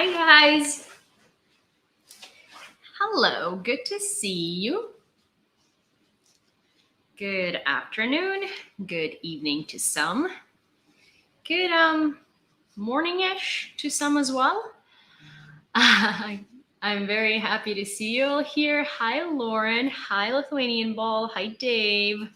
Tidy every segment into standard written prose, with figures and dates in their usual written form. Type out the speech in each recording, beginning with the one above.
Hi, guys. Hello. Good to see you. Good afternoon. Good evening to some. Good morning-ish to some as well. I'm very happy to see you all here. Hi, Lauren. Hi, Lithuanian Ball. Hi, Dave.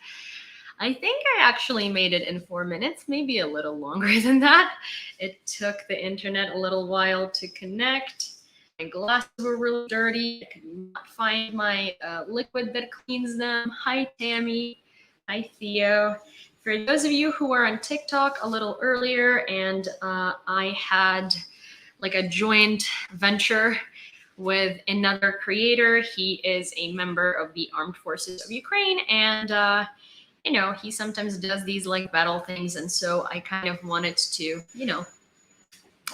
I think I actually made it in 4 minutes, maybe a little longer than that. It took the internet a little while to connect. My glasses were really dirty. I could not find my liquid that cleans them. Hi, Tammy. Hi, Theo. For those of you who were on TikTok a little earlier, and I had like a joint venture with another creator. He is a member of the Armed Forces of Ukraine, and he sometimes does these like battle things, and so I kind of wanted to,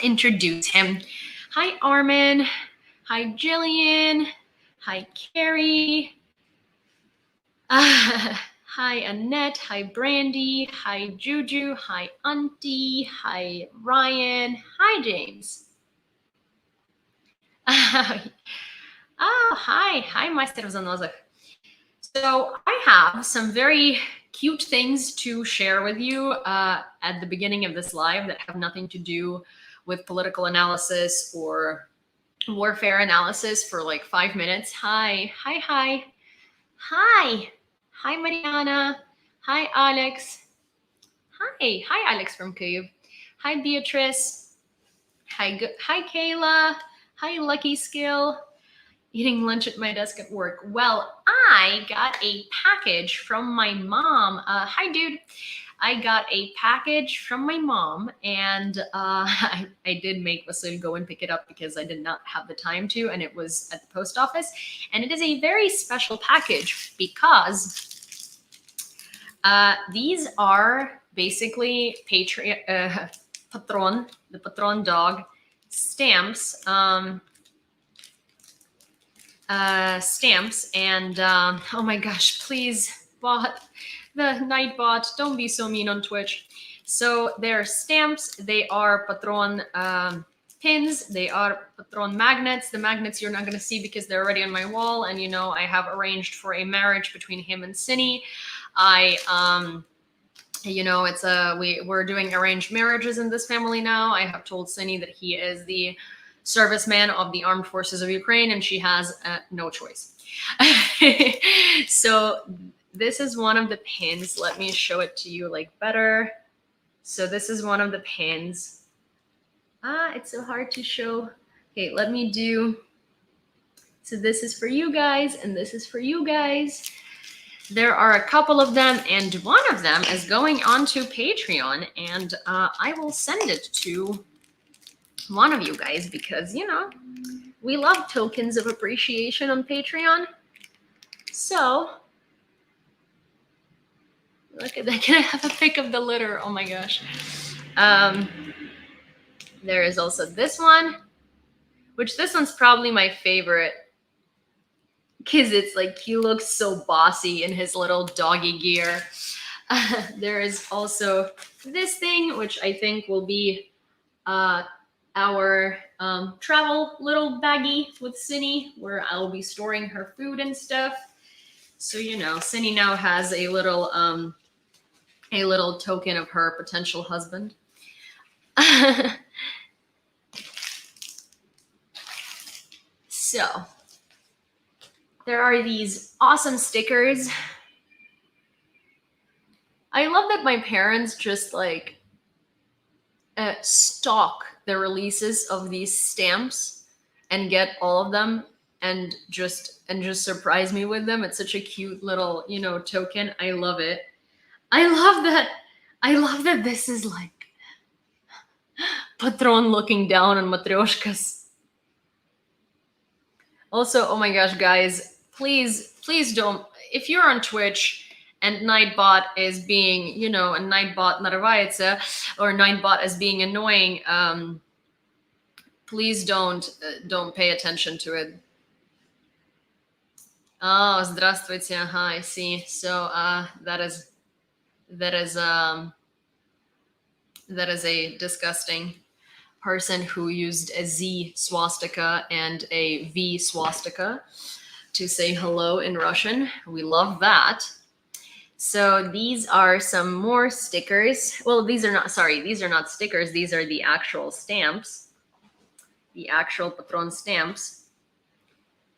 introduce him. Hi, Armin. Hi, Jillian. Hi, Carrie. Hi, Annette. Hi, Brandy. Hi, Juju. Hi, Auntie. Hi, Ryan. Hi, James. Oh, hi, Meister Zanozach. So I have some very cute things to share with you at the beginning of this live that have nothing to do with political analysis or warfare analysis for like 5 minutes. Hi, Mariana. Hi, Alex. Hi, Alex from Kyiv. Hi, Beatrice. Hi, Kayla. Hi, Lucky Skill. Eating lunch at my desk at work. Well, I got a package from my mom. Hi, dude. I got a package from my mom, and I did make Vasil go and pick it up because I did not have the time to, and it was at the post office. And it is a very special package because these are basically Patron, the Patron dog stamps. Stamps, and oh my gosh, please, bot, the night bot, don't be so mean on Twitch. So they're stamps, they are Patron pins, they are Patron magnets. The magnets you're not going to see because they're already on my wall, and I have arranged for a marriage between him and Cindy. We're doing arranged marriages in this family now. I have told Cindy that he is the serviceman of the Armed Forces of Ukraine, and she has no choice. So this is one of the pins. Let me show it to you like better. So this is one of the pins. It's so hard to show. Okay, let me do. So this is for you guys, and this is for you guys. There are a couple of them, and one of them is going onto Patreon, and I will send it to one of you guys because we love tokens of appreciation on Patreon. So look at that. Can I have a pic of the litter? Oh my gosh. There is also this one, which this one's probably my favorite because it's like he looks so bossy in his little doggy gear. There is also this thing, which I think will be our travel little baggie with Cindy, where I'll be storing her food and stuff. So Cindy now has a little token of her potential husband. So there are these awesome stickers. I love that my parents just like stock the releases of these stamps and get all of them and just surprise me with them. It's such a cute little token. I love it. I love that this is like Patron looking down on Matryoshkas. Also, oh my gosh, guys, please don't, if you're on Twitch and Nightbot is being, and Nightbot нарывается, or Nightbot is being annoying, please don't pay attention to it. Oh, здравствуйте. I see. So that is a disgusting person who used a Z swastika and a V swastika to say hello in Russian. We love that. So these are some more stickers. Well, these are not stickers. These are the actual stamps, the actual patron stamps,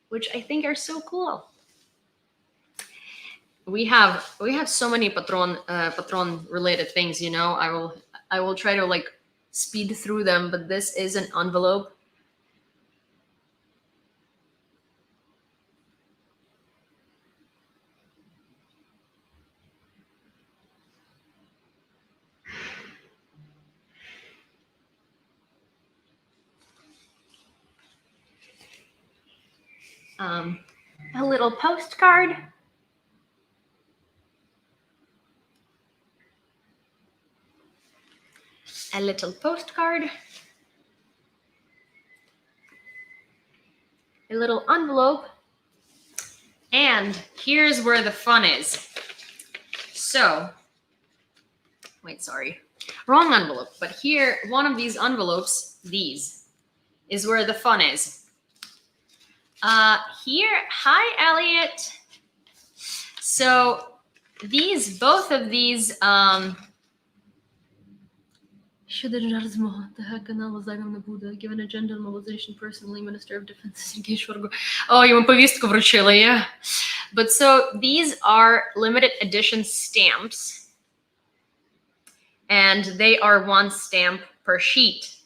which I think are so cool. We have so many patron related things, you know. I will try to like speed through them, but this is an envelope. A little postcard. A little postcard. A little envelope. And here's where the fun is. So, wait, sorry. Wrong envelope. But here, one of these envelopes, these, is where the fun is. Here, hi, Elliot. So both of these, given agenda on mobilization, personally, Minister of Defense engaged. Oh, йому повістку вручила, yeah. But so these are limited edition stamps, and they are 1 stamp per sheet.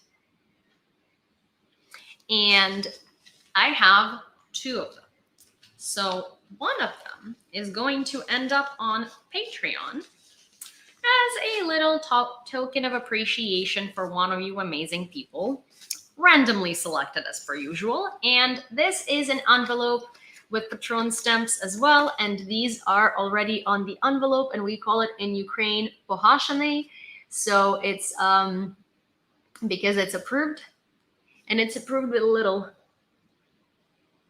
And I have 2 of them. So one of them is going to end up on Patreon as a little token of appreciation for one of you amazing people, randomly selected as per usual. And this is an envelope with patron stamps as well. And these are already on the envelope, and we call it in Ukraine pohashane. So it's because it's approved, and it's approved with a little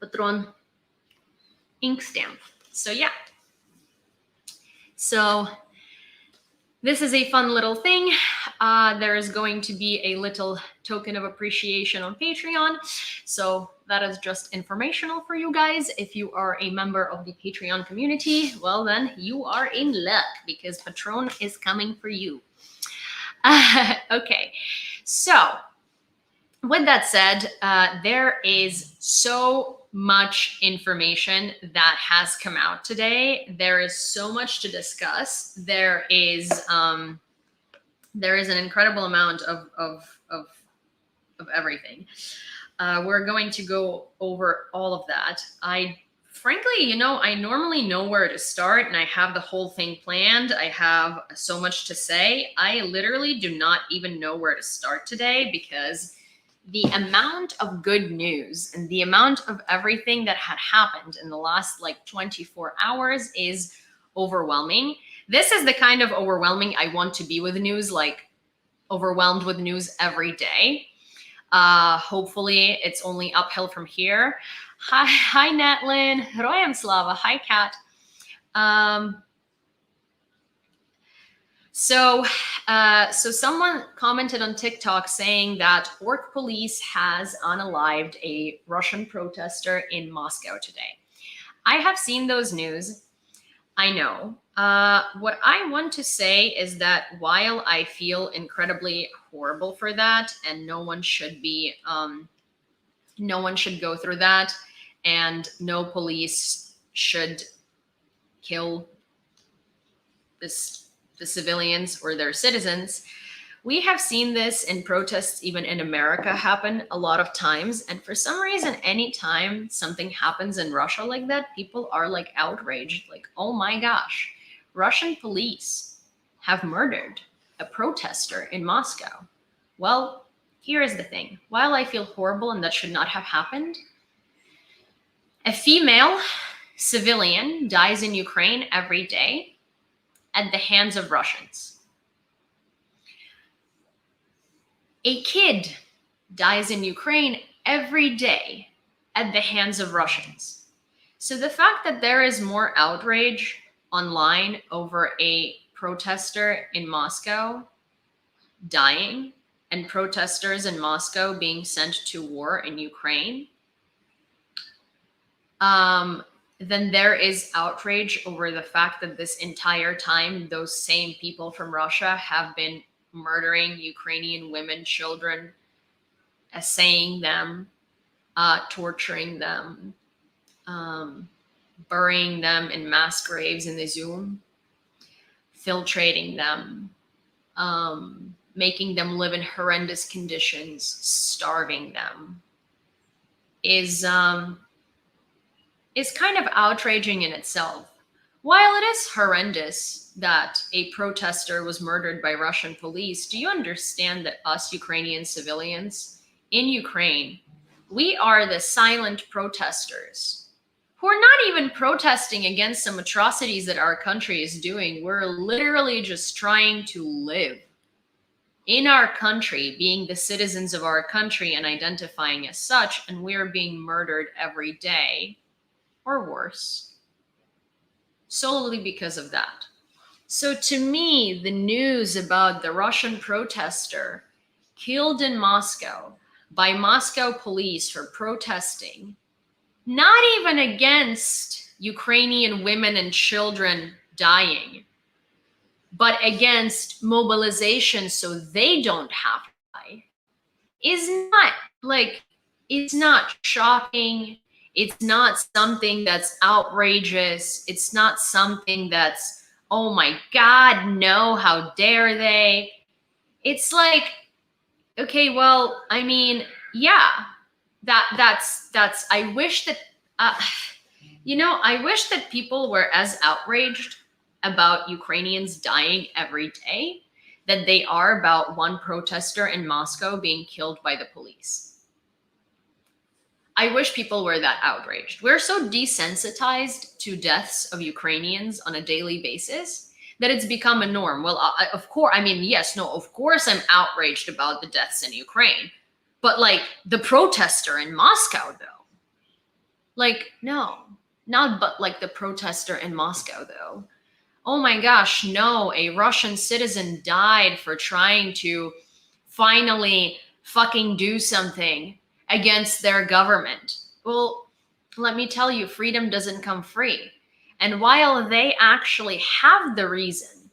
patron ink stamp. So yeah. So this is a fun little thing. There is going to be a little token of appreciation on Patreon. So that is just informational for you guys. If you are a member of the Patreon community, well then you are in luck, because Patron is coming for you. Okay, so with that said, there is so much information that has come out today. There is so much to discuss. There is an incredible amount of everything. We're going to go over all of that. Frankly, I normally know where to start, and I have the whole thing planned. I have so much to say. I literally do not even know where to start today, because the amount of good news and the amount of everything that had happened in the last 24 hours is overwhelming. This is the kind of overwhelming I want to be with news, overwhelmed with news every day. Hopefully it's only uphill from here. Hi Natlin, Heroyam Slava, hi Kat. So someone commented on TikTok saying that Ork police has unalived a Russian protester in Moscow today. I have seen those news. I know. What I want to say is that while I feel incredibly horrible for that, and no one should go through that, and no police should kill the civilians or their citizens, we have seen this in protests even in America happen a lot of times. And for some reason, anytime something happens in Russia like that, people are outraged, oh my gosh, Russian police have murdered a protester in Moscow. Well, here is the thing. While I feel horrible and that should not have happened, a female civilian dies in Ukraine every day at the hands of Russians. A kid dies in Ukraine every day at the hands of Russians. So the fact that there is more outrage online over a protester in Moscow dying and protesters in Moscow being sent to war in Ukraine, then there is outrage over the fact that this entire time, those same people from Russia have been murdering Ukrainian women, children, assaying them, torturing them, burying them in mass graves in the Zoom, filtrating them, making them live in horrendous conditions, starving them, is kind of outraging in itself. While it is horrendous that a protester was murdered by Russian police, do you understand that us Ukrainian civilians in Ukraine, we are the silent protesters who are not even protesting against some atrocities that our country is doing. We're literally just trying to live in our country, being the citizens of our country and identifying as such, and we're being murdered every day, or worse, solely because of that. So to me, the news about the Russian protester killed in Moscow by Moscow police for protesting, not even against Ukrainian women and children dying, but against mobilization so they don't have to die, is not like, it's not shocking. It's not something that's outrageous. It's not something that's, oh my God, no, how dare they? It's like, okay, well, I mean, yeah, that's, I wish that, I wish that people were as outraged about Ukrainians dying every day that they are about one protester in Moscow being killed by the police. I wish people were that outraged. We're so desensitized to deaths of Ukrainians on a daily basis that it's become a norm. Well, of course, I mean, yes, no, of course I'm outraged about the deaths in Ukraine, but like the protester in Moscow though, like, no, not but like the protester in Moscow though. Oh my gosh, no, a Russian citizen died for trying to finally fucking do something against their government. Well, let me tell you, freedom doesn't come free. And while they actually have the reason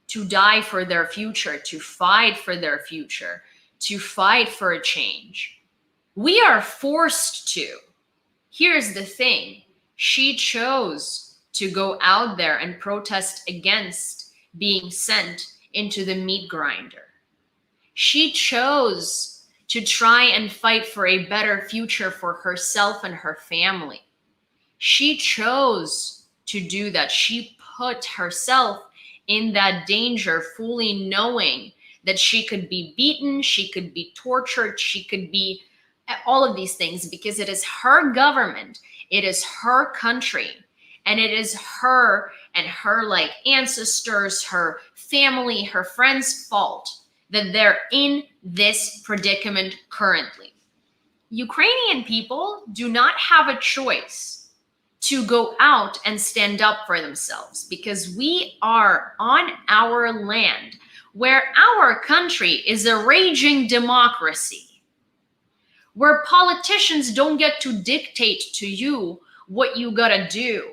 to die for their future, to fight for their future, to fight for a change, we are forced to. Here's the thing. She chose to go out there and protest against being sent into the meat grinder. She chose to try and fight for a better future for herself and her family. She chose to do that. She put herself in that danger, fully knowing that she could be beaten, she could be tortured, she could be all of these things, because it is her government, it is her country, and it is her and her like ancestors, her family, her friends' fault that they're in this predicament currently. Ukrainian people do not have a choice to go out and stand up for themselves, because we are on our land where our country is a raging democracy, where politicians don't get to dictate to you what you gotta do,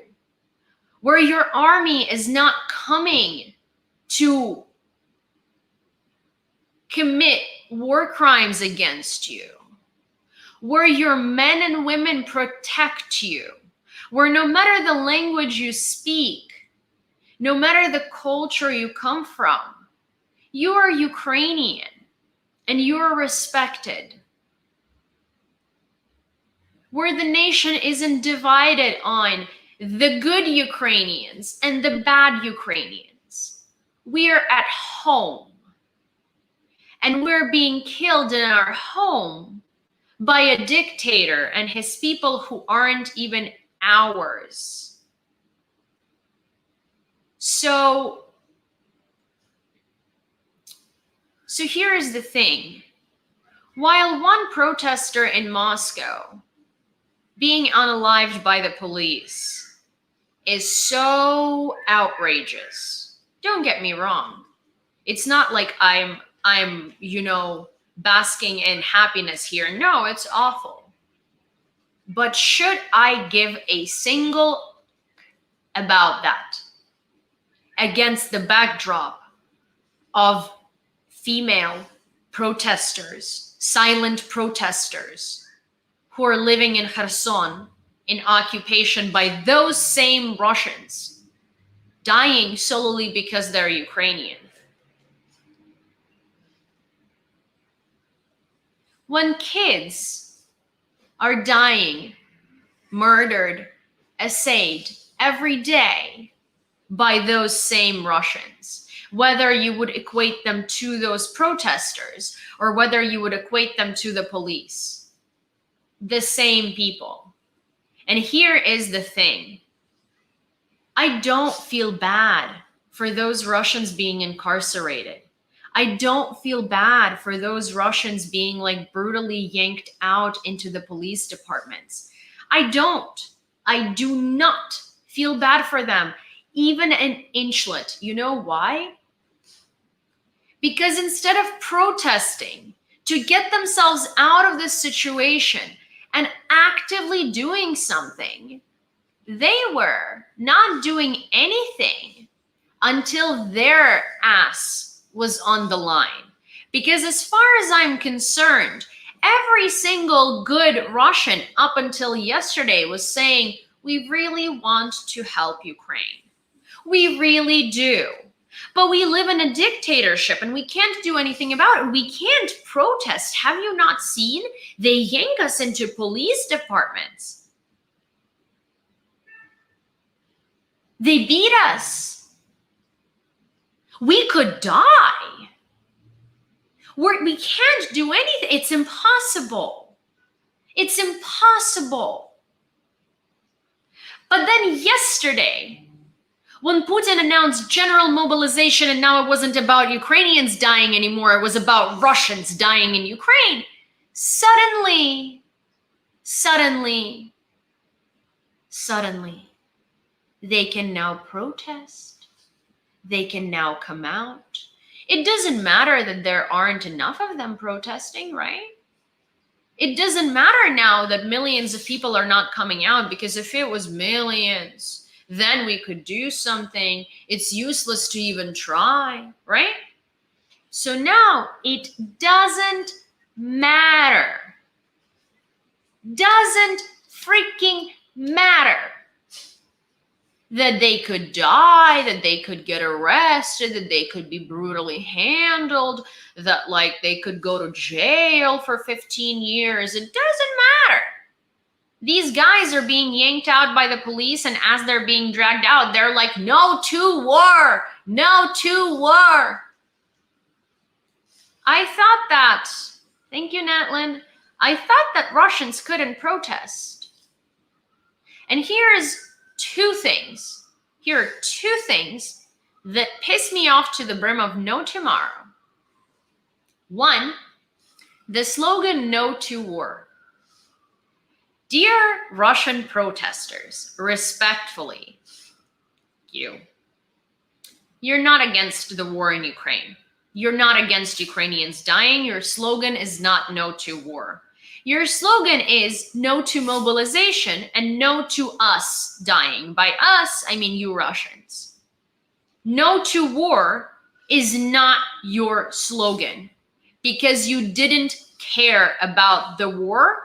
where your army is not coming to commit war crimes against you, where your men and women protect you, where no matter the language you speak, no matter the culture you come from, you are Ukrainian and you are respected, where the nation isn't divided on the good Ukrainians and the bad Ukrainians. We are at home. And we're being killed in our home by a dictator and his people who aren't even ours. So here is the thing. While one protester in Moscow being unalived by the police is so outrageous, don't get me wrong. It's not like I'm basking in happiness here. No, it's awful. But should I give a single about that against the backdrop of female protesters, silent protesters who are living in Kherson in occupation by those same Russians, dying solely because they're Ukrainian? When kids are dying, murdered, assayed every day by those same Russians, whether you would equate them to those protesters or whether you would equate them to the police, the same people. And here is the thing. I don't feel bad for those Russians being incarcerated. I don't feel bad for those Russians being like brutally yanked out into the police departments. I do not feel bad for them, even an inchlet. You know why? Because instead of protesting to get themselves out of this situation and actively doing something, they were not doing anything until their ass was on the line. Because as far as I'm concerned, every single good Russian up until yesterday was saying, we really want to help Ukraine. We really do. But we live in a dictatorship and we can't do anything about it. We can't protest. Have you not seen? They yank us into police departments. They beat us. We could die. We can't do anything. It's impossible. It's impossible. But then yesterday, when Putin announced general mobilization and now it wasn't about Ukrainians dying anymore, it was about Russians dying in Ukraine, suddenly, they can now protest. They can now come out. It doesn't matter that there aren't enough of them protesting, right? It doesn't matter now that millions of people are not coming out, because if it was millions, then we could do something. It's useless to even try, right? So now it doesn't matter. Doesn't freaking matter that they could die, that they could get arrested, that they could be brutally handled, that like they could go to jail for 15 years. It doesn't matter. These guys are being yanked out by the police, and as they're being dragged out, they're like, no to war, no to war. I thought that, thank you, Natlin, I thought that Russians couldn't protest. And here's two things. Here are two things that piss me off to the brim of no tomorrow. One, the slogan no to war. Dear Russian protesters, respectfully, you're not against the war in Ukraine. You're not against Ukrainians dying. Your slogan is not no to war. Your slogan is no to mobilization and no to us dying. By us, I mean you Russians. No to war is not your slogan because you didn't care about the war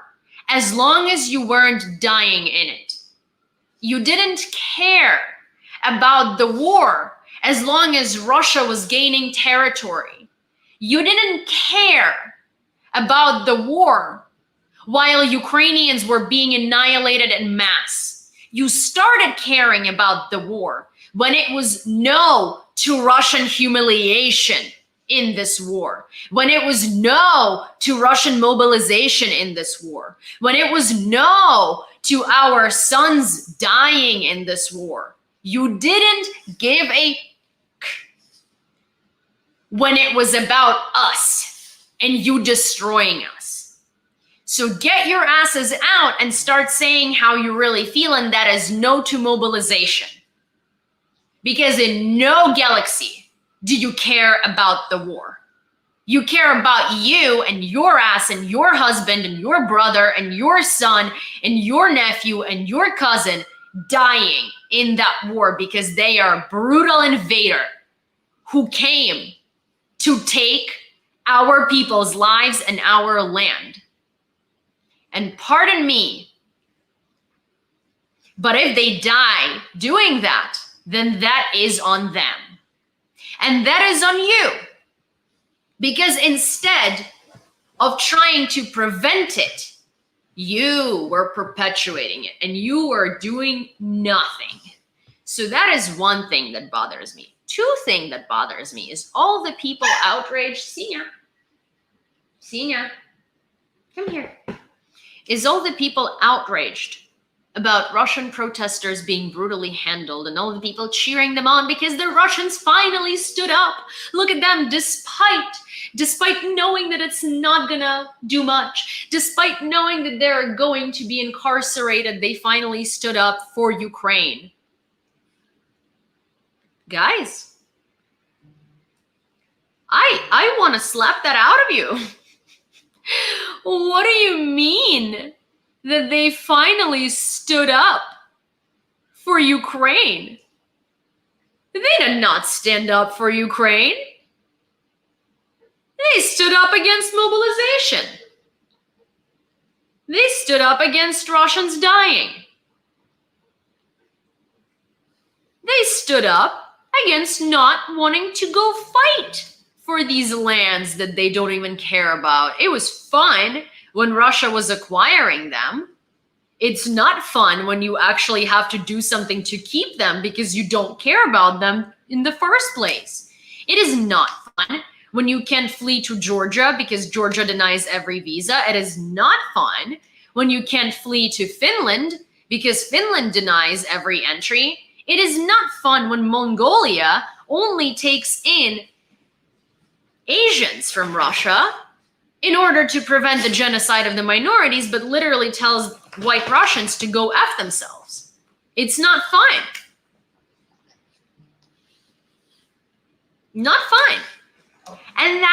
as long as you weren't dying in it. You didn't care about the war as long as Russia was gaining territory. You didn't care about the war while Ukrainians were being annihilated en masse. You started caring about the war when it was no to Russian humiliation in this war, when it was no to Russian mobilization in this war, when it was no to our sons dying in this war. You didn't give a when it was about us and you destroying us. So get your asses out and start saying how you really feel, and that is no to mobilization. Because in no galaxy do you care about the war. You care about you and your ass and your husband and your brother and your son and your nephew and your cousin dying in that war because they are a brutal invader who came to take our people's lives and our land. And pardon me, but if they die doing that, then that is on them. And that is on you. Because instead of trying to prevent it, you were perpetuating it and you were doing nothing. So that is one thing that bothers me. Two things that bothers me is all the people outraged. Sina, come here. Is all the people outraged about Russian protesters being brutally handled and all the people cheering them on because the Russians finally stood up. Look at them, despite knowing that it's not gonna do much, despite knowing that they're going to be incarcerated, they finally stood up for Ukraine. Guys, I want to slap that out of you. What do you mean that they finally stood up for Ukraine? They did not stand up for Ukraine. They stood up against mobilization. They stood up against Russians dying. They stood up against not wanting to go fight for these lands that they don't even care about. It was fun when Russia was acquiring them. It's not fun when you actually have to do something to keep them because you don't care about them in the first place. It is not fun when you can't flee to Georgia because Georgia denies every visa. It is not fun when you can't flee to Finland because Finland denies every entry. It is not fun when Mongolia only takes in Asians from Russia in order to prevent the genocide of the minorities, but literally tells white Russians to go F themselves. It's not fun. Not fun. And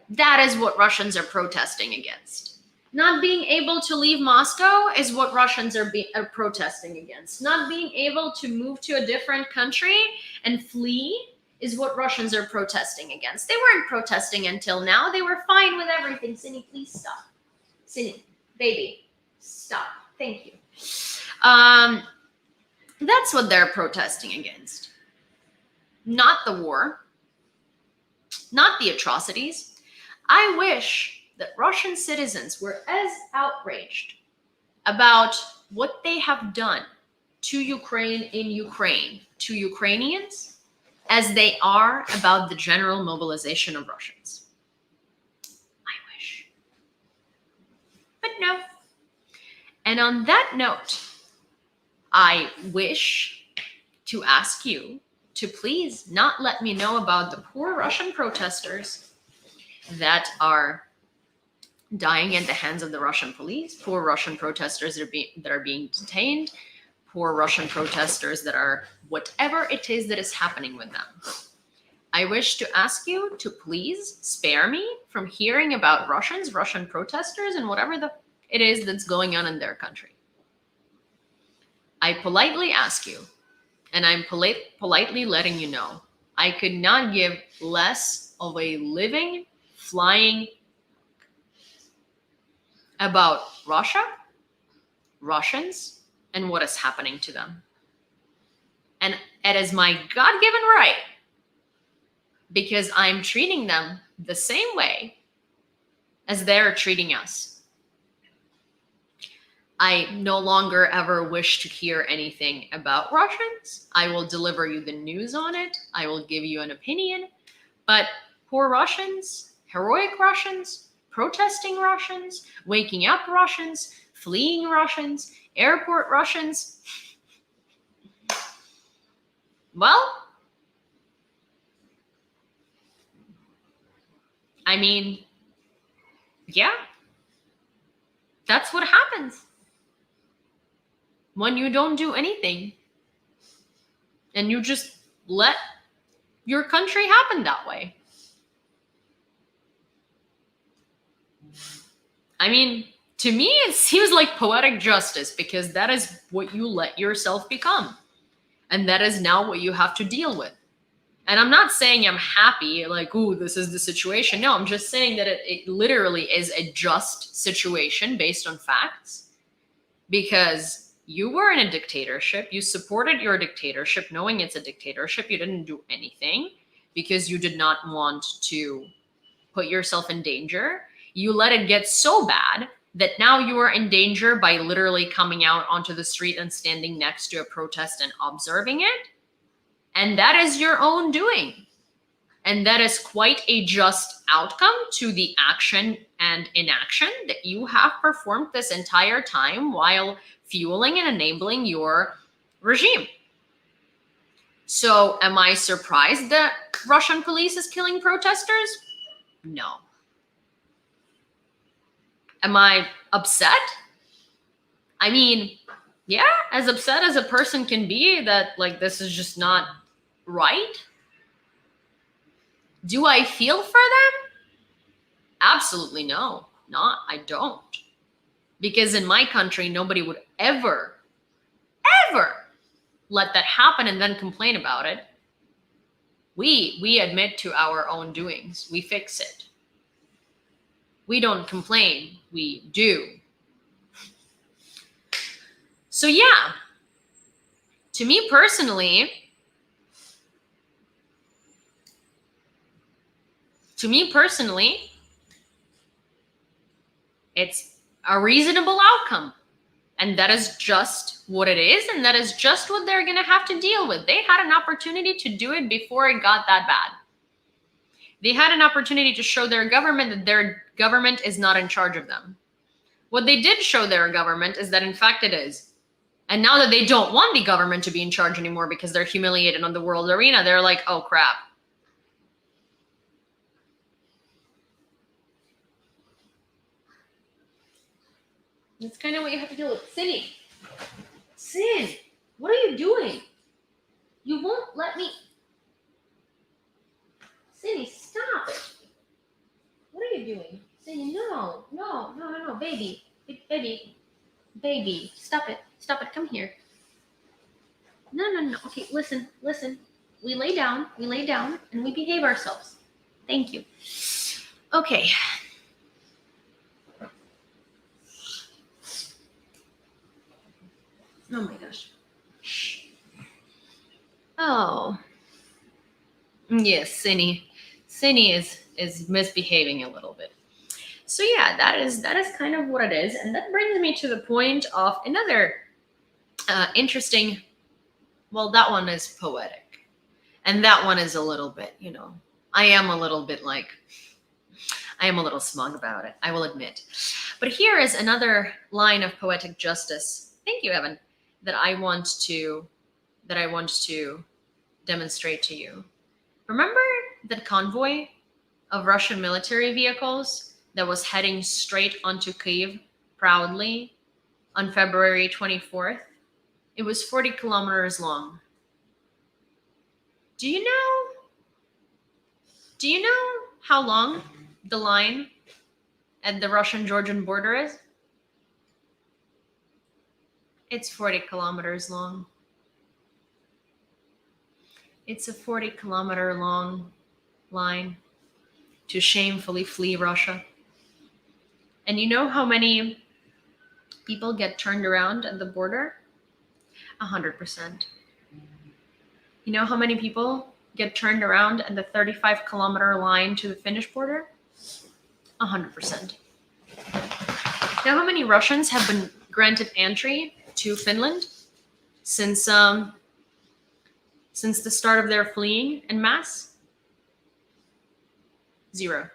that is what Russians are protesting against. Not being able to leave Moscow is what Russians are protesting against. Not being able to move to a different country and flee is what Russians are protesting against. They weren't protesting until now. They were fine with everything. Cindy, please stop. Cindy, baby, stop. Thank you. That's what they're protesting against. Not the war, not the atrocities. I wish that Russian citizens were as outraged about what they have done to Ukraine in Ukraine, to Ukrainians, as they are about the general mobilization of Russians. I wish. But no. And on that note, I wish to ask you to please not let me know about the poor Russian protesters that are dying at the hands of the Russian police, poor Russian protesters that are being detained, poor Russian protesters that are whatever it is that is happening with them. I wish to ask you to please spare me from hearing about Russian protesters, and whatever it is that's going on in their country. I politely ask you, and I'm politely letting you know, I could not give less of a living, flying about Russia, Russians, and what is happening to them. And it is my God-given right, because I'm treating them the same way as they're treating us. I no longer ever wish to hear anything about Russians. I will deliver you the news on it. I will give you an opinion. But poor Russians, heroic Russians, protesting Russians, waking up Russians, fleeing Russians, airport Russians, well, I mean, yeah, that's what happens when you don't do anything and you just let your country happen that way. I mean, to me, it seems like poetic justice, because that is what you let yourself become. And that is now what you have to deal with. And I'm not saying I'm happy, like, ooh, this is the situation. No, I'm just saying that it literally is a just situation based on facts, because you were in a dictatorship. You supported your dictatorship knowing it's a dictatorship. You didn't do anything because you did not want to put yourself in danger. You let it get so bad that now you are in danger by literally coming out onto the street and standing next to a protest and observing it. And that is your own doing. And that is quite a just outcome to the action and inaction that you have performed this entire time while fueling and enabling your regime. So am I surprised that Russian police is killing protesters? No. Am I upset? I mean, yeah, as upset as a person can be that, like, this is just not right. Do I feel for them? Absolutely no. I don't. Because in my country, nobody would ever let that happen and then complain about it. We admit to our own doings. We fix it. We don't complain. We do. So yeah, to me personally, it's a reasonable outcome. And that is just what it is. And that is just what they're going to have to deal with. They had an opportunity to do it before it got that bad. They had an opportunity to show their government that their government is not in charge of them. What they did show their government is that, in fact, it is. And now that they don't want the government to be in charge anymore because they're humiliated on the world arena, they're like, oh, crap. That's kind of what you have to deal with. Sin, what are you doing? You won't let me. Cindy, stop it. What are you doing? Cindy, no, baby, stop it, come here. No, okay, listen. We lay down, and we behave ourselves. Thank you. Okay. Oh my gosh. Oh. Yes, Cindy is misbehaving a little bit. So yeah, that is kind of what it is. And that brings me to the point of another interesting, well, that one is poetic. And that one is a little bit, I am a little smug about it, I will admit. But here is another line of poetic justice. Thank you, Evan, that I want to demonstrate to you. Remember that convoy of Russian military vehicles that was heading straight onto Kyiv proudly on February 24th? It was 40 kilometers long. Do you know how long the line at the Russian-Georgian border is? It's 40 kilometers long. It's a 40-kilometer long line to shamefully flee Russia. And you know how many people get turned around at the border? 100%. You know how many people get turned around at the 35-kilometer line to the Finnish border? 100%. Know how many Russians have been granted entry to Finland since the start of their fleeing en masse? 0.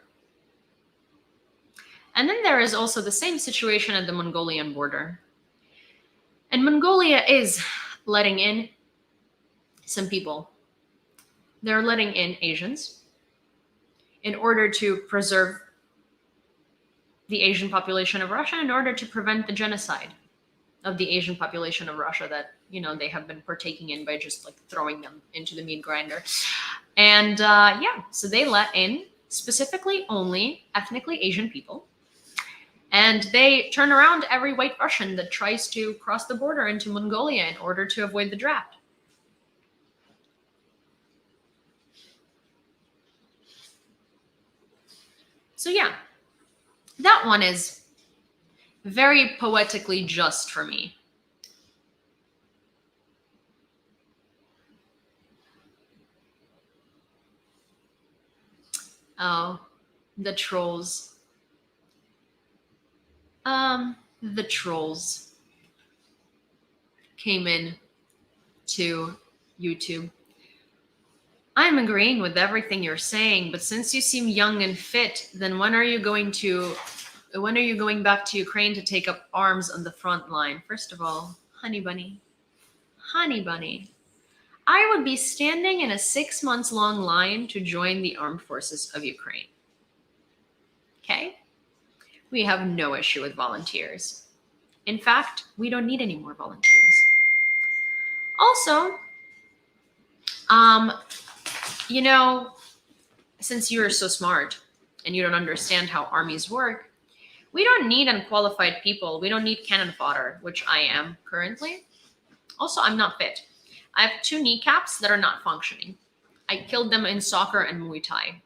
And then there is also the same situation at the Mongolian border. And Mongolia is letting in some people. They're letting in Asians in order to preserve the Asian population of Russia, in order to prevent the genocide of the Asian population of Russia that, they have been partaking in by just like throwing them into the meat grinder. And so they let in specifically only ethnically Asian people And they turn around every white Russian that tries to cross the border into Mongolia in order to avoid the draft. So yeah, that one is very poetically just for me. Oh, the trolls. The trolls came in to YouTube. I'm agreeing with everything you're saying, but since you seem young and fit, then when are you going back to Ukraine to take up arms on the front line? First of all, honey bunny, I would be standing in a 6 months long line to join the armed forces of Ukraine. Okay? We have no issue with volunteers. In fact, we don't need any more volunteers. Also, you know, since you're so smart and you don't understand how armies work, we don't need unqualified people. We don't need cannon fodder, which I am currently. Also, I'm not fit. I have 2 kneecaps that are not functioning. I killed them in soccer and Muay Thai.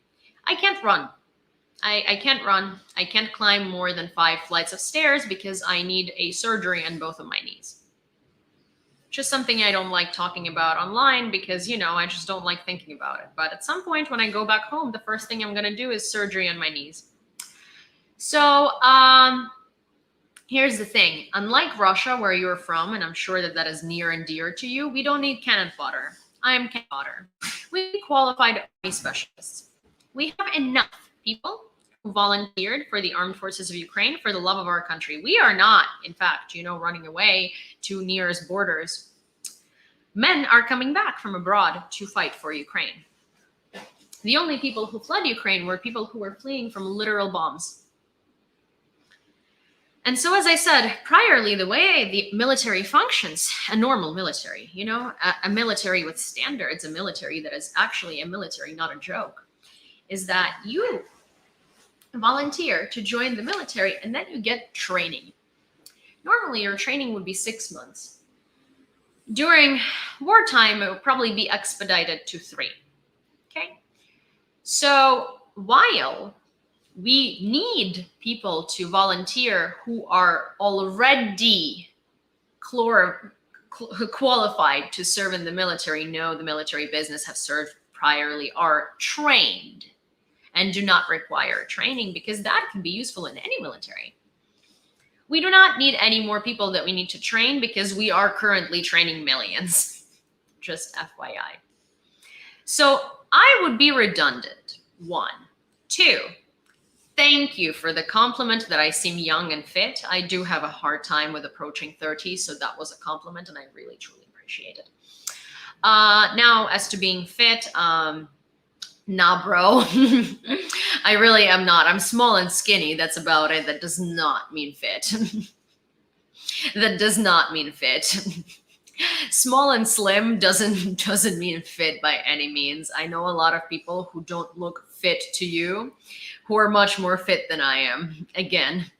I can't run. I can't run. I can't climb more than 5 flights of stairs because I need a surgery on both of my knees. Just something I don't like talking about online because, I just don't like thinking about it. But at some point when I go back home, the first thing I'm going to do is surgery on my knees. So here's the thing. Unlike Russia, where you're from, and I'm sure that is near and dear to you, we don't need cannon fodder. I am cannon fodder. We need qualified army specialists. We have enough people who volunteered for the armed forces of Ukraine for the love of our country. We are not, in fact, runing away to nearest borders. Men are coming back from abroad to fight for Ukraine. The only people who fled Ukraine were people who were fleeing from literal bombs. And so, as I said priorly, the way the military functions, a normal military, a military with standards, a military that is actually a military, not a joke, is that you volunteer to join the military and then you get training. Normally, your training would be 6 months. During wartime, it would probably be expedited to 3. Okay? So while we need people to volunteer who are already qualified to serve in the military, know the military business, have served priorly, are trained, and do not require training, because that can be useful in any military. We do not need any more people that we need to train because we are currently training millions. Just FYI. So I would be redundant. 1. 2. Thank you for the compliment that I seem young and fit. I do have a hard time with approaching 30, so that was a compliment and I really, truly appreciate it. Now, as to being fit, nah, bro. I really am not. I'm small and skinny. That's about it. That does not mean fit. That does not mean fit. Small and slim doesn't mean fit by any means. I know a lot of people who don't look fit to you, who are much more fit than I am. Again,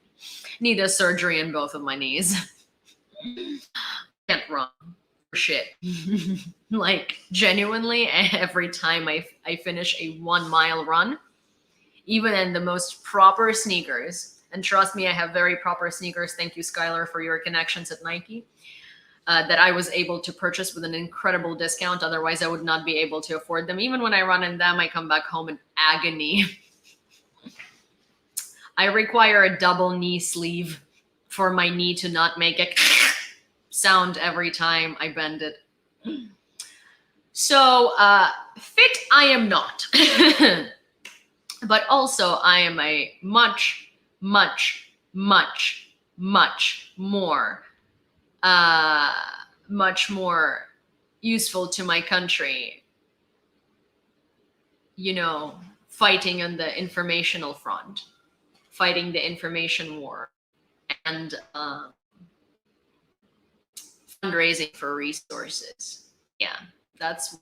need a surgery in both of my knees. Can't run for shit. Like, genuinely, every time I finish a 1 mile run, even in the most proper sneakers, and trust me, I have very proper sneakers. Thank you, Skylar, for your connections at Nike, that I was able to purchase with an incredible discount. Otherwise, I would not be able to afford them. Even when I run in them, I come back home in agony. I require a double knee sleeve for my knee to not make a sound every time I bend it. So fit I am not. But also I am a much, much, much, much more useful to my country, fighting on the informational front, fighting the information war, and fundraising for resources. Yeah, that's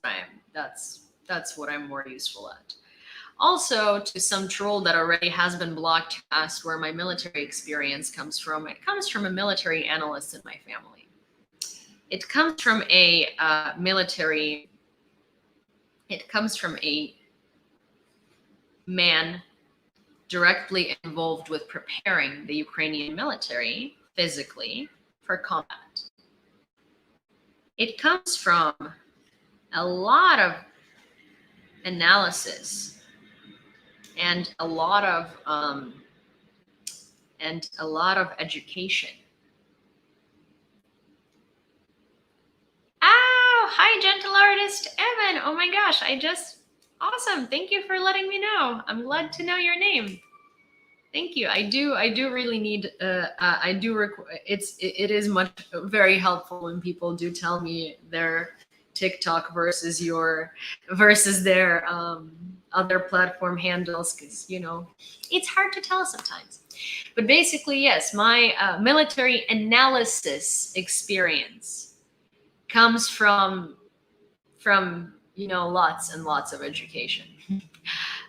what I'm more useful at. Also, to some troll that already has been blocked, asked where my military experience comes from. It comes from a military analyst in my family. It comes from a man directly involved with preparing the Ukrainian military physically for combat. It comes from a lot of analysis and a lot of education. Oh, hi, gentle artist Evan. Oh my gosh, awesome. Thank you for letting me know. I'm glad to know your name. Thank you. I do really need. It is very helpful when people do tell me their TikTok versus their other platform handles, because it's hard to tell sometimes. But basically, yes, my military analysis experience comes from lots and lots of education.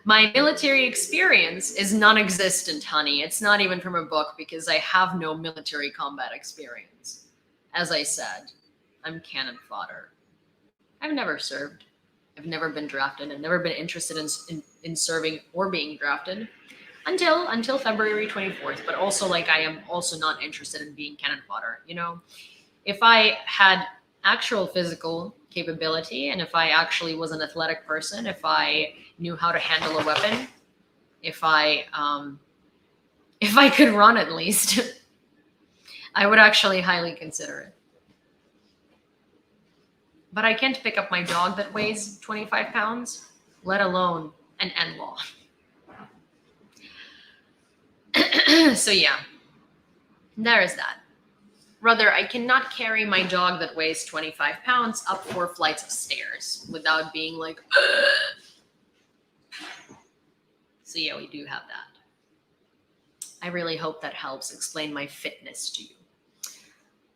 My military experience is non-existent, honey. It's not even from a book, because I have no military combat experience. As I said, I'm cannon fodder. I've never served. I've never been drafted. I've never been interested in serving or being drafted until February 24th. But also, I am also not interested in being cannon fodder. If I had actual physical capability, and if I actually was an athletic person, if I knew how to handle a weapon, if I could run at least, I would actually highly consider it. But I can't pick up my dog that weighs 25 pounds, let alone an NLaw. So yeah, there is that. Rather, I cannot carry my dog that weighs 25 pounds up 4 flights of stairs without being like, ugh. So yeah, we do have that. I really hope that helps explain my fitness to you.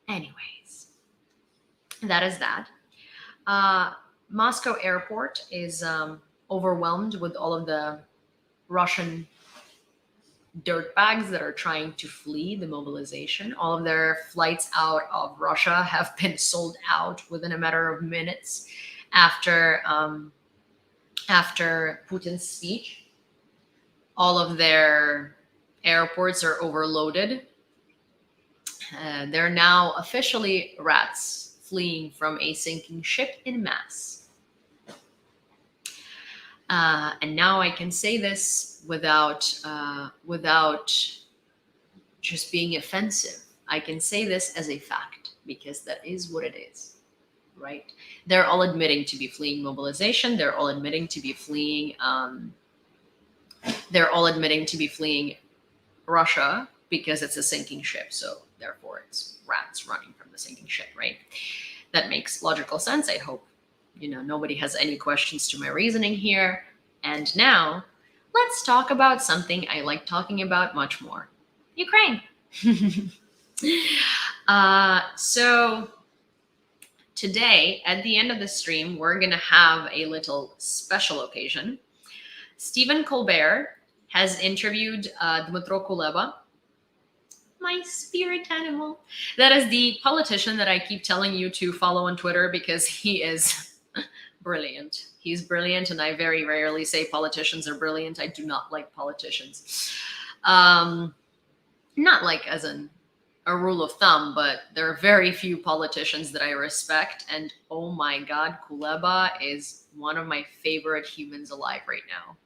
Anyways, that is that. Moscow airport is overwhelmed with all of the Russian dirtbags that are trying to flee the mobilization. All of their flights out of Russia have been sold out within a matter of minutes after Putin's speech. All of their airports are overloaded. They're now officially rats fleeing from a sinking ship en masse. And now I can say this without just being offensive. I can say this as a fact, because that is what it is, right? They're all admitting to be fleeing mobilization. They're all admitting to be fleeing. They're all admitting to be fleeing Russia because it's a sinking ship. So therefore, it's rats running from the sinking ship, right? That makes logical sense. I hope nobody has any questions to my reasoning here. And now let's talk about something I like talking about much more: Ukraine. So today, at the end of the stream, we're going to have a little special occasion. Stephen Colbert has interviewed Dmytro Kuleba, my spirit animal. That is the politician that I keep telling you to follow on Twitter, because he is brilliant. He's brilliant, and I very rarely say politicians are brilliant. I do not like politicians. Not like as in a rule of thumb, but there are very few politicians that I respect. And oh my God, Kuleba is one of my favorite humans alive right now.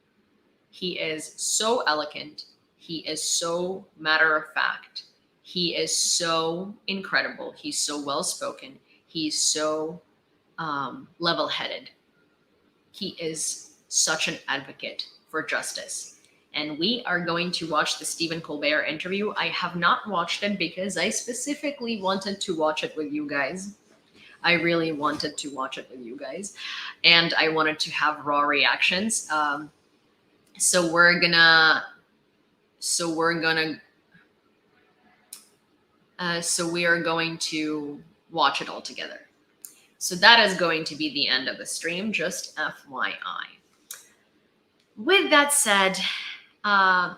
He is so eloquent. He is so matter of fact. He is so incredible. He's so well-spoken. He's so level-headed. He is such an advocate for justice. And we are going to watch the Stephen Colbert interview. I have not watched it because I specifically wanted to watch it with you guys. I really wanted to watch it with you guys. And I wanted to have raw reactions. So we are going to watch it all together. So that is going to be the end of the stream, just FYI. With that said,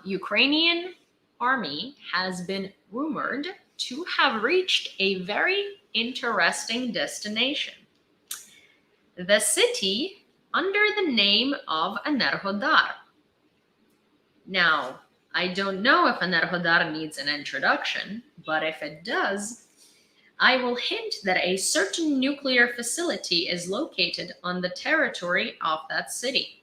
Ukrainian army has been rumored to have reached a very interesting destination. The city under the name of Enerhodar. Now, I don't know if Enerhodar needs an introduction, but if it does, I will hint that a certain nuclear facility is located on the territory of that city.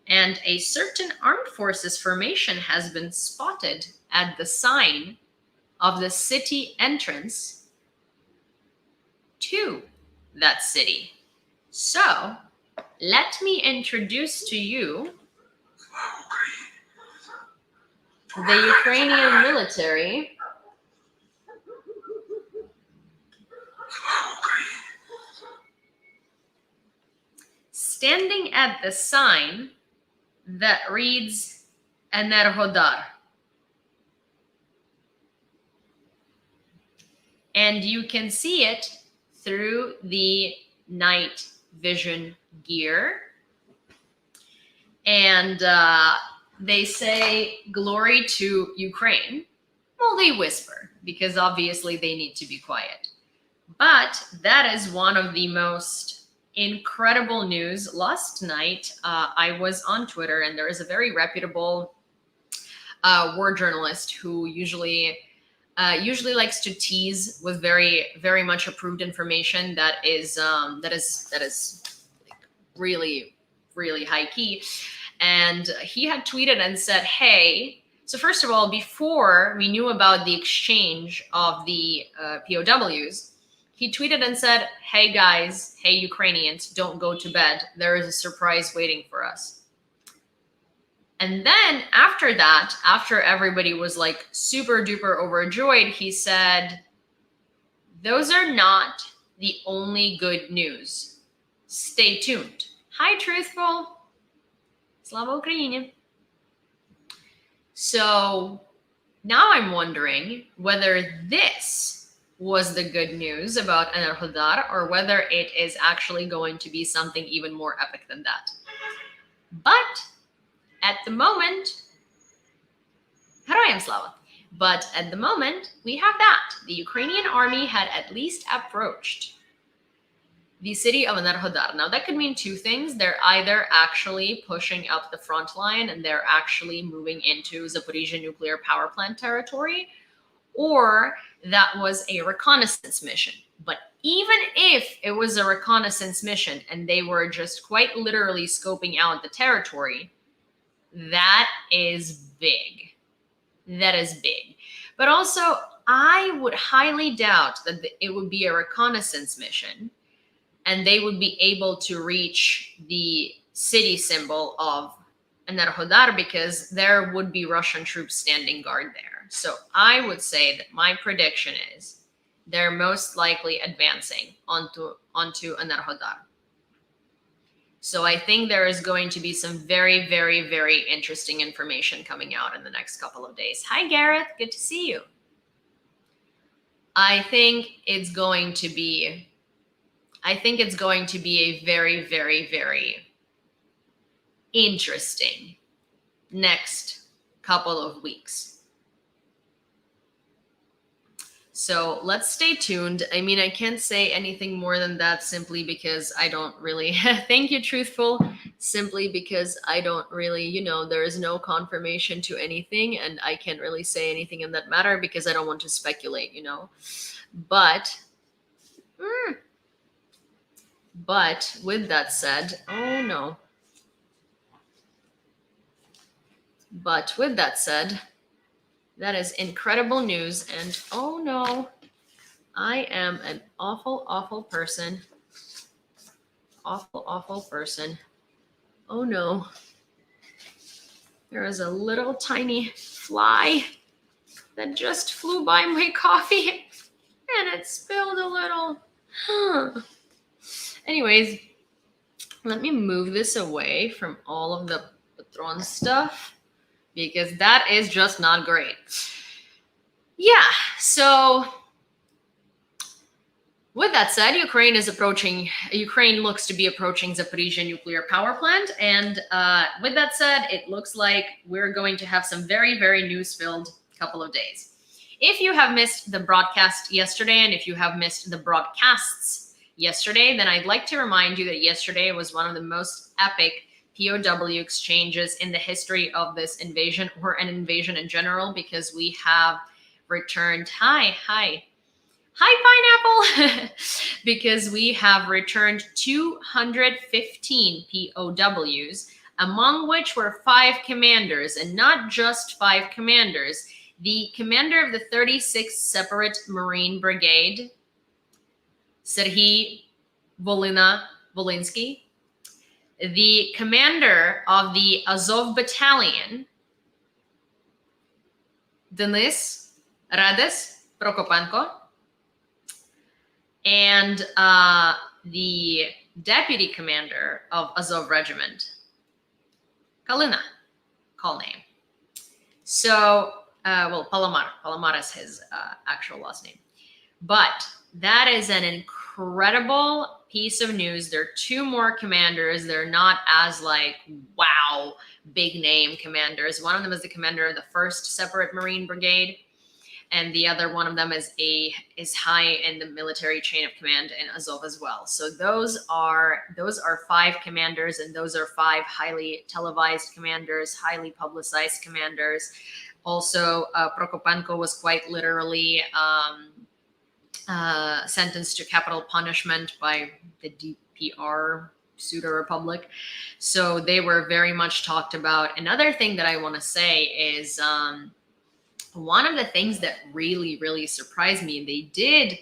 And a certain armed forces formation has been spotted at the sign of the city entrance to that city. So, let me introduce to you the Ukrainian military standing at the sign that reads Enerhodar. And you can see it through the night vision gear. And they say, "Glory to Ukraine." Well, they whisper, because obviously they need to be quiet. But that is one of the most incredible news. Last night, I was on Twitter, and there is a very reputable war journalist who usually likes to tease with very, very much approved information that is really, really high key. And he had tweeted and said, "Hey." So first of all, before we knew about the exchange of the POWs, he tweeted and said, "Hey guys, hey Ukrainians, don't go to bed. There is a surprise waiting for us." And then after that, after everybody was like super duper overjoyed, he said, "Those are not the only good news. Stay tuned." Hi, Truthful. Slava Ukraini. So now I'm wondering whether this was the good news about Enerhodar or whether it is actually going to be something even more epic than that. But at the moment, Heroyam Slava. But at the moment, we have that. The Ukrainian army had at least approached the city of Enerhodar. Now, that could mean two things. They're either actually pushing up the front line and they're actually moving into Zaporizhzhia Nuclear Power Plant territory, or that was a reconnaissance mission. But even if it was a reconnaissance mission and they were just quite literally scoping out the territory, that is big. That is big. But also, I would highly doubt that it would be a reconnaissance mission and they would be able to reach the city symbol of Enerhodar because there would be Russian troops standing guard there. So I would say that my prediction is they're most likely advancing onto Enerhodar. So I think there is going to be some very, very, very interesting information coming out in the next couple of days. Hi, Gareth. Good to see you. I think it's going to be a very, very, very interesting next couple of weeks. So let's stay tuned. I mean, I can't say anything more than that simply because I don't really, thank you, Truthful, simply because I don't really, there is no confirmation to anything and I can't really say anything in that matter because I don't want to speculate, But with that said, oh no. But with that said, that is incredible news. And oh no, I am an awful, awful person. Awful, awful person. Oh no. There is a little tiny fly that just flew by my coffee and it spilled a little. Anyways, let me move this away from all of the Patron stuff because that is just not great. Yeah, so With that said, Ukraine looks to be approaching Zaporizhzhia Nuclear Power Plant. And with that said, it looks like we're going to have some very, very news-filled couple of days. If you have missed the broadcast yesterday, and if you have missed the broadcasts yesterday, then I'd like to remind you that yesterday was one of the most epic POW exchanges in the history of this invasion, or an invasion in general, because we have returned, hi, pineapple, because we have returned 215 POWs, among which were 5 commanders, and not just 5 commanders. The commander of the 36th Separate Marine Brigade, Serhiy Volinsky, the commander of the Azov Battalion, Denis Rades Prokopenko, and the deputy commander of Azov Regiment, Kalina, call name. So, Palomar is his actual last name. But that is an incredible piece of news. There are 2 more commanders. They're not as wow, big name commanders. One of them is the commander of the 1st Separate Marine Brigade, and the other one of them is high in the military chain of command in Azov as well. So those are 5 commanders, and those are 5 highly televised commanders, highly publicized commanders. Also, Prokopenko was quite literally sentenced to capital punishment by the DPR pseudo-republic. So they were very much talked about. Another thing that I want to say is one of the things that really, really surprised me, they did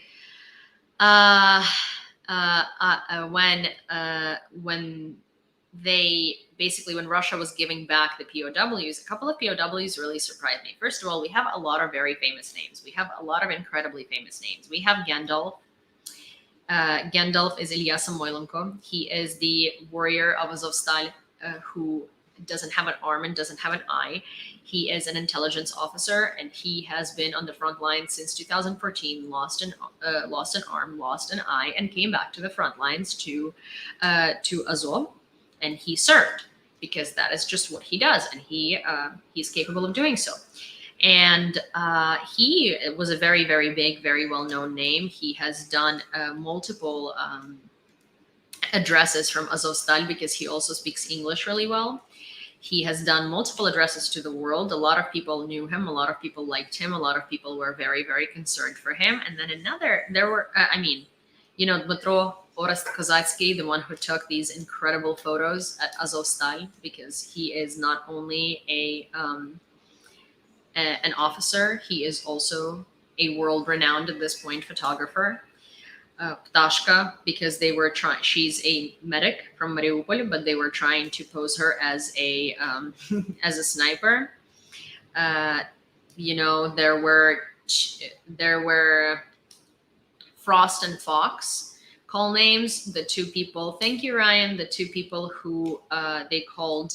when Russia was giving back the POWs, a couple of POWs really surprised me. First of all, we have a lot of very famous names. We have a lot of incredibly famous names. We have Gandalf. Gandalf is Ilya Samoylenko. He is the warrior of Azovstal who doesn't have an arm and doesn't have an eye. He is an intelligence officer, and he has been on the front line since 2014, lost an arm, lost an eye, and came back to the front lines to Azov, and he served, because that is just what he does, and he's capable of doing so. And he was a very, very big, very well-known name. He has done multiple addresses from Azovstal, because he also speaks English really well. He has done multiple addresses to the world. A lot of people knew him. A lot of people liked him. A lot of people were very, very concerned for him. And then Dmytro Orest-Kozatsky, the one who took these incredible photos at Azovstal, because he is not only an officer, he is also a world-renowned at this point photographer. Ptashka, because they were trying, she's a medic from Mariupol, but they were trying to pose her as a as a sniper. There were Frost and Fox call names, the 2 people, thank you Ryan, the 2 people who they called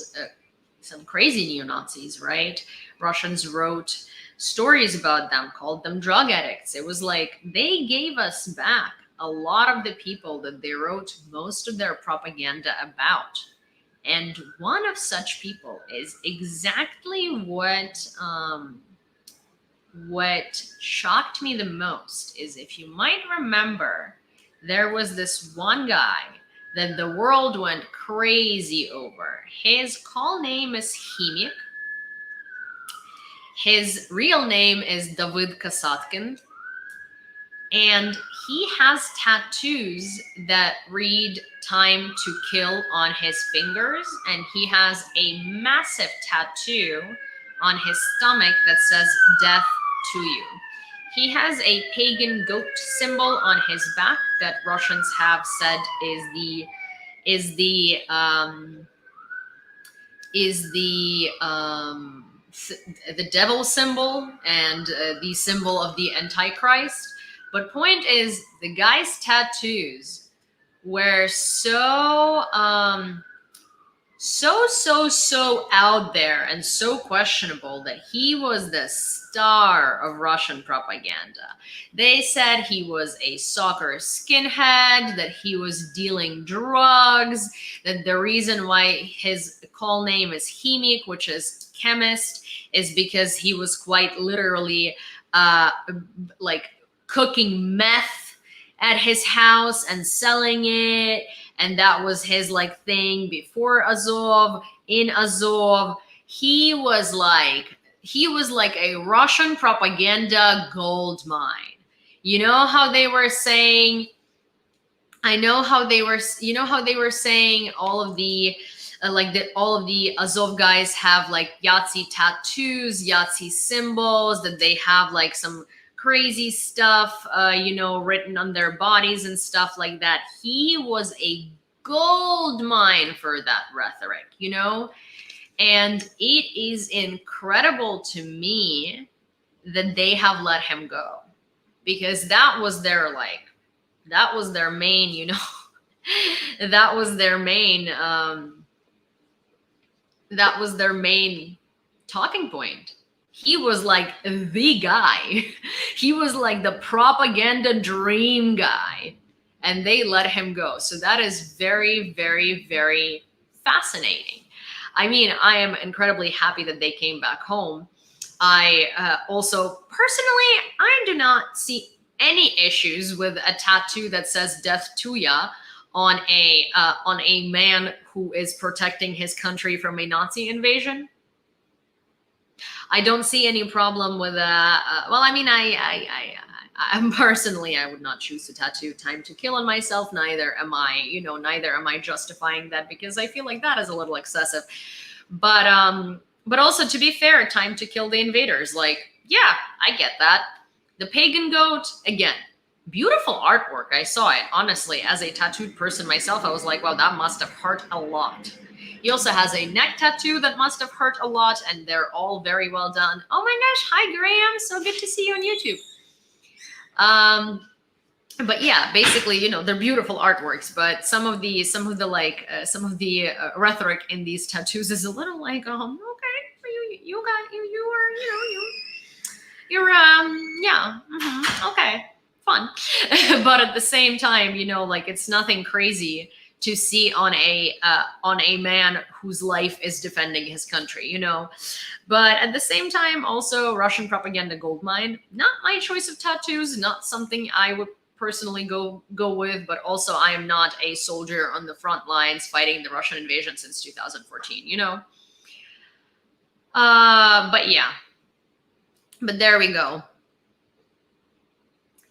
some crazy neo-Nazis, right? Russians wrote stories about them, called them drug addicts. It was like they gave us back a lot of the people that they wrote most of their propaganda about. And one of such people is exactly what shocked me the most is, if you might remember, there was this one guy that the world went crazy over. His call name is Khimik. His real name is David Kasatkin. And he has tattoos that read "Time to Kill" on his fingers. And he has a massive tattoo on his stomach that says "Death to You." He has a pagan goat symbol on his back that Russians have said is the devil symbol and the symbol of the Antichrist. But point is, the guy's tattoos were so so out there and so questionable that he was the star of Russian propaganda. They said he was a soccer skinhead, that he was dealing drugs, that the reason why his call name is Chemik, which is chemist, is because he was quite literally like cooking meth at his house and selling it, and that was his like thing before Azov. In Azov, he was like a Russian propaganda gold mine. You know how they were saying, you know how they were saying all of the all of the Azov guys have like Yahtzee tattoos, Yahtzee symbols, that they have like some crazy stuff, written on their bodies and stuff like that. He was a gold mine for that rhetoric, and it is incredible to me that they have let him go, because that was their main, that was their main talking point. He was like the guy. He was like the propaganda dream guy, and they let him go. So that is very, very, very fascinating. I mean, I am incredibly happy that they came back home. I also, personally, I do not see any issues with a tattoo that says "Death to Ya" on a man who is protecting his country from a Nazi invasion. I don't see any problem with that. Well, I mean, I'm personally, I would not choose to tattoo "Time to Kill" on myself. Neither am I justifying that, because I feel like that is a little excessive. But also, to be fair, "Time to Kill the Invaders." Like, yeah, I get that. The pagan goat, again, beautiful artwork. I saw it, honestly, as a tattooed person myself. I was like, wow, that must have hurt a lot. He also has a neck tattoo that must have hurt a lot, and they're all very well done. Oh my gosh, hi Graham, so good to see you on YouTube. But yeah, basically, they're beautiful artworks, but some of the rhetoric in these tattoos is a little like, okay, okay, fun. But at the same time, it's nothing crazy to see on a man whose life is defending his country, But at the same time, also Russian propaganda goldmine. Not my choice of tattoos, not something I would personally go with, but also I am not a soldier on the front lines fighting the Russian invasion since 2014, But yeah. But there we go.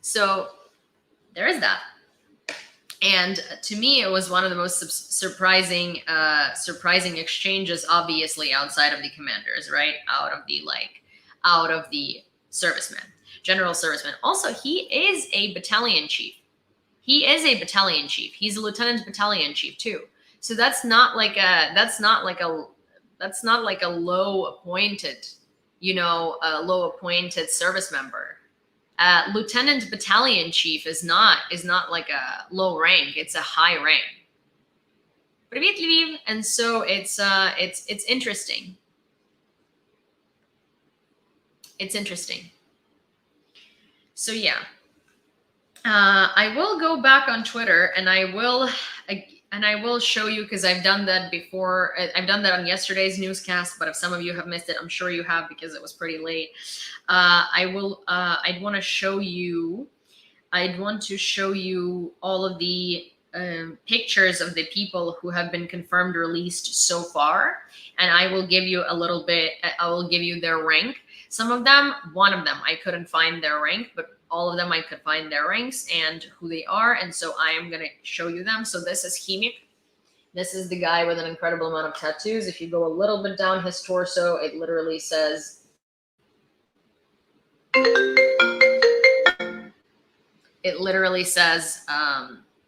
So there is that. And to me, it was one of the most surprising exchanges, obviously outside of the commanders, right? Out of the servicemen, general servicemen. Also, he is a battalion chief. He's a lieutenant battalion chief too. So that's not like a low appointed, low appointed service member. Lieutenant battalion chief is not like a low rank; it's a high rank. Привет, Lviv. And so it's interesting. It's interesting. So yeah, I will go back on Twitter and I will show you, because I've done that before. I've done that on yesterday's newscast, but if some of you have missed it, I'm sure you have, because it was pretty late. I'd want to show you all of the pictures of the people who have been confirmed released so far, and I will give you their rank. Some of them, one of them, I couldn't find their rank, but all of them I could find their ranks and who they are, and so I am going to show you them. So this is Chemik. This is the guy with an incredible amount of tattoos. If you go a little bit down his torso, it literally says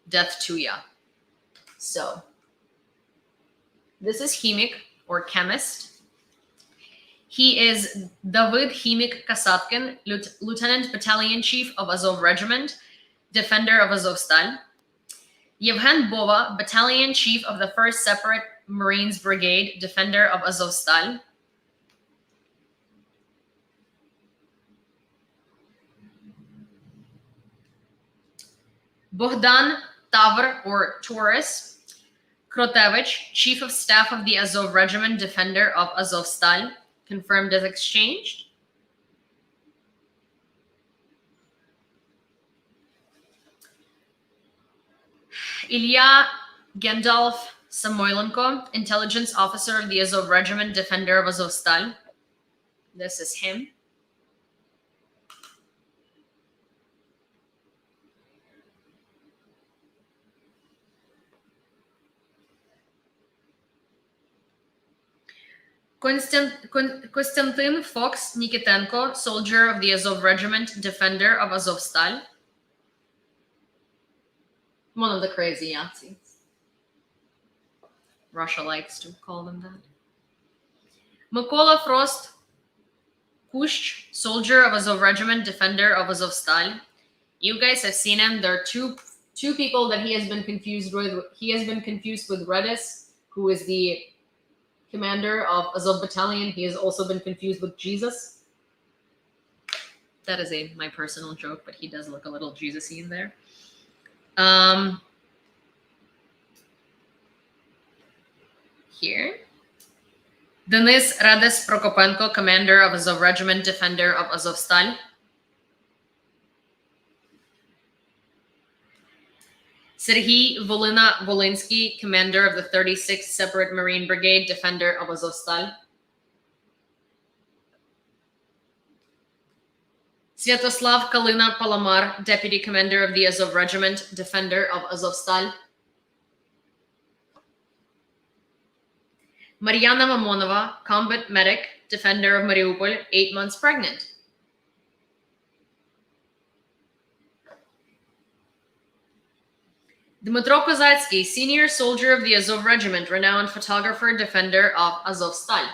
"Death to Ya." So this is Chemik, or chemist. He is David Chemik Kasatkin, Lieutenant Battalion Chief of Azov Regiment, Defender of Azovstal. Yevhen Bova, Battalion Chief of the 1st Separate Marines Brigade, defender of Azovstal. Bohdan Tavr, or Taurus Krotevich, Chief of Staff of the Azov Regiment, defender of Azovstal, confirmed as exchanged. Ilya Gendalf Samoylenko, intelligence officer of the Azov Regiment, defender of Azovstal. This is him. Konstantin Fox Nikitenko, soldier of the Azov Regiment, defender of Azovstal. One of the crazy Yazis. Russia likes to call them that. Mykola Frost Kush, soldier of Azov Regiment, defender of Azovstal. You guys have seen him. There are two people that he has been confused with. He has been confused with Redis, who is the commander of Azov Battalion. He has also been confused with Jesus. That is my personal joke, but he does look a little Jesus-y in there. Here. Denis Rades Prokopenko, commander of Azov Regiment, defender of Azovstal. Serhiy Volina-Volinsky, commander of the 36th Separate Marine Brigade, defender of Azovstal. Sviatoslav Kalina-Palomar, deputy commander of the Azov Regiment, defender of Azovstal. Mariana Mamonova, combat medic, defender of Mariupol, 8 months pregnant. Dmytro Kozatsky, senior soldier of the Azov Regiment, renowned photographer, defender of Azovstal.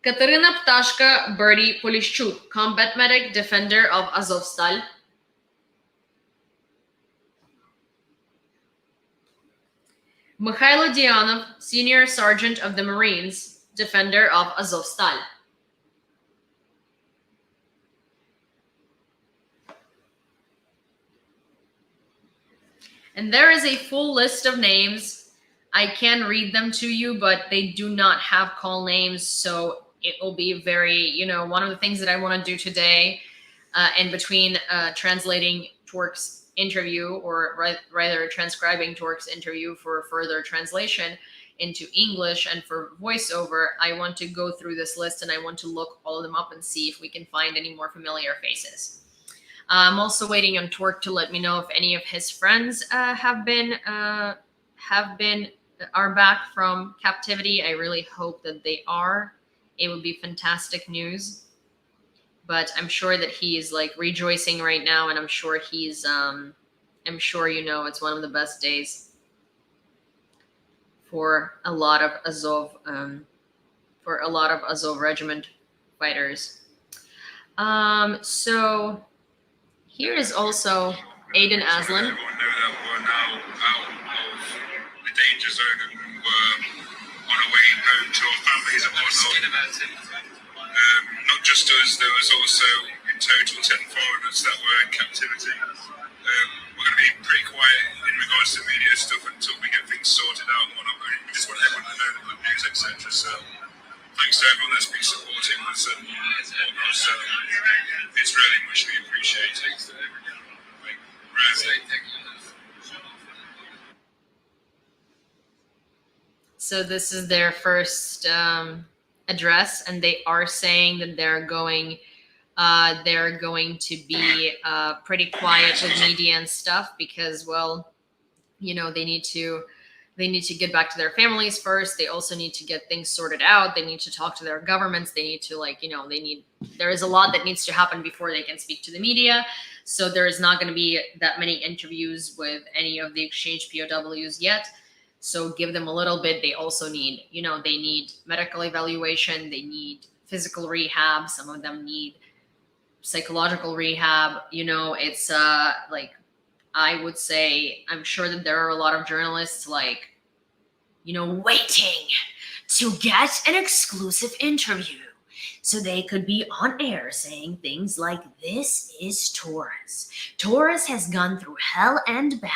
Katerina Ptashka Birdie Polishchuk, combat medic, defender of Azovstal. Mikhailo Dianov, senior sergeant of the Marines, defender of Azovstal. And there is a full list of names. I can read them to you, but they do not have call names, so it will be very, one of the things that I want to do today, in between translating Torque's interview, or rather transcribing Torque's interview for further translation into English and for voiceover, I want to go through this list and I want to look all of them up and see if we can find any more familiar faces. I'm also waiting on Torque to let me know if any of his friends are back from captivity. I really hope that they are. It would be fantastic news. But I'm sure that he is like rejoicing right now, and I'm sure he's I'm sure it's one of the best days for a lot of Azov regiment fighters. So here is also Aidan Aslan. Everyone know that we're now out of the danger zone and we're on our way home to our families and whatnot. Not just us, there was also in total 10 foreigners that were in captivity. We're going to be pretty quiet in regards to media stuff until we get things sorted out and whatnot. We just want everyone to know the good news, etc. So thanks to everyone that's been supporting us and whatnot. So it's really muchly appreciated. Really. So this is their first address, and they are saying that they're going to be pretty quiet with media and stuff because, well, they need to get back to their families first. They also need to get things sorted out. They need to talk to their governments. They need to there is a lot that needs to happen before they can speak to the media. So there is not going to be that many interviews with any of the exchange POWs yet. So give them a little bit. They also need, they need medical evaluation. They need physical rehab. Some of them need psychological rehab. It's like, I would say, I'm sure that there are a lot of journalists like, waiting to get an exclusive interview so they could be on air saying things like, this is Taurus. Taurus has gone through hell and back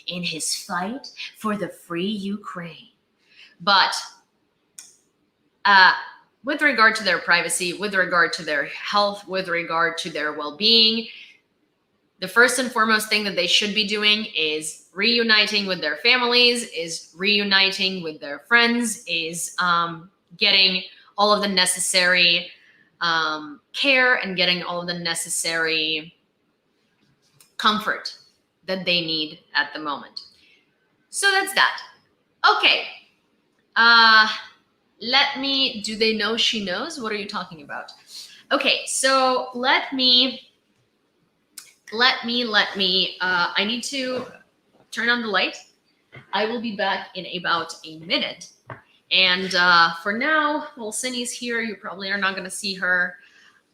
in his fight for the free Ukraine. But with regard to their privacy, with regard to their health, with regard to their well-being, the first and foremost thing that they should be doing is reuniting with their families, is reuniting with their friends, is getting all of the necessary care and getting all of the necessary comfort that they need at the moment. So that's that. Okay. Do they know she knows? What are you talking about? Okay, so let me, I need to turn on the light. I will be back in about a minute. And for now, well, Cindy's here. You probably are not going to see her.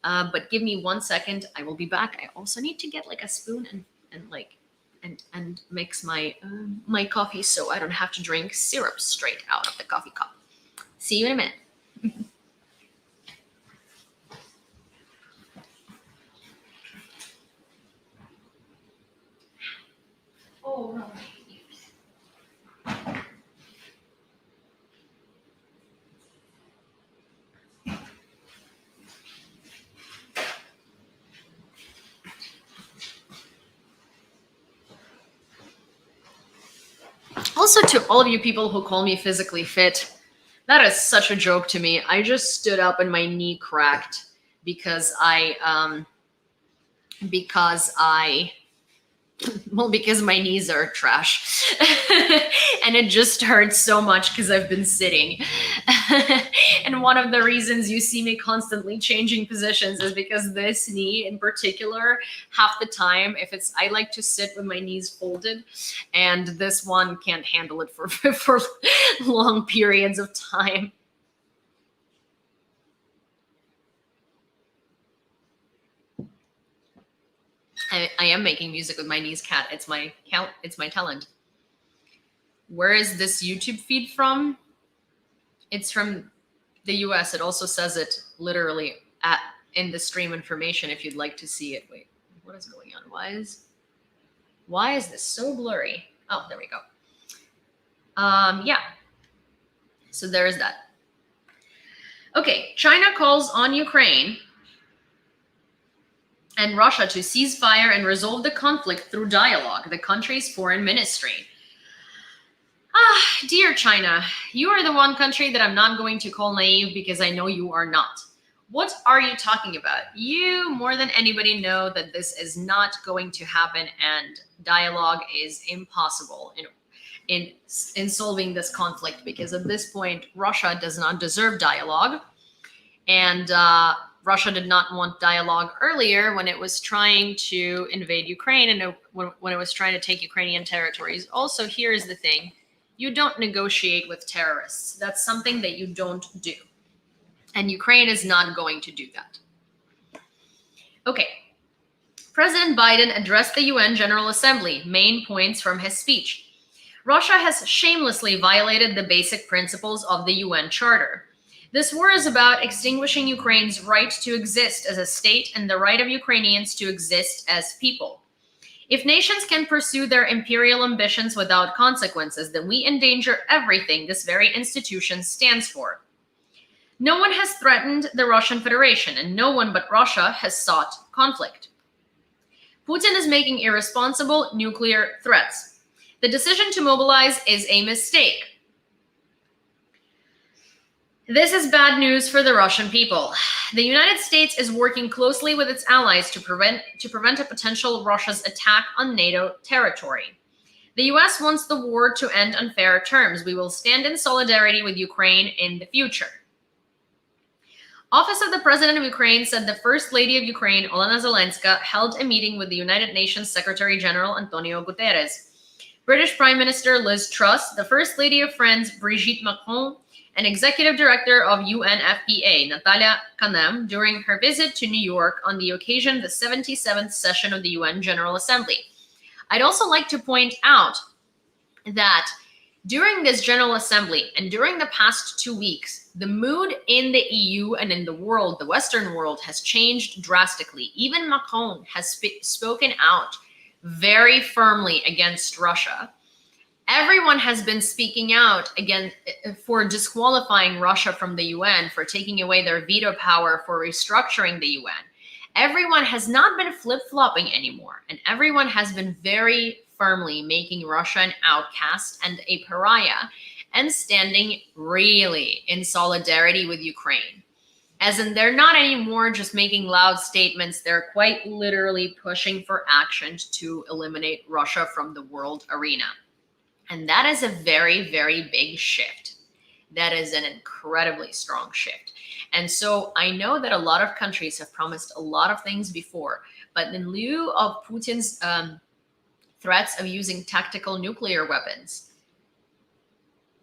But give me 1 second. I will be back. I also need to get like a spoon and mix my my coffee so I don't have to drink syrup straight out of the coffee cup. See you in a minute. Oh, no. Also, to all of you people who call me physically fit, that is such a joke to me. I just stood up and my knee cracked because my knees are trash. And it just hurts so much because I've been sitting. And one of the reasons you see me constantly changing positions is because this knee in particular, half the time, I like to sit with my knees folded, and this one can't handle it for long periods of time. I am making music with my knees, Cat. It's my talent. Where is this YouTube feed from? It's from the US. It also says it literally in the stream information if you'd like to see it. Wait, what is going on? Why is this so blurry? Oh, there we go. Yeah. So there is that. Okay, China calls on Ukraine and Russia to cease fire and resolve the conflict through dialogue, the country's foreign ministry. Dear China, you are the one country that I'm not going to call naive because I know you are not. What are you talking about? You, more than anybody, know that this is not going to happen and dialogue is impossible in solving this conflict, because at this point, Russia does not deserve dialogue. And Russia did not want dialogue earlier when it was trying to invade Ukraine and when it was trying to take Ukrainian territories. Also, here is the thing. You don't negotiate with terrorists. That's something that you don't do. And Ukraine is not going to do that. Okay. President Biden addressed the UN General Assembly. Main points from his speech. Russia has shamelessly violated the basic principles of the UN Charter. This war is about extinguishing Ukraine's right to exist as a state and the right of Ukrainians to exist as people. If nations can pursue their imperial ambitions without consequences, then we endanger everything this very institution stands for. No one has threatened the Russian Federation, and no one but Russia has sought conflict. Putin is making irresponsible nuclear threats. The decision to mobilize is a mistake. This is bad news for the Russian people. The United States is working closely with its allies to prevent a potential Russia's attack on NATO territory. The US wants the war to end on fair terms. We will stand in solidarity with Ukraine in the future. Office of the President of Ukraine said the First Lady of Ukraine, Olena Zelenska, held a meeting with the United Nations Secretary General Antonio Guterres. British Prime Minister Liz Truss, the First Lady of France Brigitte Macron, and Executive Director of UNFPA Natalia Kanem during her visit to New York on the occasion of the 77th session of the UN General Assembly. I'd also like to point out that during this General Assembly and during the past 2 weeks, the mood in the EU and in the world, the Western world, has changed drastically. Even Macron has spoken out very firmly against Russia. Everyone has been speaking out again for disqualifying Russia from the UN, for taking away their veto power, for restructuring the UN. Everyone has not been flip-flopping anymore, and everyone has been very firmly making Russia an outcast and a pariah, and standing really in solidarity with Ukraine. As in, they're not anymore just making loud statements, they're quite literally pushing for action to eliminate Russia from the world arena. And that is a very, very big shift. That is an incredibly strong shift. And so I know that a lot of countries have promised a lot of things before, but in lieu of Putin's threats of using tactical nuclear weapons,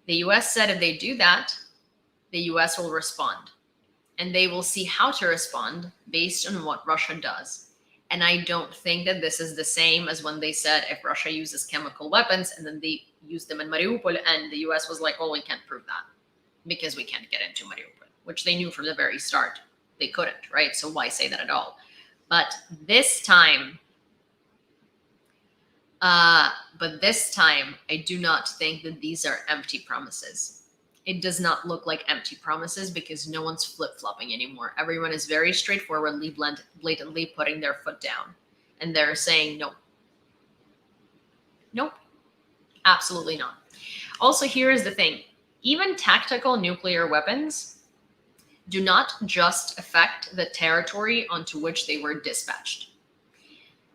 the US said if they do that, the US will respond. And they will see how to respond based on what Russia does. And I don't think that this is the same as when they said if Russia uses chemical weapons and then they use them in Mariupol, and the US was like, oh, we can't prove that because we can't get into Mariupol, which they knew from the very start they couldn't, right? So why say that at all? But this time, I do not think that these are empty promises. It does not look like empty promises because no one's flip-flopping anymore. Everyone is very straightforwardly, blatantly putting their foot down. And they're saying, no. Nope. Absolutely not. Also, here is the thing. Even tactical nuclear weapons do not just affect the territory onto which they were dispatched.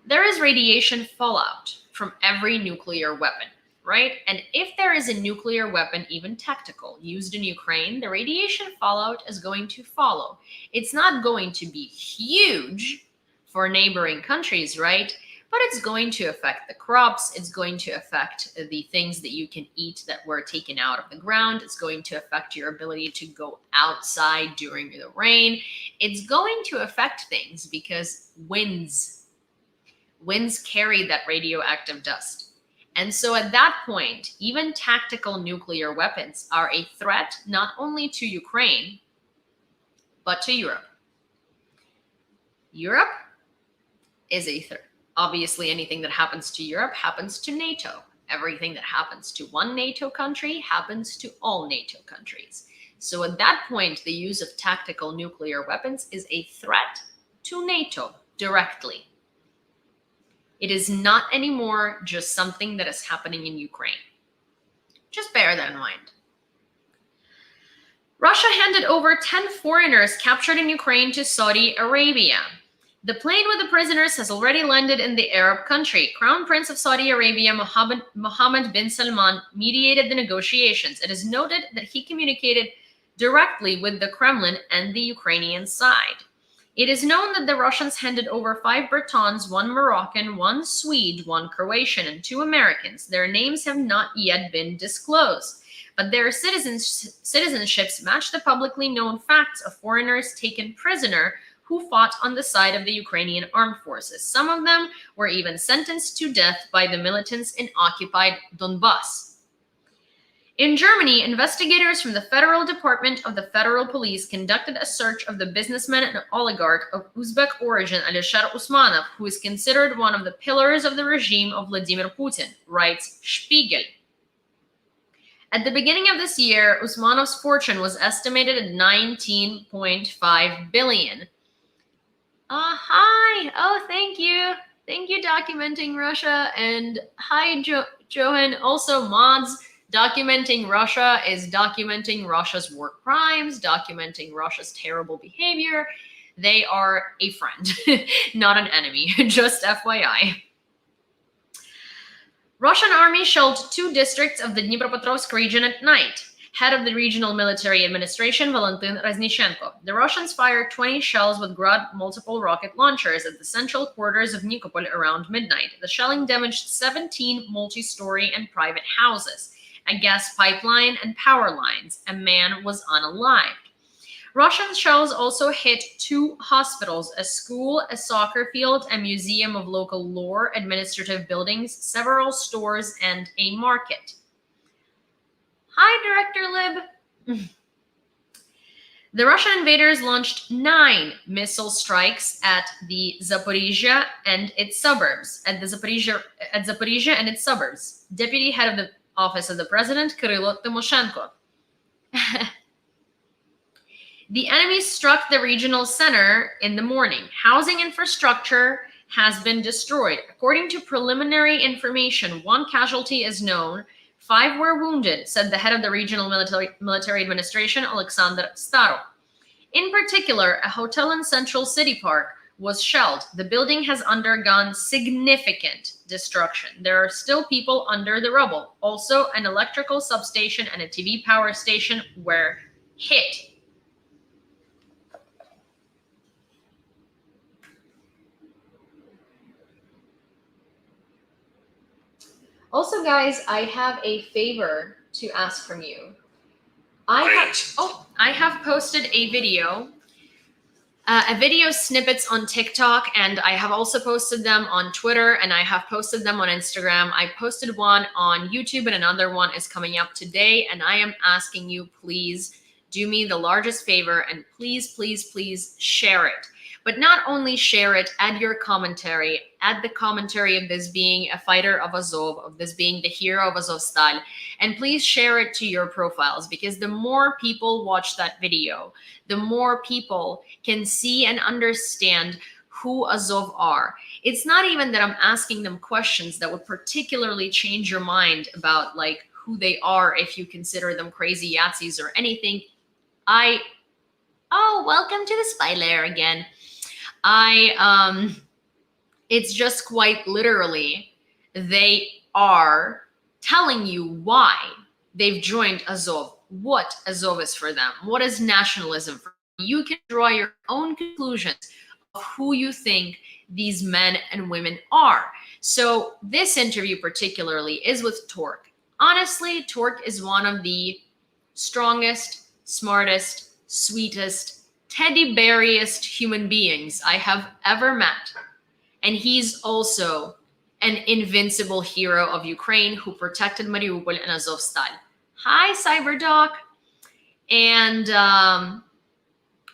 There is radiation fallout from every nuclear weapon, right? And if there is a nuclear weapon, even tactical, used in Ukraine, the radiation fallout is going to follow. It's not going to be huge for neighboring countries, right? But it's going to affect the crops. It's going to affect the things that you can eat that were taken out of the ground. It's going to affect your ability to go outside during the rain. It's going to affect things because winds carry that radioactive dust. And so at that point, even tactical nuclear weapons are a threat not only to Ukraine, but to Europe. Europe is a threat. Obviously, anything that happens to Europe happens to NATO. Everything that happens to one NATO country happens to all NATO countries. So at that point, the use of tactical nuclear weapons is a threat to NATO directly. It is not anymore just something that is happening in Ukraine. Just bear that in mind. Russia handed over 10 foreigners captured in Ukraine to Saudi Arabia. The plane with the prisoners has already landed in the Arab country. Crown Prince of Saudi Arabia, Mohammed bin Salman, mediated the negotiations. It is noted that he communicated directly with the Kremlin and the Ukrainian side. It is known that the Russians handed over 5 Britons, 1 Moroccan, 1 Swede, 1 Croatian, and 2 Americans. Their names have not yet been disclosed, but their citizenships match the publicly known facts of foreigners taken prisoner who fought on the side of the Ukrainian armed forces. Some of them were even sentenced to death by the militants in occupied Donbass. In Germany, investigators from the Federal Department of the Federal Police conducted a search of the businessman and oligarch of Uzbek origin Alisher Usmanov, who is considered one of the pillars of the regime of Vladimir Putin, writes Spiegel. At the beginning of this year, Usmanov's fortune was estimated at 19.5 billion. Hi. Oh, thank you. Thank you, documenting Russia. And hi, Johan. Also, mods. Documenting Russia is documenting Russia's war crimes, documenting Russia's terrible behavior. They are a friend, not an enemy, just FYI. Russian army shelled 2 districts of the Dnipropetrovsk region at night. head of the regional military administration, Valentin Reznichenko. The Russians fired 20 shells with Grad multiple rocket launchers at the central quarters of Nikopol around midnight. The shelling damaged 17 multi-story and private houses, a gas pipeline, and power lines. A man was unalived. Russian shells also hit 2 hospitals, a school, a soccer field, a museum of local lore, administrative buildings, several stores, and a market. Hi, Director Lib. The Russian invaders launched 9 missile strikes at the Zaporizhzhia and its suburbs. Zaporizhzhia and its suburbs. Deputy head of the office of the president, Kyrylo Tymoshenko. The enemy struck the regional center in the morning. Housing infrastructure has been destroyed. According to preliminary information, 1 casualty is known. 5 were wounded, said the head of the regional military administration, Alexander Staro. In particular, a hotel in Central City Park was shelled. The building has undergone significant destruction. There are still people under the rubble. Also, an electrical substation and a TV power station were hit. Also, guys, I have a favor to ask from you. I have posted a video snippets on TikTok, and I have also posted them on Twitter, and I have posted them on Instagram. I posted one on YouTube, and another one is coming up today, and I am asking you, please do me the largest favor, and please, please, please share it. But not only share it, add your commentary, add the commentary of this being a fighter of Azov, of this being the hero of Azovstal, and please share it to your profiles, because the more people watch that video, the more people can see and understand who Azov are. It's not even that I'm asking them questions that would particularly change your mind about like who they are if you consider them crazy Yahtzees or anything. Welcome to the spy lair again. It's just quite literally, they are telling you why they've joined Azov, what Azov is for them, what is nationalism for them. You can draw your own conclusions of who you think these men and women are. So this interview particularly is with Tork. Honestly, Tork is one of the strongest, smartest, sweetest, teddy beariest human beings I have ever met. And he's also an invincible hero of Ukraine who protected Mariupol and Azovstal. Hi, CyberDoc.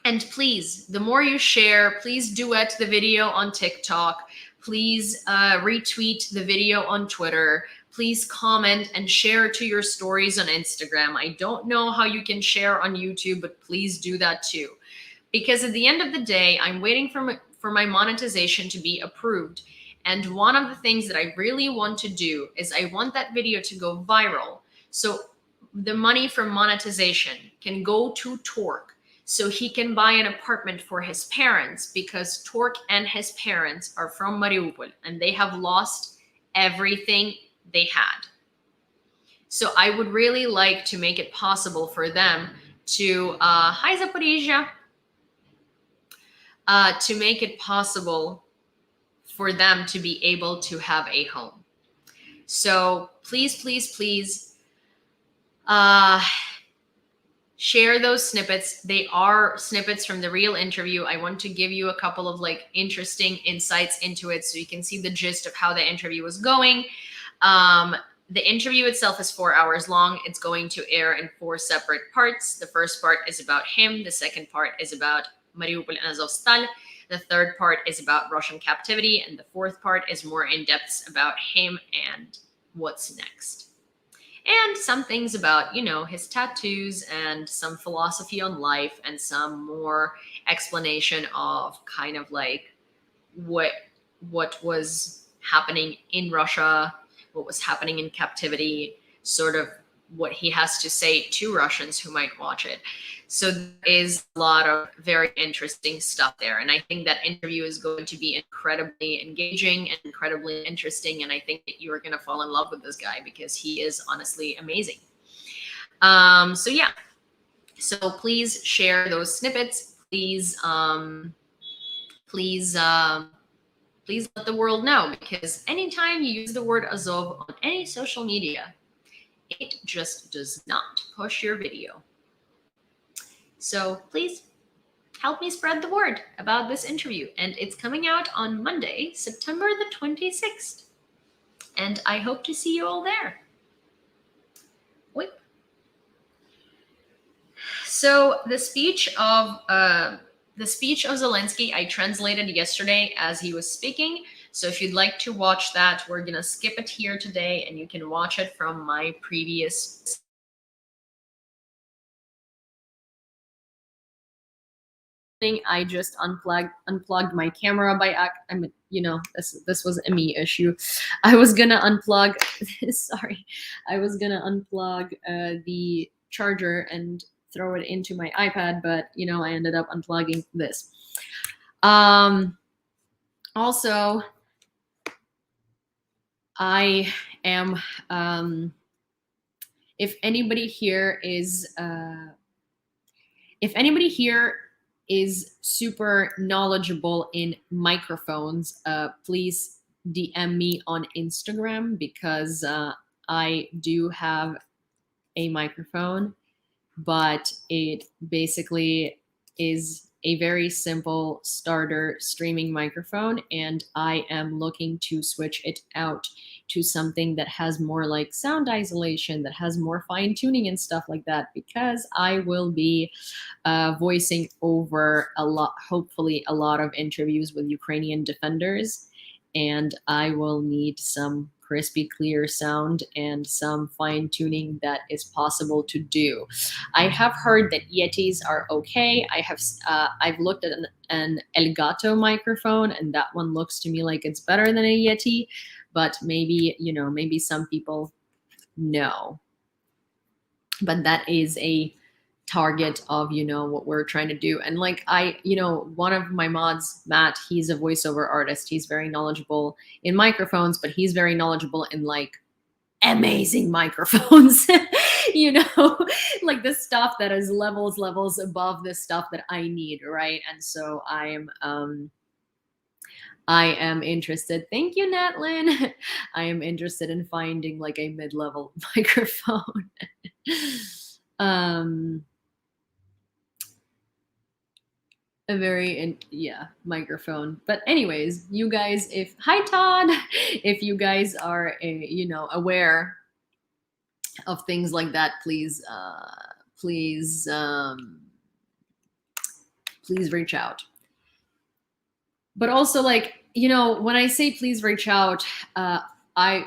And please, the more you share, please duet the video on TikTok. Please retweet the video on Twitter. Please comment and share to your stories on Instagram. I don't know how you can share on YouTube, but please do that too. Because at the end of the day, I'm waiting for my monetization to be approved. And one of the things that I really want to do is I want that video to go viral. So the money from monetization can go to Tork so he can buy an apartment for his parents, because Tork and his parents are from Mariupol and they have lost everything they had. So I would really like to make it possible for them to, hi Zaporizhzhia, to make it possible for them to be able to have a home. So please, please, please share those snippets. They are snippets from the real interview. I want to give you a couple of like interesting insights into it so you can see the gist of how the interview was going. The interview itself is 4 hours long. It's going to air in 4 separate parts. The first part is about him. The second part is about Mariupol and Azovstal. The third part is about Russian captivity. And the fourth part is more in-depth about him and what's next. And some things about, you know, his tattoos and some philosophy on life and some more explanation of kind of like what was happening in Russia, what was happening in captivity, sort of what he has to say to Russians who might watch it. So there is a lot of very interesting stuff there. And I think that interview is going to be incredibly engaging and incredibly interesting. And I think that you are going to fall in love with this guy because he is honestly amazing. So yeah, so please share those snippets. Please, please let the world know, because anytime you use the word Azov on any social media, it just does not push your video. So please help me spread the word about this interview. And it's coming out on Monday, September the 26th. And I hope to see you all there. Wait. So the speech of Zelensky, I translated yesterday as he was speaking. So if you'd like to watch that, we're gonna skip it here today, and you can watch it from my previous. I just unplugged my camera by this was a me issue. I was gonna unplug. Sorry, I was gonna unplug the charger and throw it into my iPad, but I ended up unplugging this. Also, I am. If anybody here is super knowledgeable in microphones, please DM me on Instagram, because I do have a microphone, but it basically is a very simple starter streaming microphone, and I am looking to switch it out to something that has more like sound isolation, that has more fine tuning and stuff like that, because I will be voicing over hopefully a lot of interviews with Ukrainian defenders, and I will need some crispy, clear sound and some fine tuning that is possible to do. I have heard that Yetis are okay. I've looked at an Elgato microphone, and that one looks to me like it's better than a Yeti, but maybe some people know. But that is a target of what we're trying to do. And like one of my mods, Matt, he's a voiceover artist. He's very knowledgeable in microphones, but he's very knowledgeable in like amazing microphones. Like the stuff that is levels above the stuff that I need, right? And so I am interested. Thank you, Natlin. I am interested in finding like a mid-level microphone. Microphone. But anyways, you guys, hi Todd, if you guys are aware of things like that, please reach out. But also, like, when I say please reach out, I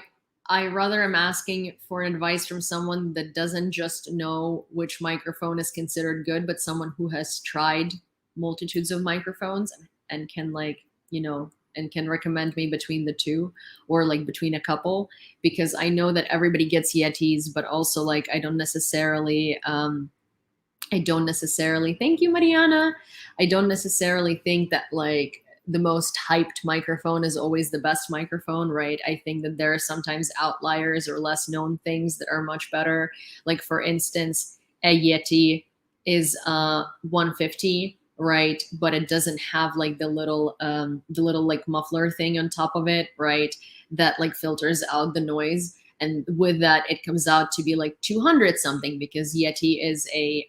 rather am asking for advice from someone that doesn't just know which microphone is considered good, but someone who has tried multitudes of microphones and can and can recommend me between the two, or like between a couple, because I know that everybody gets Yetis, but also like I don't necessarily thank you, Mariana. I don't necessarily think that like the most hyped microphone is always the best microphone, right? I think that there are sometimes outliers or less known things that are much better. Like for instance, a Yeti is 150, right? But it doesn't have like the little like muffler thing on top of it, right? That like filters out the noise. And with that, it comes out to be like 200 something, because Yeti is a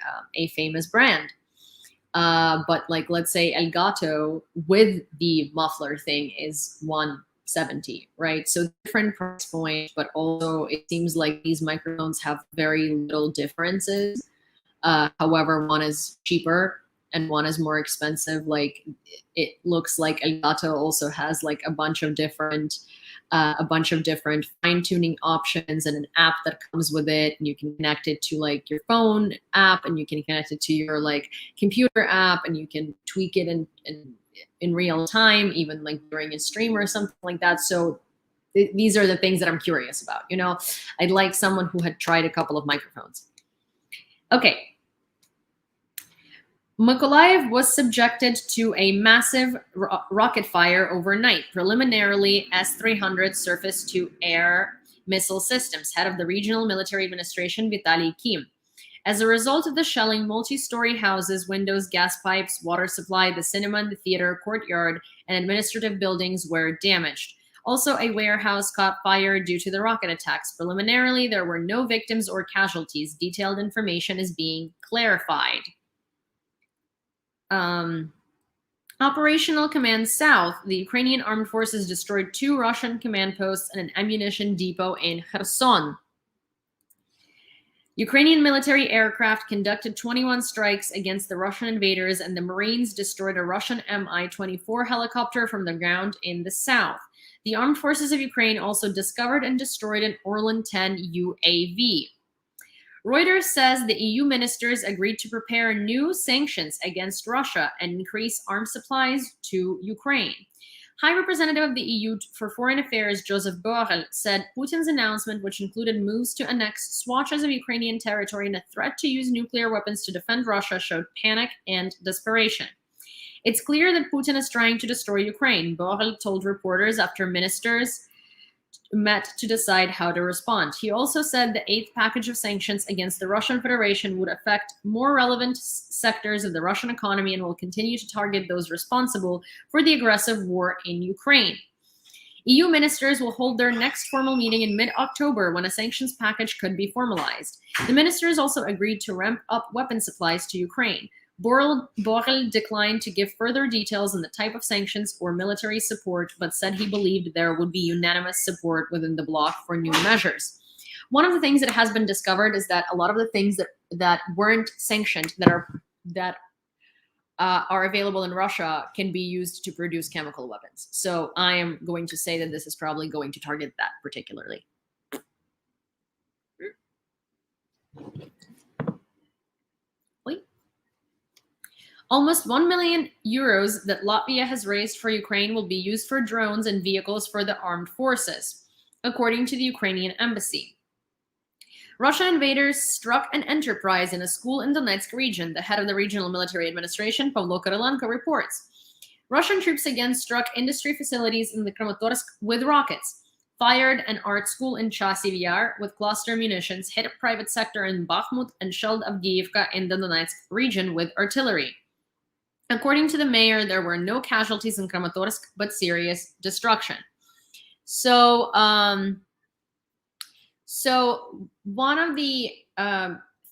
famous brand. But like, let's say Elgato with the muffler thing is 170, right? So different price point, but also it seems like these microphones have very little differences. However, one is cheaper and one is more expensive. Like it looks like Elgato also has like a bunch of different fine-tuning options and an app that comes with it, and you can connect it to like your phone app, and you can connect it to your like computer app, and you can tweak it in real time, even like during a stream or something like that. So these are the things that I'm curious about. I'd like someone who had tried a couple of microphones. Okay. Mykolaiv was subjected to a massive rocket fire overnight. Preliminarily, S-300 surface-to-air missile systems. Head of the Regional Military Administration, Vitaly Kim. As a result of the shelling, multi-story houses, windows, gas pipes, water supply, the cinema, the theater, courtyard, and administrative buildings were damaged. Also, a warehouse caught fire due to the rocket attacks. Preliminarily, there were no victims or casualties. Detailed information is being clarified. Operational Command South, the Ukrainian armed forces destroyed 2 Russian command posts and an ammunition depot in Kherson. Ukrainian military aircraft conducted 21 strikes against the Russian invaders, and the Marines destroyed a Russian Mi-24 helicopter from the ground in the south. The armed forces of Ukraine also discovered and destroyed an Orlan 10 UAV. Reuters says the EU ministers agreed to prepare new sanctions against Russia and increase arms supplies to Ukraine. High Representative of the EU for Foreign Affairs Joseph Borrell said Putin's announcement, which included moves to annex swatches of Ukrainian territory and a threat to use nuclear weapons to defend Russia, showed panic and desperation. It's clear that Putin is trying to destroy Ukraine, Borrell told reporters after ministers met to decide how to respond. He also said the 8th package of sanctions against the Russian Federation would affect more relevant sectors of the Russian economy and will continue to target those responsible for the aggressive war in Ukraine. EU ministers will hold their next formal meeting in mid-October when a sanctions package could be formalized. The ministers also agreed to ramp up weapon supplies to Ukraine. Borrell declined to give further details on the type of sanctions or military support, but said he believed there would be unanimous support within the bloc for new measures. One of the things that has been discovered is that a lot of the things that weren't sanctioned, that are available in Russia, can be used to produce chemical weapons. So I am going to say that this is probably going to target that particularly. Almost 1 million euros that Latvia has raised for Ukraine will be used for drones and vehicles for the armed forces, according to the Ukrainian embassy. Russian invaders struck an enterprise in a school in Donetsk region, the head of the regional military administration, Pavlo Kirilenko, reports. Russian troops again struck industry facilities in the Kramatorsk with rockets, fired an art school in Chasiv Yar with cluster munitions, hit a private sector in Bakhmut, and shelled Avdiivka in the Donetsk region with artillery. According to the mayor, there were no casualties in Kramatorsk, but serious destruction. So one of the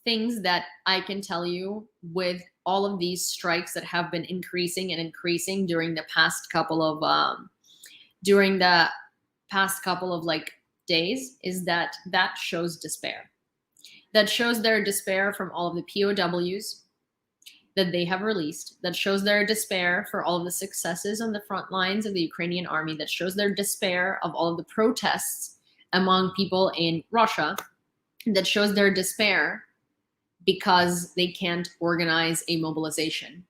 things that I can tell you with all of these strikes that have been increasing and increasing during the past couple of days is that shows despair. That shows their despair from all of the POWs that they have released, that shows their despair for all of the successes on the front lines of the Ukrainian army, that shows their despair of all of the protests among people in Russia, that shows their despair because they can't organize a mobilization,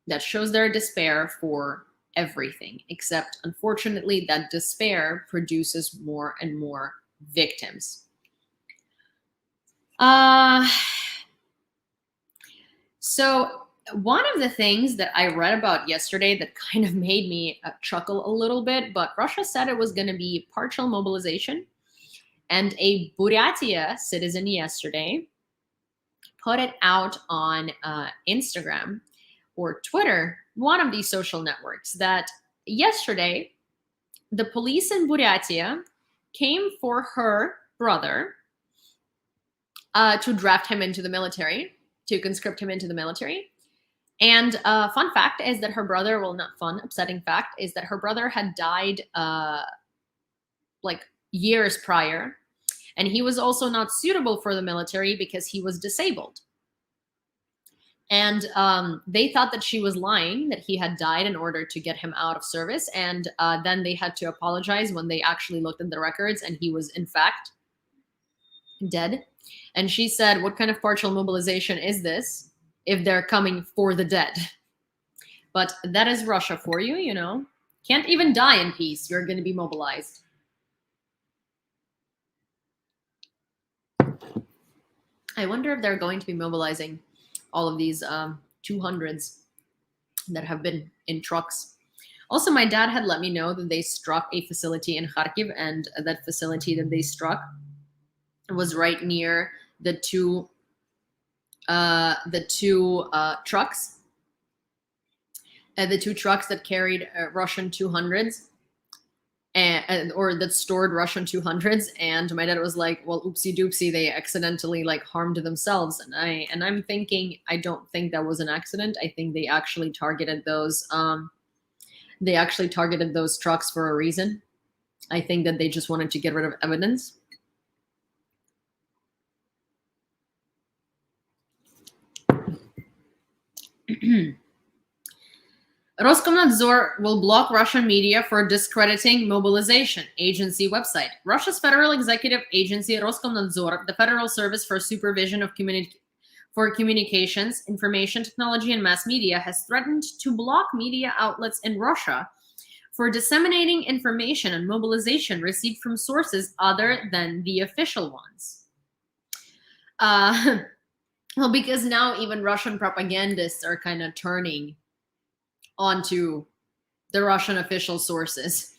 that shows their despair for everything, except unfortunately that despair produces more and more victims. So one of the things that I read about yesterday that kind of made me chuckle a little bit, but Russia said it was going to be partial mobilization, and a Buryatia citizen yesterday put it out on Instagram or Twitter, one of these social networks, that yesterday the police in Buryatia came for her brother to draft him into the military, to conscript him into the military. And fun fact is that her brother, well, not fun, upsetting fact, is that her brother had died like years prior. And he was also not suitable for the military because he was disabled. And they thought that she was lying, that he had died in order to get him out of service. And then they had to apologize when they actually looked at the records, and he was, in fact, dead. And she said, what kind of partial mobilization is this if they're coming for the dead? But that is Russia for you, you know. Can't even die in peace. You're going to be mobilized. I wonder if they're going to be mobilizing all of these 200s that have been in trucks. Also, my dad had let me know that they struck a facility in Kharkiv, and that facility that they struck was right near the two the two trucks. The two trucks that carried Russian 200s, or that stored Russian 200s, and my dad was like, well, oopsie doopsie, they accidentally like harmed themselves. And I'm thinking, I don't think that was an accident. I think they actually targeted those trucks for a reason. I think that they just wanted to get rid of evidence. Roskomnadzor will block Russian media for discrediting Mobilization, agency website. Russia's federal executive agency, Roskomnadzor, the Federal Service for Supervision of Communications, Information Technology, and Mass Media, has threatened to block media outlets in Russia for disseminating information on mobilization received from sources other than the official ones. Well, because now even Russian propagandists are kind of turning onto the Russian official sources.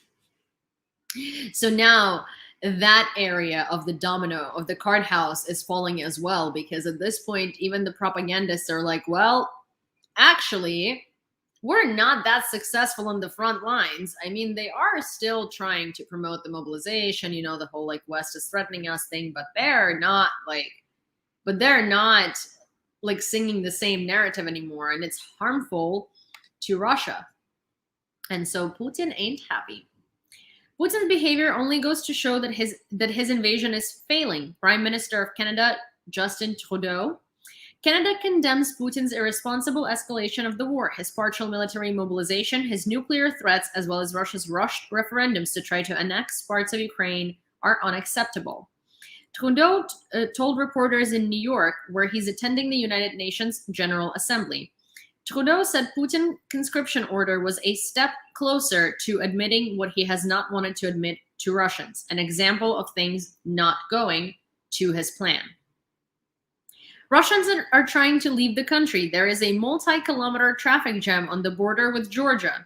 So now that area of the domino of the card house is falling as well, because at this point, even the propagandists are like, well, actually, we're not that successful on the front lines. I mean, they are still trying to promote the mobilization, you know, the whole like West is threatening us thing, but they're not like singing the same narrative anymore, and it's harmful to Russia. And so Putin ain't happy. Putin's behavior only goes to show that his invasion is failing. Prime Minister of Canada, Justin Trudeau. Canada condemns Putin's irresponsible escalation of the war, his partial military mobilization, his nuclear threats, as well as Russia's rushed referendums to try to annex parts of Ukraine are unacceptable. Trudeau told reporters in New York, where he's attending the United Nations General Assembly. Trudeau said Putin's conscription order was a step closer to admitting what he has not wanted to admit to Russians, an example of things not going to his plan. Russians are trying to leave the country. There is a multi-kilometer traffic jam on the border with Georgia.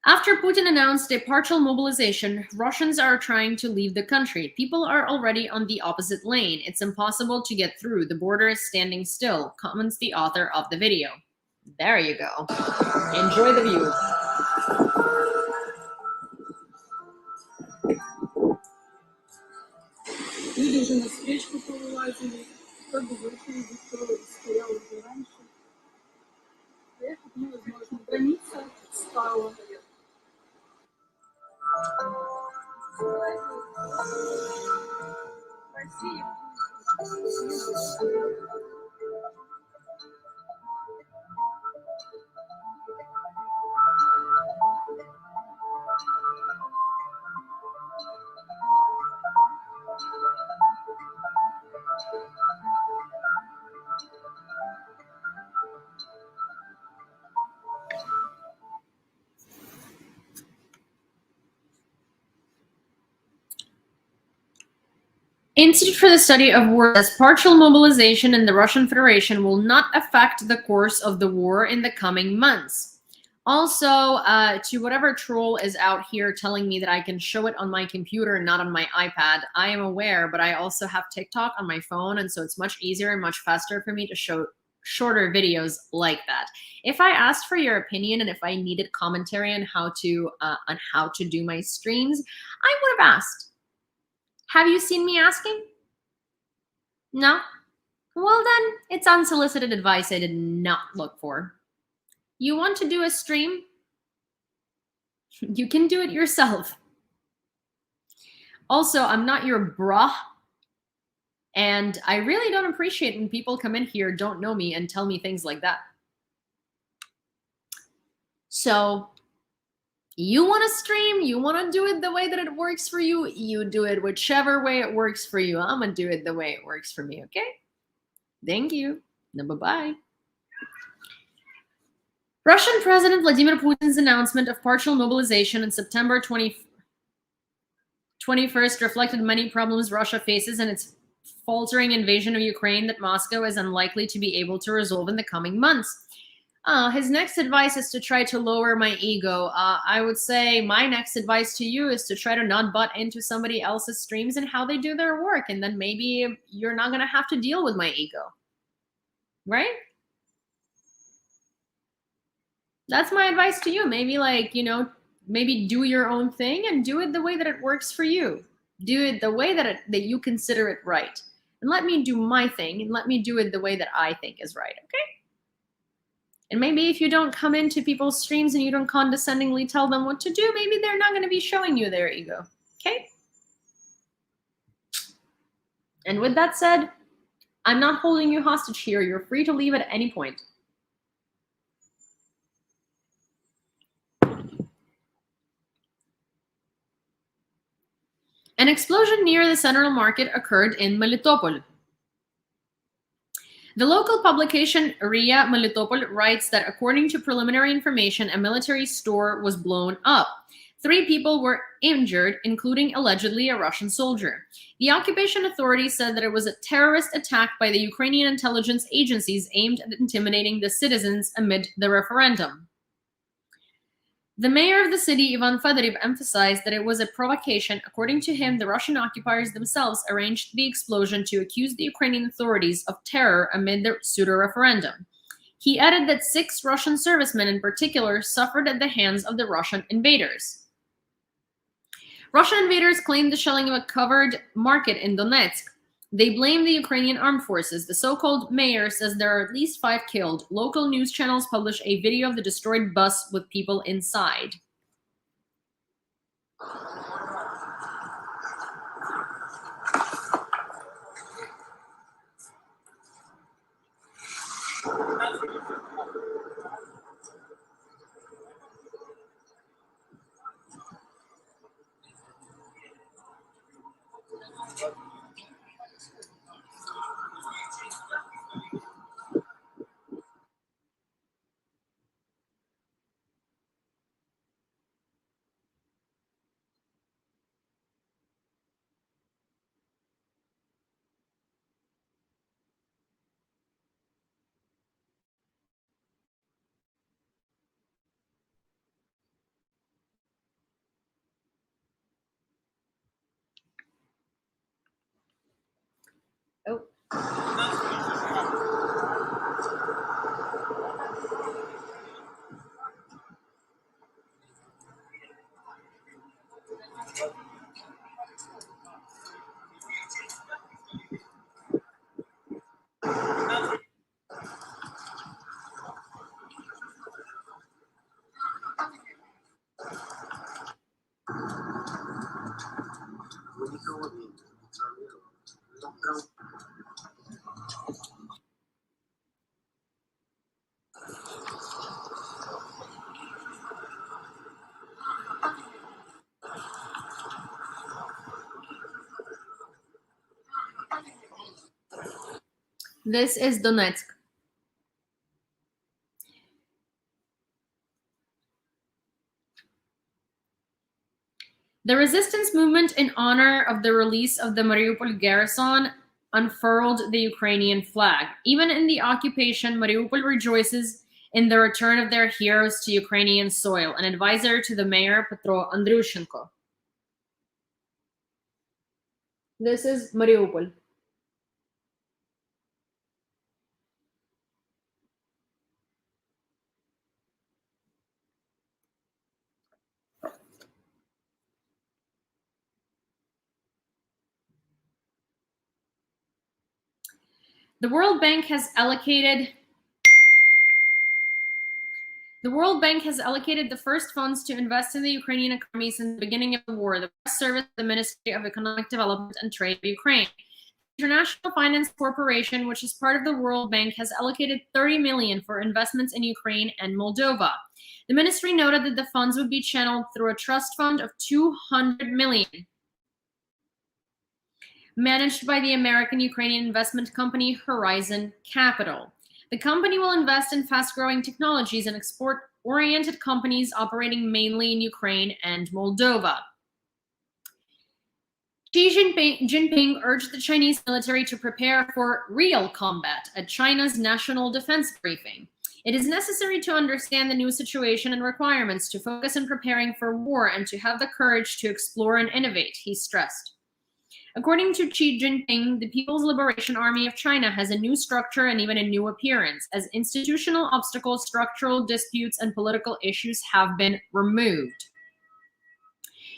After Putin announced a partial mobilization, Russians are trying to leave the country. People are already on the opposite lane. It's impossible to get through. The border is standing still, comments the author of the video. There you go. Enjoy the view. Люди уже на встречку повылазили, как бы в очереди стоял уже раньше. Проехать невозможно. Граница стала. Россия. Institute for the Study of War says partial mobilization in the Russian Federation will not affect the course of the war in the coming months. Also, to whatever troll is out here telling me that I can show it on my computer and not on my iPad, I am aware, but I also have TikTok on my phone, and so it's much easier and much faster for me to show shorter videos like that. If I asked for your opinion and if I needed commentary on how to do my streams, I would have asked. Have you seen me asking? No? Well then, it's unsolicited advice I did not look for. You want to do a stream? You can do it yourself. Also, I'm not your bruh, and I really don't appreciate when people come in here, don't know me, and tell me things like that. So, you want to stream, you want to do it the way that it works for you, you do it whichever way it works for you. I'm going to do it the way it works for me, okay? Thank you. Bye-bye. Russian President Vladimir Putin's announcement of partial mobilization on September 21st reflected many problems Russia faces in its faltering invasion of Ukraine that Moscow is unlikely to be able to resolve in the coming months. His next advice is to try to lower my ego. I would say my next advice to you is to try to not butt into somebody else's streams and how they do their work, and then maybe you're not going to have to deal with my ego. right? That's my advice to you. Maybe maybe do your own thing and do it the way that it works for you. Do it the way that you consider it right. And let me do my thing and let me do it the way that I think is right, okay? And maybe if you don't come into people's streams and you don't condescendingly tell them what to do, maybe they're not going to be showing you their ego, okay? And with that said, I'm not holding you hostage here. You're free to leave at any point. An explosion near the central market occurred in Melitopol. The local publication RIA Melitopol writes that according to preliminary information, a military store was blown up. 3 people were injured, including allegedly a Russian soldier. The occupation authorities said that it was a terrorist attack by the Ukrainian intelligence agencies aimed at intimidating the citizens amid the referendum. The mayor of the city, Ivan Fedorev, emphasized that it was a provocation. According to him, the Russian occupiers themselves arranged the explosion to accuse the Ukrainian authorities of terror amid the pseudo-referendum. He added that 6 Russian servicemen in particular suffered at the hands of the Russian invaders. Russian invaders claimed the shelling of a covered market in Donetsk. They blame the Ukrainian armed forces. The so-called mayor says there are at least 5 killed. Local news channels publish a video of the destroyed bus with people inside. Oh. This is Donetsk. The resistance movement in honor of the release of the Mariupol garrison unfurled the Ukrainian flag. Even in the occupation, Mariupol rejoices in the return of their heroes to Ukrainian soil, an advisor to the mayor, Petro Andriushenko. This is Mariupol. The World Bank has allocated the first funds to invest in the Ukrainian economy since the beginning of the war. The press service of the Ministry of Economic Development and Trade of Ukraine. The International Finance Corporation, which is part of the World Bank, has allocated $30 million for investments in Ukraine and Moldova. The ministry noted that the funds would be channeled through a trust fund of $200 million, managed by the American-Ukrainian investment company Horizon Capital. The company will invest in fast-growing technologies and export-oriented companies operating mainly in Ukraine and Moldova. Xi Jinping urged the Chinese military to prepare for real combat at China's national defense briefing. It is necessary to understand the new situation and requirements to focus on preparing for war and to have the courage to explore and innovate, he stressed. According to Xi Jinping, the People's Liberation Army of China has a new structure and even a new appearance, as institutional obstacles, structural disputes, and political issues have been removed.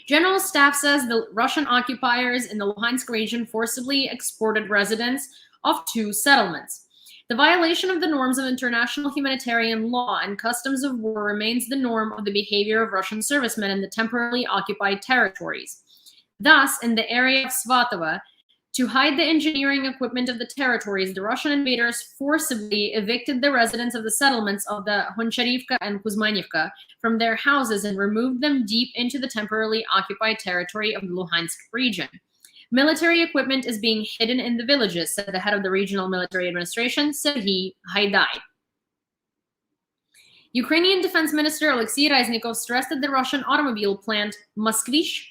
General Staff says the Russian occupiers in the Luhansk region forcibly exported residents of 2 settlements. The violation of the norms of international humanitarian law and customs of war remains the norm of the behavior of Russian servicemen in the temporarily occupied territories. Thus, in the area of Svatova, to hide the engineering equipment of the territories, the Russian invaders forcibly evicted the residents of the settlements of the Honcharivka and Kuzmanivka from their houses and removed them deep into the temporarily occupied territory of the Luhansk region. Military equipment is being hidden in the villages, said the head of the regional military administration, Serhiy Haidai. Ukrainian Defense Minister Alexei Reznikov stressed that the Russian automobile plant Moskvich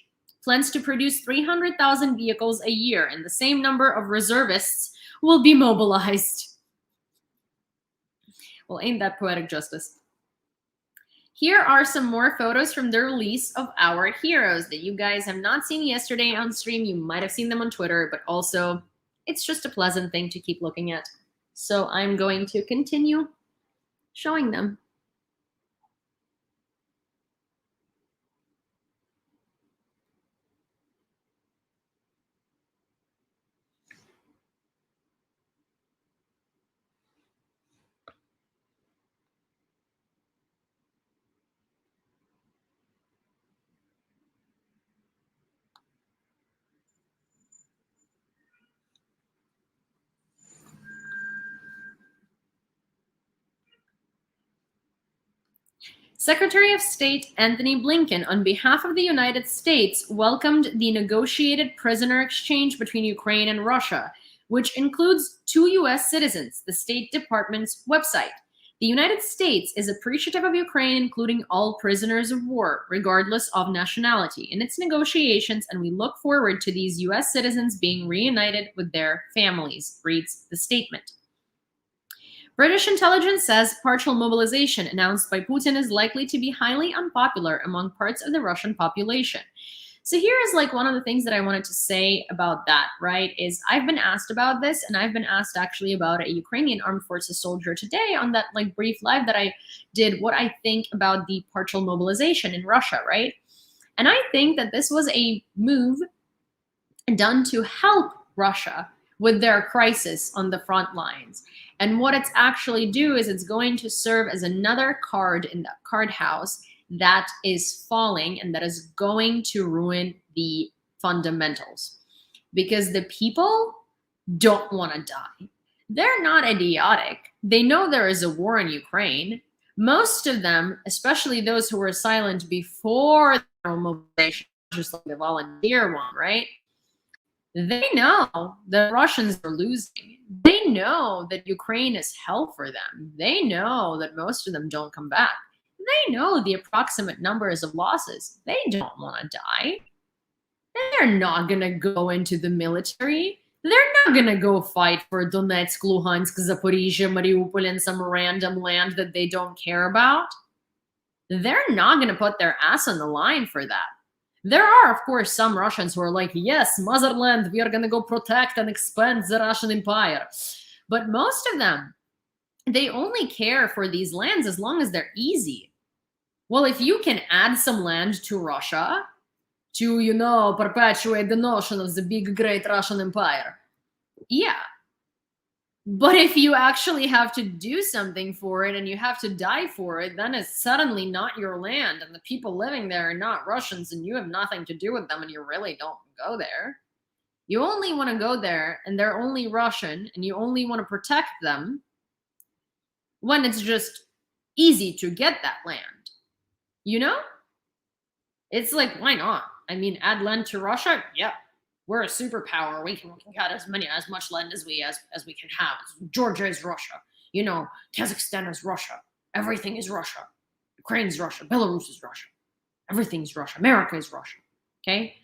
plans to produce 300,000 vehicles a year, and the same number of reservists will be mobilized. Well, ain't that poetic justice? Here are some more photos from the release of Our Heroes that you guys have not seen yesterday on stream. You might have seen them on Twitter, but also it's just a pleasant thing to keep looking at. So I'm going to continue showing them. Secretary of State Anthony Blinken, on behalf of the United States, welcomed the negotiated prisoner exchange between Ukraine and Russia, which includes 2 U.S. citizens, the State Department's website. The United States is appreciative of Ukraine, including all prisoners of war, regardless of nationality, in its negotiations, and we look forward to these U.S. citizens being reunited with their families, reads the statement. British intelligence says partial mobilization announced by Putin is likely to be highly unpopular among parts of the Russian population. So here is like one of the things that I wanted to say about that, right, is I've been asked about this, and I've been asked actually about a Ukrainian armed forces soldier today on that like brief live that I did, what I think about the partial mobilization in Russia, right? And I think that this was a move done to help Russia with their crisis on the front lines. And what it's actually do is it's going to serve as another card in that card house that is falling and that is going to ruin the fundamentals. Because the people don't want to die. They're not idiotic. They know there is a war in Ukraine. Most of them, especially those who were silent before the mobilization, just like the volunteer one, right? They know the Russians are losing. They know that Ukraine is hell for them. They know that most of them don't come back. They know the approximate numbers of losses. They don't want to die. They're not going to go into the military. They're not going to go fight for Donetsk, Luhansk, Zaporizhzhia, Mariupol, and some random land that they don't care about. They're not going to put their ass on the line for that. There are, of course, some Russians who are like, yes, motherland, we are going to go protect and expand the Russian Empire. But most of them, they only care for these lands as long as they're easy. Well, if you can add some land to Russia to, you know, perpetuate the notion of the big, great Russian Empire, yeah. But if you actually have to do something for it and you have to die for it, then it's suddenly not your land and the people living there are not Russians and you have nothing to do with them and you really don't go there. You only want to go there and they're only Russian and you only want to protect them when it's just easy to get that land. You know? It's like, why not? I mean, add land to Russia? Yep. We're a superpower. We can get as much land as we can have. Georgia is Russia. You know, Kazakhstan is Russia. Everything is Russia. Ukraine is Russia. Belarus is Russia. Everything's Russia. America is Russia. Okay?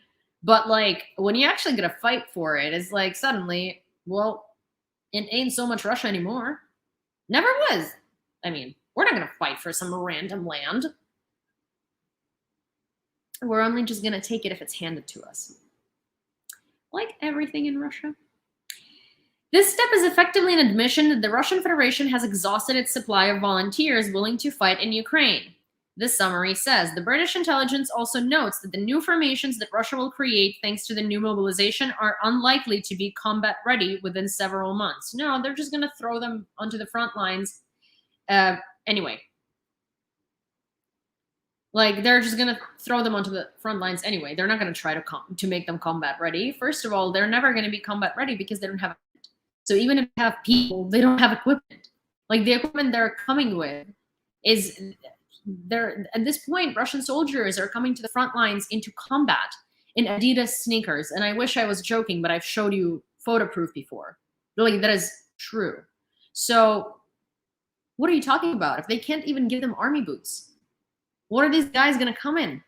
But like when you actually get a fight for it, it's like suddenly, well, it ain't so much Russia anymore. Never was. I mean, we're not gonna fight for some random land. We're only just gonna take it if it's handed to us. like everything in Russia. This step is effectively an admission that the Russian Federation has exhausted its supply of volunteers willing to fight in Ukraine. The summary says the British intelligence also notes that the new formations that Russia will create thanks to the new mobilization are unlikely to be combat ready within several months. No, they're just going to throw them onto the front lines anyway. Like, they're just going to throw them onto the front lines anyway. They're not going to try to make them combat ready. First of all, they're never going to be combat ready because they don't have equipment. So even if they have people, they don't have equipment. Like, the equipment they're coming with is... at this point, Russian soldiers are coming to the front lines into combat in Adidas sneakers. And I wish I was joking, but I've showed you photo proof before. Really, that is true. So what are you talking about? If they can't even give them army boots, what are these guys going to come in?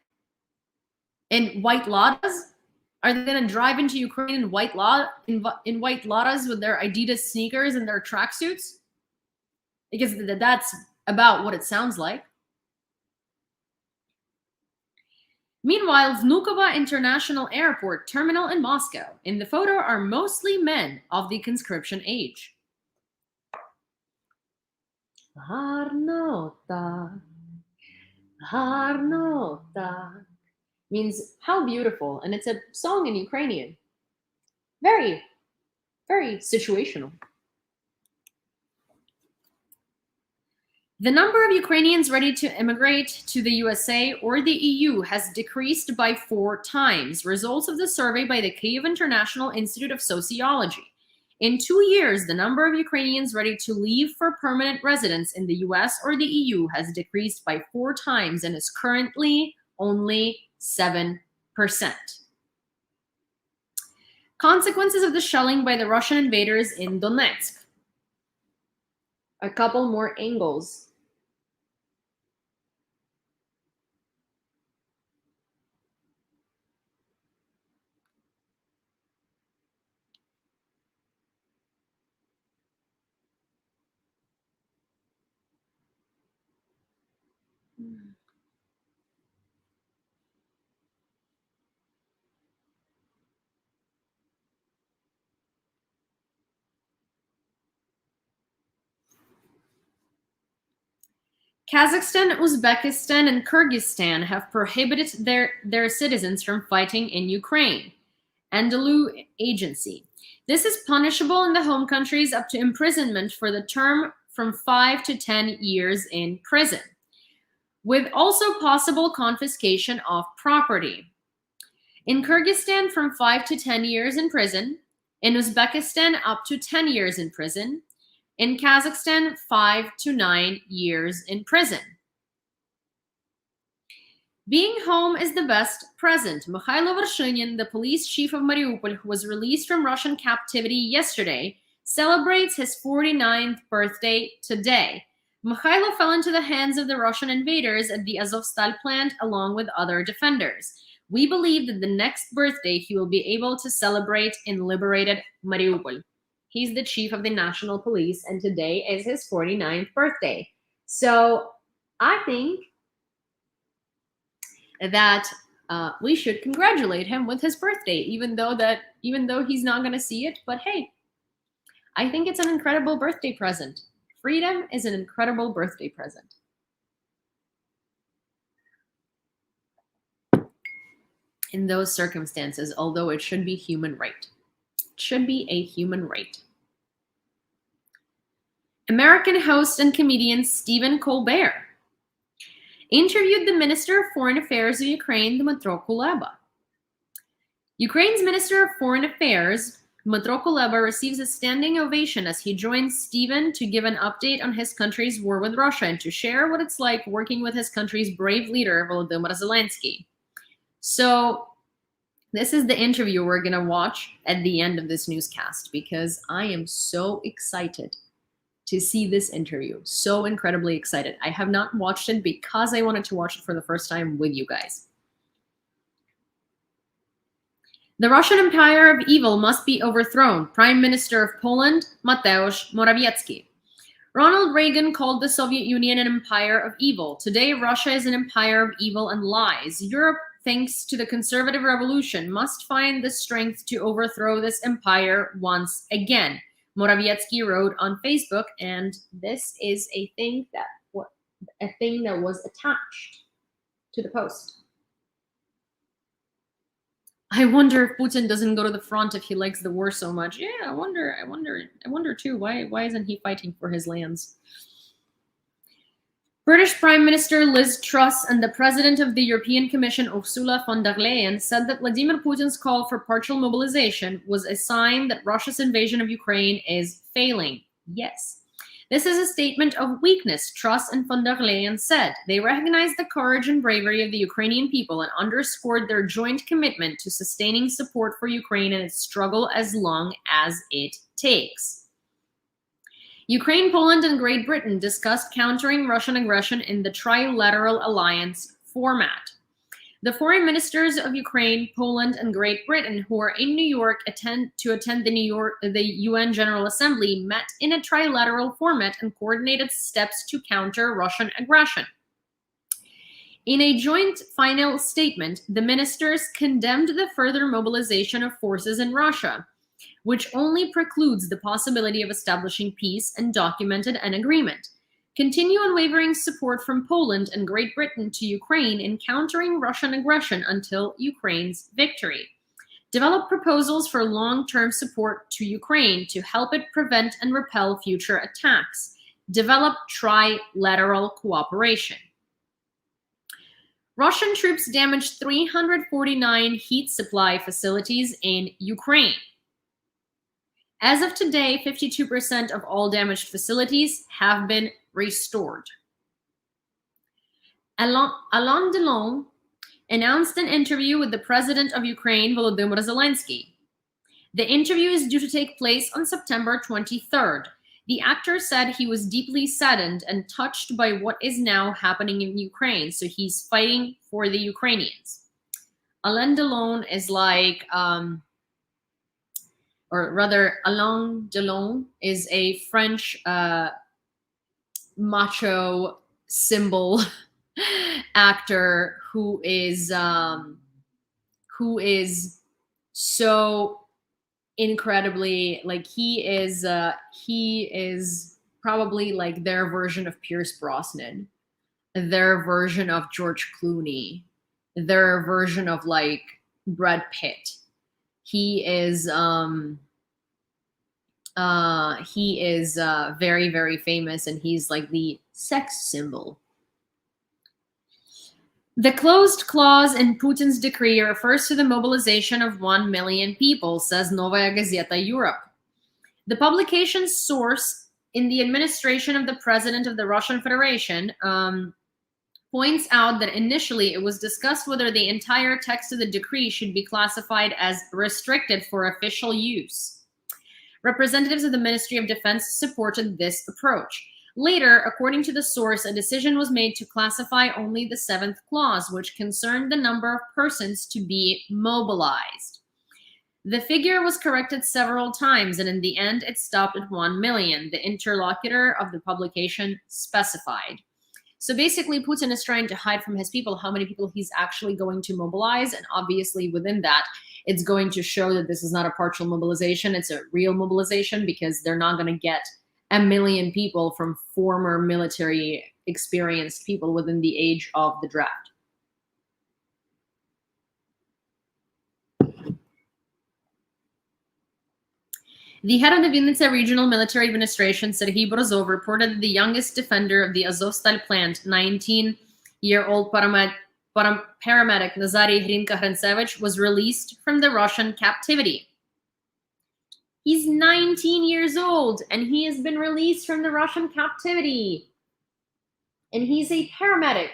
In white Ladas? Are they going to drive into Ukraine in white Ladas with their Adidas sneakers and their tracksuits? Because that's about what it sounds like. Meanwhile, Vnukovo International Airport terminal in Moscow. In the photo are mostly men of the conscription age. Гарно так, гарно так means how beautiful, and it's a song in Ukrainian. Very, very situational. The number of Ukrainians ready to immigrate to the USA or the EU has decreased by 4 times, results of the survey by the Kyiv International Institute of Sociology. In 2 years, the number of Ukrainians ready to leave for permanent residence in the US or the EU has decreased by 4 times and is currently only 7%. Consequences of the shelling by the Russian invaders in Donetsk. A couple more angles. Kazakhstan, Uzbekistan, and Kyrgyzstan have prohibited their citizens from fighting in Ukraine. Andalu Agency. This is punishable in the home countries up to imprisonment for the term from 5 to 10 years in prison, with also possible confiscation of property. In Kyrgyzstan, from 5 to 10 years in prison. In Uzbekistan, up to 10 years in prison. In Kazakhstan, 5 to 9 years in prison. Being home is the best present. Mikhailo Vershinin, the police chief of Mariupol, who was released from Russian captivity yesterday, celebrates his 49th birthday today. Mikhailo fell into the hands of the Russian invaders at the Azovstal plant along with other defenders. We believe that the next birthday he will be able to celebrate in liberated Mariupol. He's the chief of the national police, and today is his 49th birthday. So I think that we should congratulate him with his birthday, even though he's not going to see it. But hey, I think it's an incredible birthday present. Freedom is an incredible birthday present. In those circumstances, although it should be human right. It should be a human right. American host and comedian Stephen Colbert interviewed the Minister of Foreign Affairs of Ukraine, Dmytro Kuleba. Ukraine's Minister of Foreign Affairs, Dmytro Kuleba, receives a standing ovation as he joins Stephen to give an update on his country's war with Russia and to share what it's like working with his country's brave leader, Volodymyr Zelensky. So this is the interview we're going to watch at the end of this newscast because I am so excited to see this interview. So incredibly excited. I have not watched it because I wanted to watch it for the first time with you guys. The Russian Empire of Evil must be overthrown. Prime Minister of Poland, Mateusz Morawiecki. Ronald Reagan called the Soviet Union an empire of evil. Today, Russia is an empire of evil and lies. Europe thanks to the conservative revolution, must find the strength to overthrow this empire once again, Morawiecki wrote on Facebook, and this is a thing that was attached to the post. I wonder if Putin doesn't go to the front if he likes the war so much. Yeah, I wonder too. Why isn't he fighting for his lands? British Prime Minister Liz Truss and the President of the European Commission, Ursula von der Leyen, said that Vladimir Putin's call for partial mobilization was a sign that Russia's invasion of Ukraine is failing. Yes. This is a statement of weakness, Truss and von der Leyen said. They recognized the courage and bravery of the Ukrainian people and underscored their joint commitment to sustaining support for Ukraine in its struggle as long as it takes. Ukraine, Poland, and Great Britain discussed countering Russian aggression in the trilateral alliance format. The foreign ministers of Ukraine, Poland, and Great Britain, who are in New York to attend the UN General Assembly, met in a trilateral format and coordinated steps to counter Russian aggression. In a joint final statement, the ministers condemned the further mobilization of forces in Russia, which only precludes the possibility of establishing peace and documented an agreement. Continue unwavering support from Poland and Great Britain to Ukraine in countering Russian aggression until Ukraine's victory. Develop proposals for long-term support to Ukraine to help it prevent and repel future attacks. Develop trilateral cooperation. Russian troops damaged 349 heat supply facilities in Ukraine. As of today, 52% of all damaged facilities have been restored. Alain Delon announced an interview with the president of Ukraine, Volodymyr Zelensky. The interview is due to take place on September 23rd. The actor said he was deeply saddened and touched by what is now happening in Ukraine, so he's fighting for the Ukrainians. Alain Delon is like... or rather, Alain Delon is a French macho symbol actor who is so incredibly, like, he is probably like their version of Pierce Brosnan, their version of George Clooney, their version of like Brad Pitt. He is very, very famous, and he's like the sex symbol. The closed clause in Putin's decree refers to the mobilization of 1 million people, says Novaya Gazeta Europe. The publication's source in the administration of the President of the Russian Federation points out that initially it was discussed whether the entire text of the decree should be classified as restricted for official use. Representatives of the Ministry of Defense supported this approach. Later, according to the source, a decision was made to classify only the 7th clause, which concerned the number of persons to be mobilized. The figure was corrected several times, and in the end, it stopped at 1 million, the interlocutor of the publication specified. So basically, Putin is trying to hide from his people how many people he's actually going to mobilize, and obviously within that, it's going to show that this is not a partial mobilization, it's a real mobilization, because they're not going to get 1 million people from former military experienced people within the age of the draft. The head of the Vinnytsia Regional Military Administration, Serhiy Borzov, reported that the youngest defender of the Azovstal plant, 19-year-old paramedic Nazary Hrinka-Hrentsevich, was released from the Russian captivity. He's 19 years old, and he has been released from the Russian captivity. And he's a paramedic.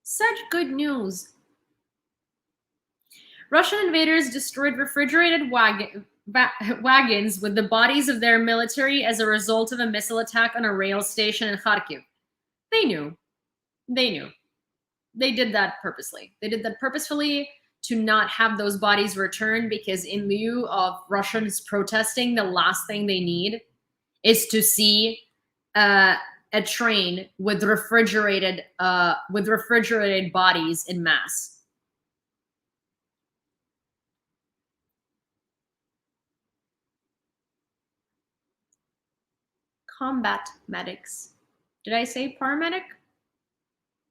Such good news. Russian invaders destroyed refrigerated wagons with the bodies of their military as a result of a missile attack on a rail station in Kharkiv. They knew. They knew. They did that purposely. They did that purposefully to not have those bodies returned, because in lieu of Russians protesting, the last thing they need is to see a train with refrigerated bodies in mass. Combat medics. Did I say paramedic?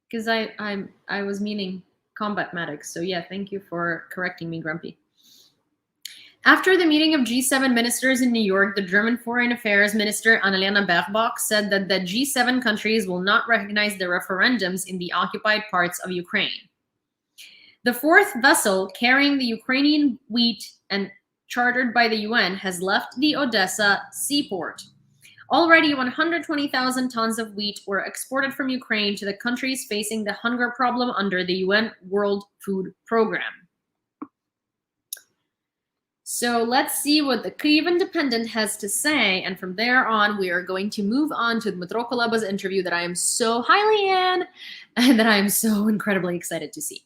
Because I was meaning combat medics. So yeah, thank you for correcting me, Grumpy. After the meeting of G7 ministers in New York, the German Foreign Affairs Minister Annalena Baerbock said that the G7 countries will not recognize the referendums in the occupied parts of Ukraine. The fourth vessel carrying the Ukrainian wheat and chartered by the UN has left the Odessa seaport. Already 120,000 tons of wheat were exported from Ukraine to the countries facing the hunger problem under the UN World Food Program. So let's see what the Kyiv Independent has to say, and from there on, we are going to move on to Dmytro Kuleba's interview that I am so highly in and that I am so incredibly excited to see.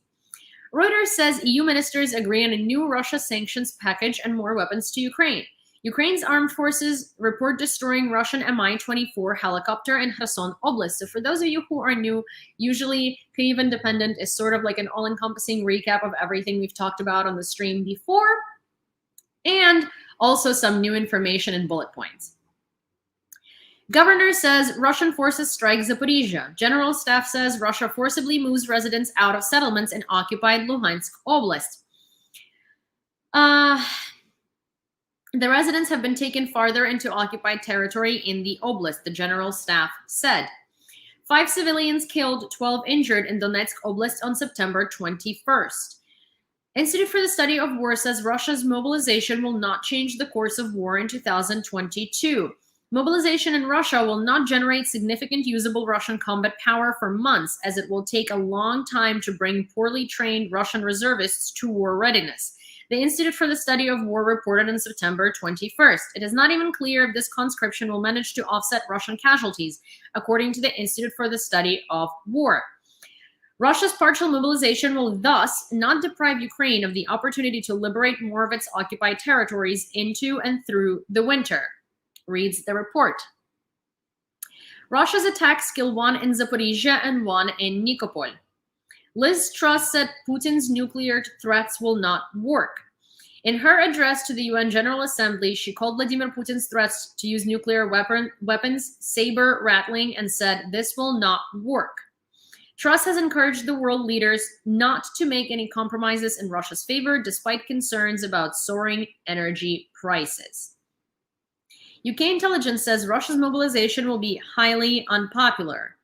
Reuters says EU ministers agree on a new Russia sanctions package and more weapons to Ukraine. Ukraine's armed forces report destroying Russian Mi-24 helicopter in Kherson Oblast. So for those of you who are new, usually Kyiv Independent is sort of like an all-encompassing recap of everything we've talked about on the stream before, and also some new information and bullet points. Governor says Russian forces strike Zaporizhzhia. General staff says Russia forcibly moves residents out of settlements in occupied Luhansk Oblast. The residents have been taken farther into occupied territory in the oblast, the general staff said. 5 civilians killed, 12 injured in Donetsk Oblast on September 21st. Institute for the Study of War says Russia's mobilization will not change the course of war in 2022. Mobilization in Russia will not generate significant usable Russian combat power for months, as it will take a long time to bring poorly trained Russian reservists to war readiness. The Institute for the Study of War reported on September 21st. It is not even clear if this conscription will manage to offset Russian casualties, according to the Institute for the Study of War. Russia's partial mobilization will thus not deprive Ukraine of the opportunity to liberate more of its occupied territories into and through the winter, reads the report. Russia's attacks kill 1 in Zaporizhzhia and 1 in Nikopol. Liz Truss said Putin's nuclear threats will not work. In her address to the UN General Assembly, she called Vladimir Putin's threats to use nuclear weapons saber-rattling and said this will not work. Truss has encouraged the world leaders not to make any compromises in Russia's favor, despite concerns about soaring energy prices. UK intelligence says Russia's mobilization will be highly unpopular.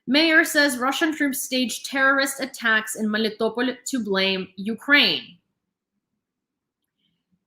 Mayor says Russian troops staged terrorist attacks in Melitopol to blame Ukraine.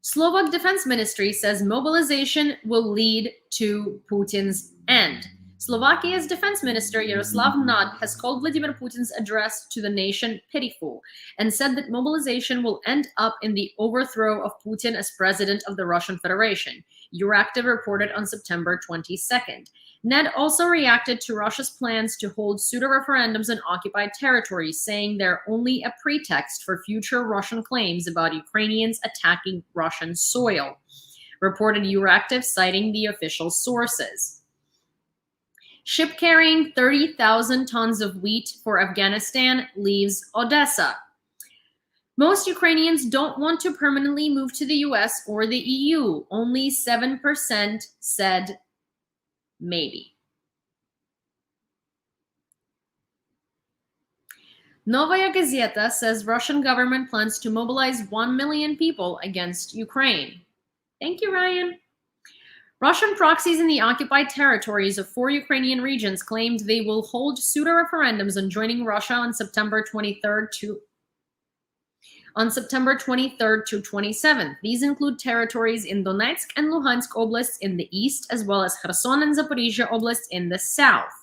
Slovak Defense Ministry says mobilization will lead to Putin's end. Slovakia's Defense Minister Jaroslav Nad has called Vladimir Putin's address to the nation pitiful and said that mobilization will end up in the overthrow of Putin as president of the Russian Federation. Euractiv reported on September 22nd. Ned also reacted to Russia's plans to hold pseudo-referendums in occupied territories, saying they're only a pretext for future Russian claims about Ukrainians attacking Russian soil, reported Euractiv, citing the official sources. Ship carrying 30,000 tons of wheat for Afghanistan leaves Odessa. Most Ukrainians don't want to permanently move to the US or the EU. Only 7% said maybe. Novaya Gazeta says Russian government plans to mobilize 1 million people against Ukraine. Thank you, Ryan. Russian proxies in the occupied territories of 4 Ukrainian regions claimed they will hold pseudo-referendums on joining Russia on September 23rd to 27th. These include territories in Donetsk and Luhansk oblasts in the east, as well as Kherson and Zaporizhzhia oblasts in the south.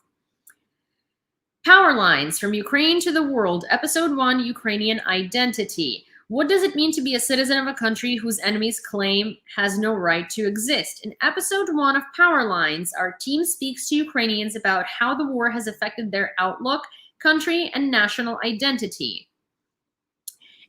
Power lines from Ukraine to the world, Episode 1, Ukrainian identity. What does it mean to be a citizen of a country whose enemies claim has no right to exist? In Episode 1 of Power Lines, our team speaks to Ukrainians about how the war has affected their outlook, country, and national identity.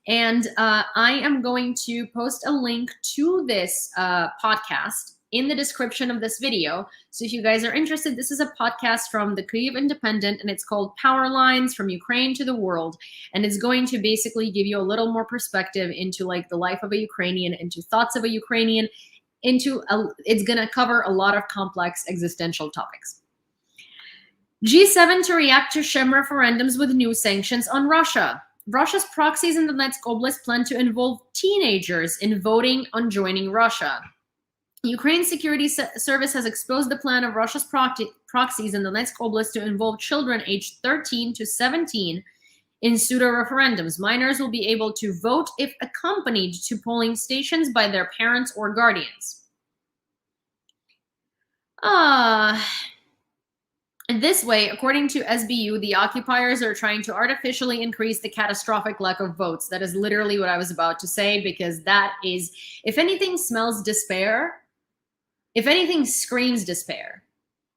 And I am going to post a link to this podcast in the description of this video. So if you guys are interested, this is a podcast from the Kyiv Independent, and it's called Power Lines from Ukraine to the World. And it's going to basically give you a little more perspective into like the life of a Ukrainian, into thoughts of a Ukrainian, it's going to cover a lot of complex existential topics. G7 to react to Shem referendums with new sanctions on Russia. Russia's proxies in Donetsk Oblast plan to involve teenagers in voting on joining Russia. Ukraine's security service has exposed the plan of Russia's proxies in Donetsk Oblast to involve children aged 13 to 17 in pseudo-referendums. Minors will be able to vote if accompanied to polling stations by their parents or guardians. This way, according to SBU, the occupiers are trying to artificially increase the catastrophic lack of votes. That is literally what I was about to say, because that is, if anything smells despair, if anything screams despair,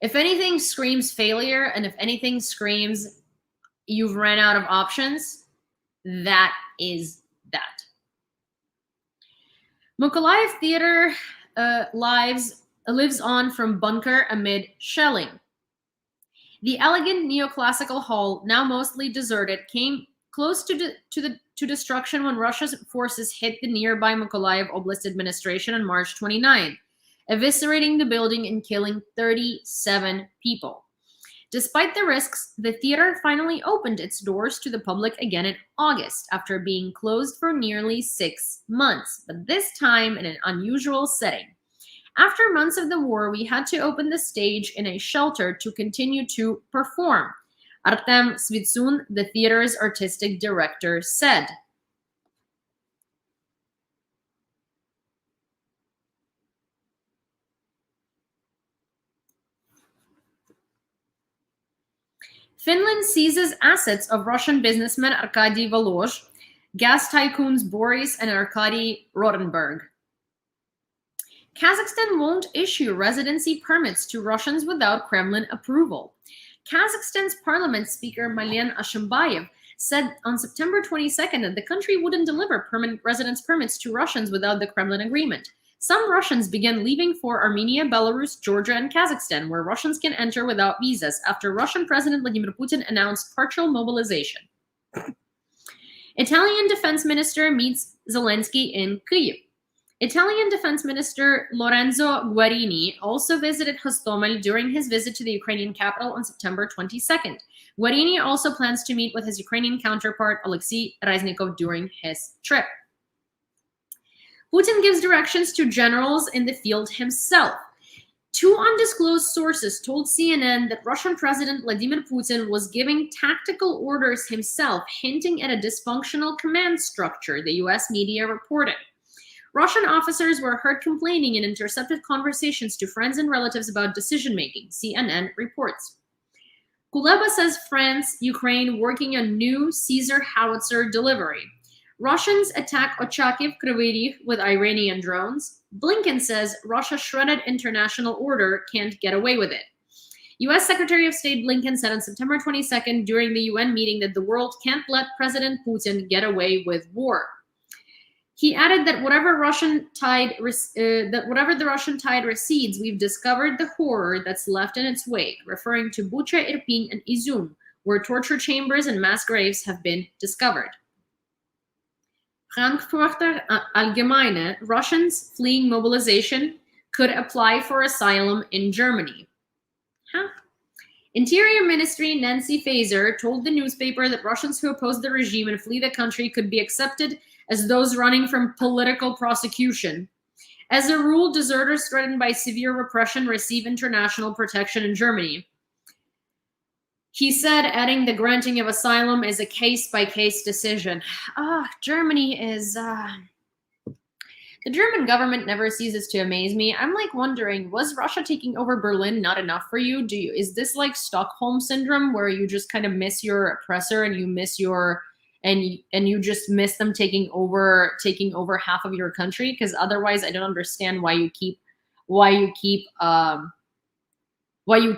if anything screams failure, and if anything screams you've ran out of options, that is that. Mykolaiv Theater lives on from bunker amid shelling. The elegant neoclassical hall, now mostly deserted, came close to destruction when Russia's forces hit the nearby Mykolaiv Oblast administration on March 29, eviscerating the building and killing 37 people. Despite the risks, the theater finally opened its doors to the public again in August after being closed for nearly 6 months, but this time in an unusual setting. After months of the war, we had to open the stage in a shelter to continue to perform, Artem Svitsun, the theater's artistic director, said. Finland seizes assets of Russian businessmen Arkady Volozh, gas tycoons Boris and Arkady Rotenberg. Kazakhstan won't issue residency permits to Russians without Kremlin approval. Kazakhstan's parliament speaker Malen Ashimbayev said on September 22nd that the country wouldn't deliver permanent residence permits to Russians without the Kremlin agreement. Some Russians began leaving for Armenia, Belarus, Georgia, and Kazakhstan, where Russians can enter without visas after Russian President Vladimir Putin announced partial mobilization. Italian Defense Minister meets Zelensky in Kyiv. Italian Defense Minister Lorenzo Guarini also visited Hostomel during his visit to the Ukrainian capital on September 22nd. Guarini also plans to meet with his Ukrainian counterpart Alexei Reznikov during his trip. Putin gives directions to generals in the field himself. Two undisclosed sources told CNN that Russian President Vladimir Putin was giving tactical orders himself, hinting at a dysfunctional command structure, the US media reported. Russian officers were heard complaining in intercepted conversations to friends and relatives about decision-making, CNN reports. Kuleba says France, Ukraine working on new Caesar howitzer delivery. Russians attack Ochakiv, Kryvyi Rih with Iranian drones. Blinken says Russia shredded international order, can't get away with it. U.S. Secretary of State Blinken said on September 22nd during the UN meeting that the world can't let President Putin get away with war. He added that whatever the Russian tide recedes, we've discovered the horror that's left in its wake, referring to Bucha, Irpin, and Izum, where torture chambers and mass graves have been discovered. Frankfurter Allgemeine, Russians fleeing mobilization could apply for asylum in Germany. Interior Ministry Nancy Faeser told the newspaper that Russians who oppose the regime and flee the country could be accepted as those running from political prosecution. As a rule, deserters threatened by severe repression receive international protection in Germany. He said, adding the granting of asylum is a case-by-case decision. Germany is... The German government never ceases to amaze me. I'm like wondering, was Russia taking over Berlin not enough for you? Is this like Stockholm syndrome where you just kind of miss your oppressor and you miss your... and you just miss them taking over half of your country? Because otherwise I don't understand why you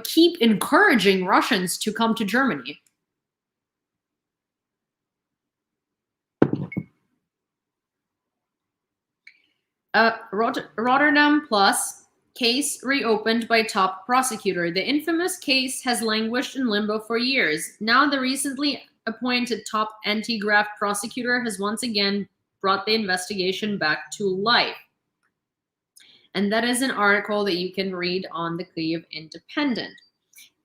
keep encouraging Russians to come to Germany. Rotterdam Plus Case reopened by top prosecutor. The infamous case has languished in limbo for years. Now the recently appointed top anti-graft prosecutor has once again brought the investigation back to life. And that is an article that you can read on the Kyiv Independent.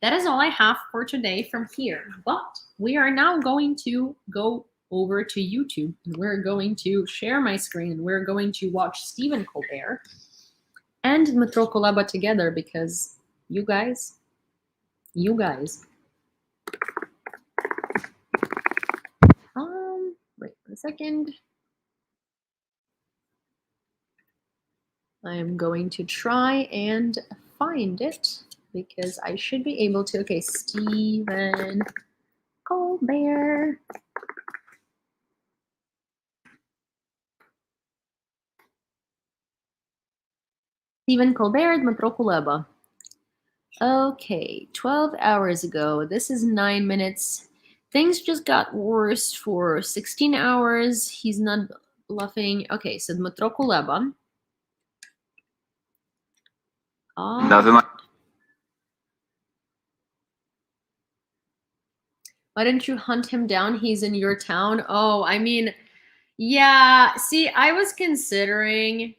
That is all I have for today from here. But we are now going to go over to YouTube, and we're going to share my screen, and we're going to watch Stephen Colbert and Dmytro Kuleba together, because you guys. Wait a second. I'm going to try and find it because I should be able to. Okay, Stephen Colbert. Stephen Colbert, Dmytro Kuleba. Okay, 12 hours ago. This is 9 minutes. Things just got worse for 16 hours. He's not bluffing. Okay, so Dmytro Kuleba. Nothing like. Why didn't you hunt him down? He's in your town. Oh, I mean, yeah. See, I was considering.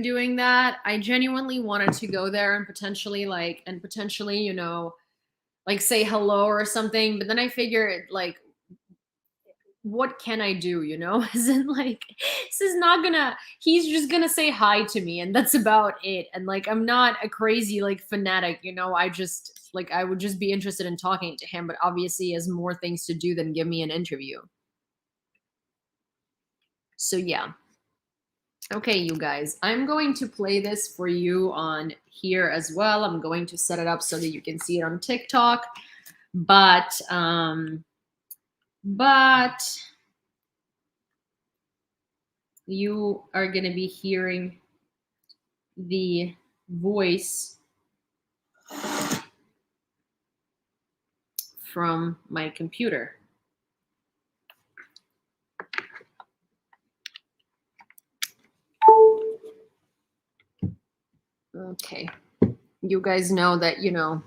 Doing that. I genuinely wanted to go there and potentially, you know, like say hello or something. But then I figured, like, what can I do, you know? As in, like, this is not gonna, he's just gonna say hi to me and that's about it. And like, I'm not a crazy, like, fanatic, you know? I just, like, I would just be interested in talking to him, but obviously he has more things to do than give me an interview. So yeah. Okay, you guys, I'm going to play this for you on here as well. I'm going to set it up so that you can see it on TikTok, but you are going to be hearing the voice from my computer. Okay. You guys know that, you know,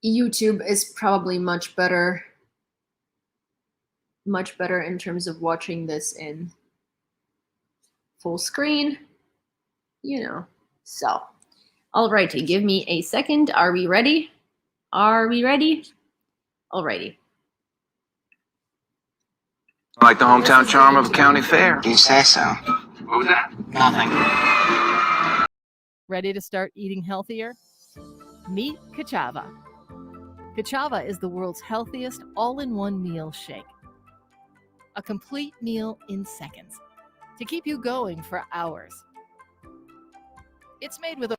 YouTube is probably much better in terms of watching this in full screen, you know. So, alrighty, give me a second. Are we ready? Alrighty. Like the hometown charm of a county fair. You say so. What was that? Nothing. Ready to start eating healthier? Meet Kachava. Kachava is the world's healthiest all-in-one meal shake. A complete meal in seconds to keep you going for hours. It's made with a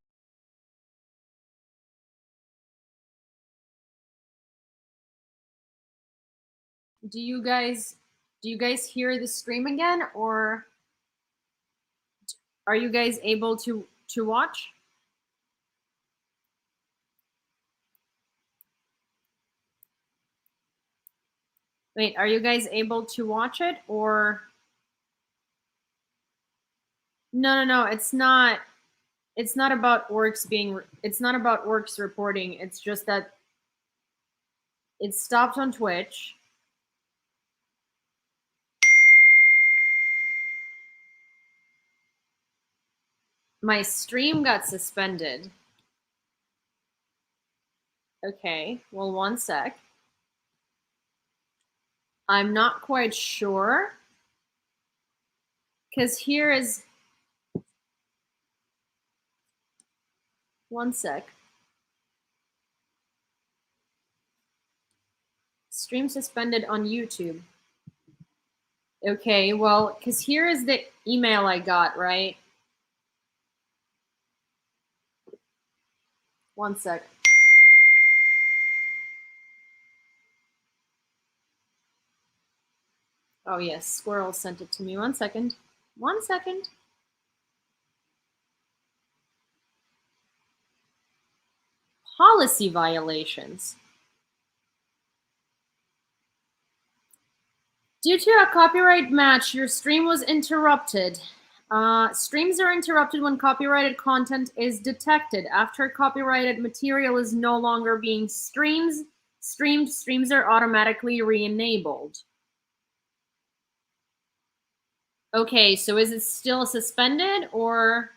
Do you guys hear the stream again, or are you guys able to watch? Wait, are you guys able to watch it, or no, it's not about it's not about orcs reporting. It's just that it stopped on Twitch. My stream got suspended. Okay, well, one sec. I'm not quite sure, because here is, one sec. Stream suspended on YouTube. Okay, well, because here is the email I got, right? One sec. Oh yes, Squirrel sent it to me. One second. Policy violations. Due to a copyright match, your stream was interrupted. Streams are interrupted when copyrighted content is detected. After copyrighted material is no longer being streamed, streams are automatically re-enabled. Okay, so is it still suspended or?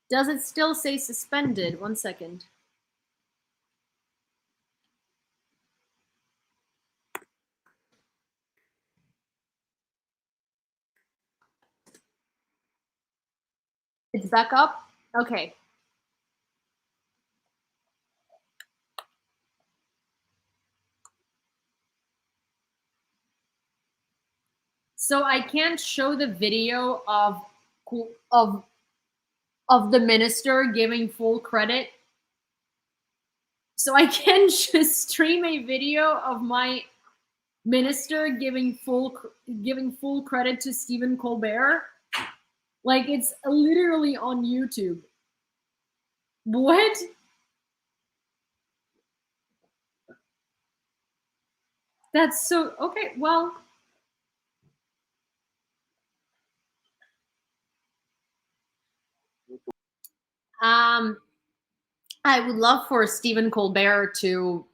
Does it still say suspended? 1 second. It's back up? Okay. So I can't show the video of the minister giving full credit. So I can just stream a video of my minister giving full credit to Stephen Colbert. Like, it's literally on YouTube. What? That's so okay. Well, I would love for Stephen Colbert to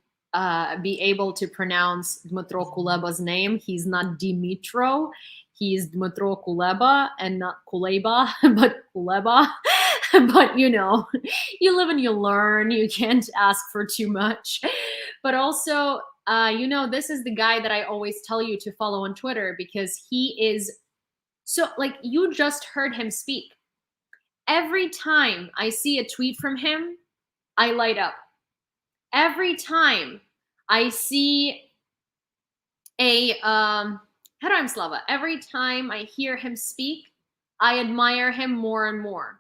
be able to pronounce Dmytro Kuleba's name. He's not Dimitro. He's Dmytro Kuleba and not Kuleba, but Kuleba. But you know, you live and you learn. You can't ask for too much. But also, you know, this is the guy that I always tell you to follow on Twitter because he is so, like, you just heard him speak. Every time I see a tweet from him, I light up. Every time I see a Heroim Slava, every time I hear him speak, I admire him more and more.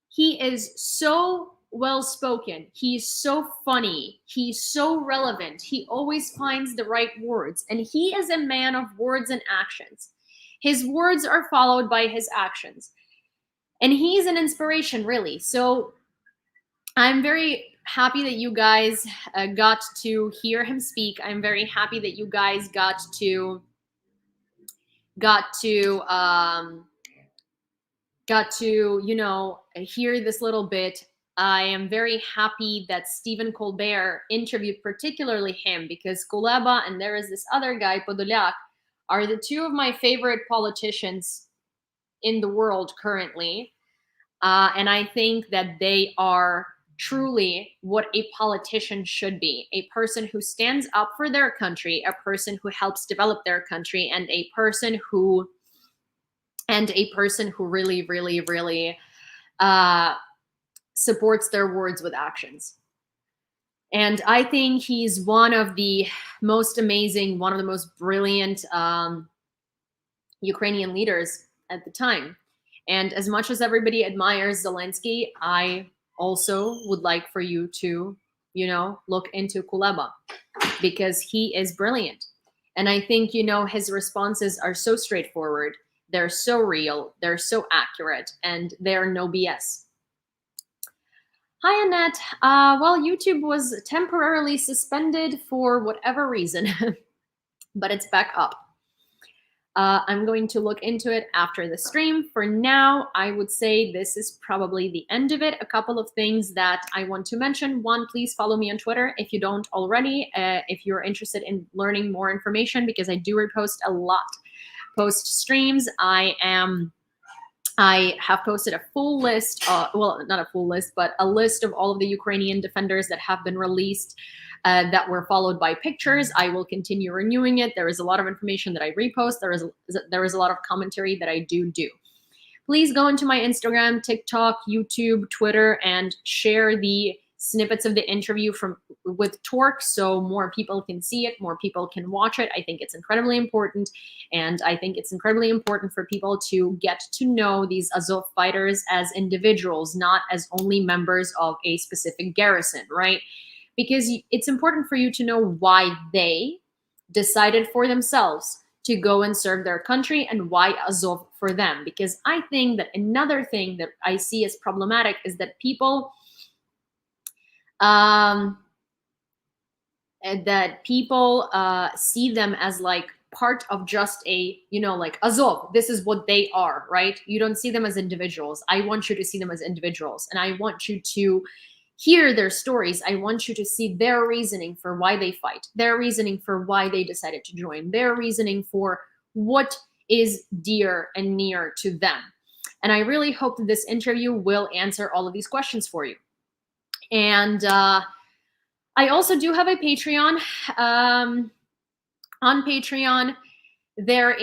He is so well spoken. He's so funny. He's so relevant. He always finds the right words. And he is a man of words and actions. His words are followed by his actions. And he's an inspiration, really. So I'm very happy that you guys got to hear him speak. I'm very happy that you guys got to you know, hear this little bit. I am very happy that Stephen Colbert interviewed particularly him because Kuleba and there is this other guy, Podolyak, are the two of my favorite politicians in the world currently. And I think that they are truly what a politician should be, a person who stands up for their country, a person who helps develop their country, and a person who really, really, really supports their words with actions. And I think he's one of the most amazing, one of the most brilliant Ukrainian leaders at the time. And as much as everybody admires Zelensky, I also would like for you to, you know, look into Kuleba because he is brilliant. And I think, you know, his responses are so straightforward. They're so real. They're so accurate. And they're no BS. Hi, Annette. Well, YouTube was temporarily suspended for whatever reason, but it's back up. I'm going to look into it after the stream. For now, I would say this is probably the end of it. A couple of things that I want to mention. One, please follow me on Twitter if you don't already, if you're interested in learning more information, because I do repost a lot post streams. I have posted a full list, well, not a full list, but a list of all of the Ukrainian defenders that have been released that were followed by pictures. I will continue renewing it. There is a lot of information that I repost. There is a lot of commentary that I do. Please go into my Instagram, TikTok, YouTube, Twitter, and share the snippets of the interview with Torque so more people can see it, more people can watch it. I think it's incredibly important. And I think it's incredibly important for people to get to know these Azov fighters as individuals, not as only members of a specific garrison, right? Because it's important for you to know why they decided for themselves to go and serve their country and why Azov for them, because I think that another thing that I see as problematic is that people see them as like part of just a, like Azov, this is what they are, right? You don't see them as individuals. I want you to see them as individuals, and I want you to hear their stories. I want you to see their reasoning for why they fight, their reasoning for why they decided to join, their reasoning for what is dear and near to them. And I really hope that this interview will answer all of these questions for you. And I also do have a Patreon. On Patreon, there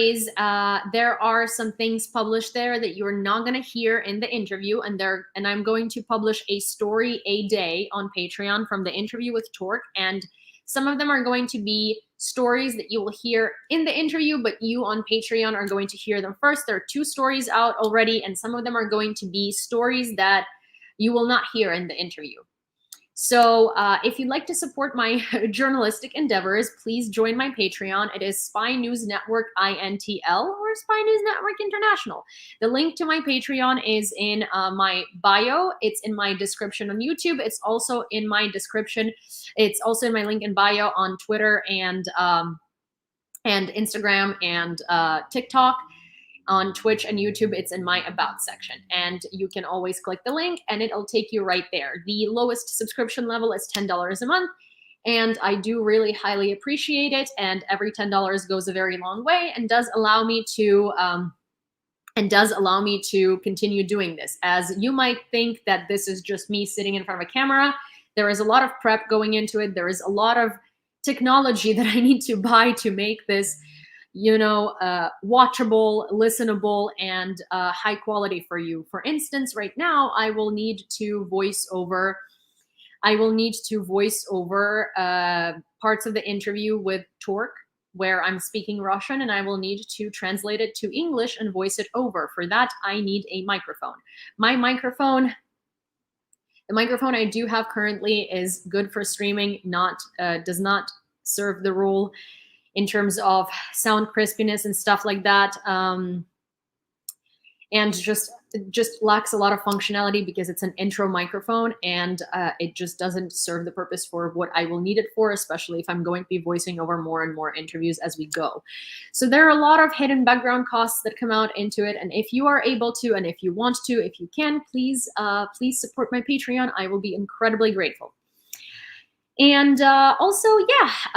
are some things published there that you're not going to hear in the interview, and I'm going to publish a story a day on Patreon from the interview with Torque, and some of them are going to be stories that you will hear in the interview, but you on Patreon are going to hear them first. There are 2 stories out already, and some of them are going to be stories that you will not hear in the interview. So if you'd like to support my journalistic endeavors, please join my Patreon. It is Spy News Network INTL or Spy News Network International. The link to my Patreon is in my bio. It's in my description on YouTube. It's also in my description. It's also in my link in bio on Twitter and Instagram and TikTok. On Twitch and YouTube, it's in my About section. And you can always click the link and it'll take you right there. The lowest subscription level is $10 a month. And I do really highly appreciate it. And every $10 goes a very long way and does allow me to continue doing this. As you might think that this is just me sitting in front of a camera, there is a lot of prep going into it. There is a lot of technology that I need to buy to make this watchable, listenable, and high quality for you. For instance, right now, I will need to voice over parts of the interview with Torque, where I'm speaking Russian, and I will need to translate it to English and voice it over. For that, I need a microphone. The microphone I do have currently is good for streaming, does not serve the rule in terms of sound crispiness and stuff like that, and just lacks a lot of functionality because it's an intro microphone, and it just doesn't serve the purpose for what I will need it for, especially if I'm going to be voicing over more and more interviews as we go. So there are a lot of hidden background costs that come out into it, and if you are able to, and if you want to, if you can, please support my Patreon. I will be incredibly grateful. And also,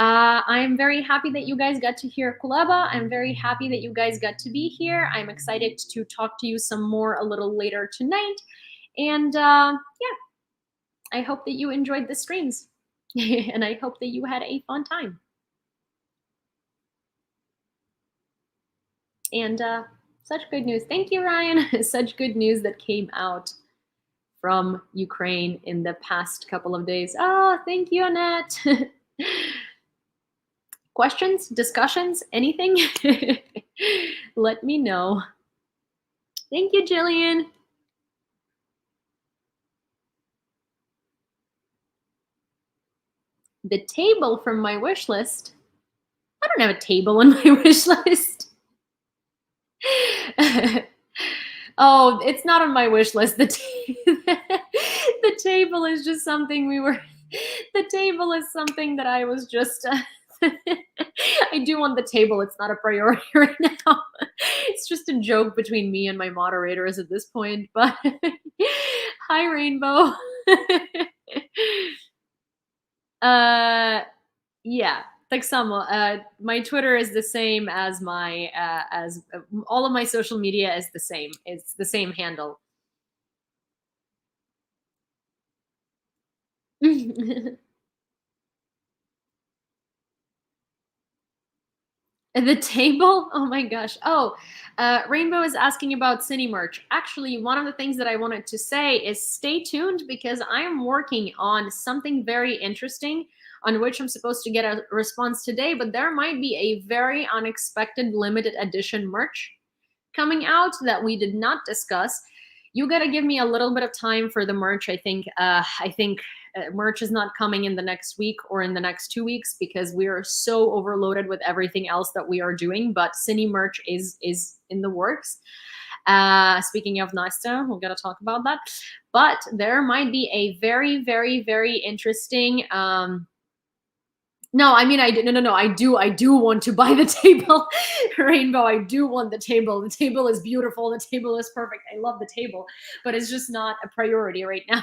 I'm very happy that you guys got to hear Kuleba. I'm very happy that you guys got to be here. I'm excited to talk to you some more a little later tonight. And I hope that you enjoyed the streams. And I hope that you had a fun time. And such good news. Thank you, Ryan. Such good news that came out from Ukraine in the past couple of days. Oh, thank you, Annette. Questions, discussions, anything? Let me know. Thank you, Jillian. The table from my wish list. I don't have a table on my wish list. Oh, it's not on my wish list. The table is just something the table is something that I was just, I do want the table. It's not a priority right now. It's just a joke between me and my moderators at this point, but hi, Rainbow. Yeah. Tak samo. My Twitter is the same as my all of my social media is the same. It's the same handle. The table? Oh my gosh. Oh, Rainbow is asking about Cine merch. Actually, one of the things that I wanted to say is stay tuned because I am working on something very interesting on which I'm supposed to get a response today, but there might be a very unexpected limited edition merch coming out that we did not discuss. you gotta give me a little bit of time for the merch. I think merch is not coming in the next week or in the next 2 weeks because we are so overloaded with everything else that we are doing. But Cine merch is in the works. Speaking of Nasta, we're gonna talk about that. But there might be a very, very, very interesting. No, I mean, no. I do want to buy the table, Rainbow. I do want the table. The table is beautiful. The table is perfect. I love the table, but it's just not a priority right now.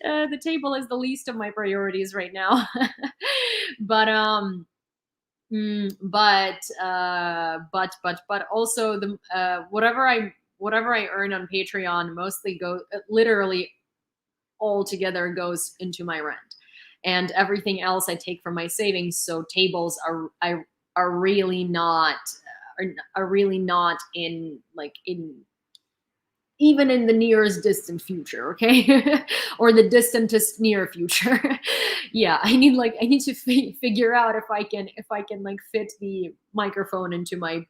The table is the least of my priorities right now. But but also the whatever I earn on Patreon mostly literally all together goes into my rent. And everything else I take from my savings. So tables are really not in even in the nearest distant future, okay, or the distantest near future. Yeah, I need to figure out if I can like fit the microphone into my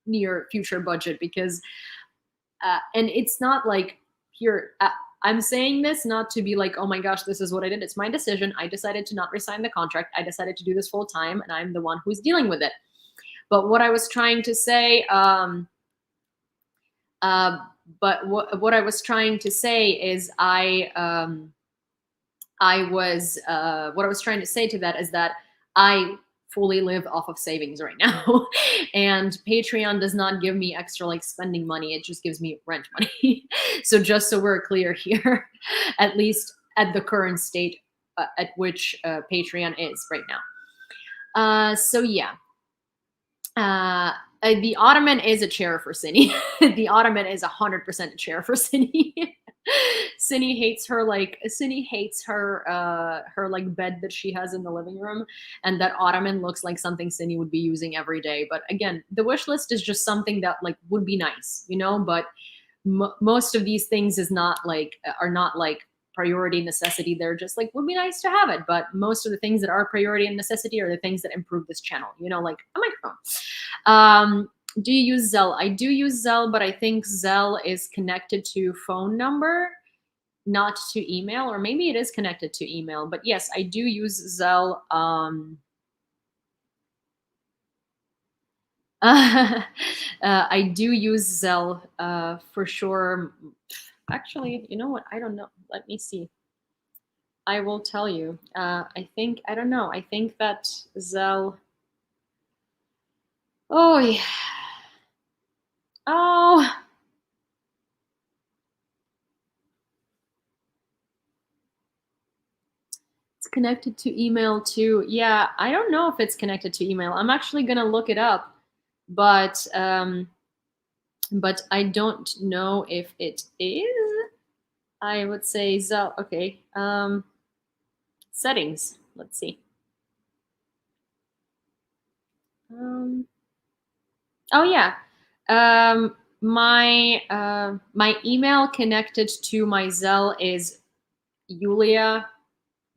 near future budget because, and it's not like here. I'm saying this not to be like, oh my gosh, this is what I did. It's my decision. I decided to not resign the contract. I decided to do this full time, and I'm the one who's dealing with it. But what I was trying to say, what I was trying to say is what I was trying to say to that is that I fully live off of savings right now. And Patreon does not give me extra like spending money. It just gives me rent money. So just so we're clear here, at least at the current state at which Patreon is right now. So yeah. The Ottoman is a chair for Cine. The Ottoman is 100% a chair for Cine. Cine hates her like bed that she has in the living room, and that Ottoman looks like something Cine would be using every day. But again, the wish list is just something that like would be nice, you know. But most of these things are not like priority necessity. They're just like would be nice to have it. But most of the things that are priority and necessity are the things that improve this channel, you know, like a microphone. Do you use Zelle? I do use Zelle, but I think Zelle is connected to phone number, not to email, or maybe it is connected to email. But yes, I do use Zelle. I do use Zelle for sure. Actually, you know what? I don't know. Let me see. I will tell you. I don't know. I think that Zelle. Oh yeah. Oh. It's connected to email too. Yeah, I don't know if it's connected to email. I'm actually gonna look it up, but I don't know if it is. I would say Zelle. Okay. Settings. Let's see. Oh yeah. My email connected to my Zelle is Yulia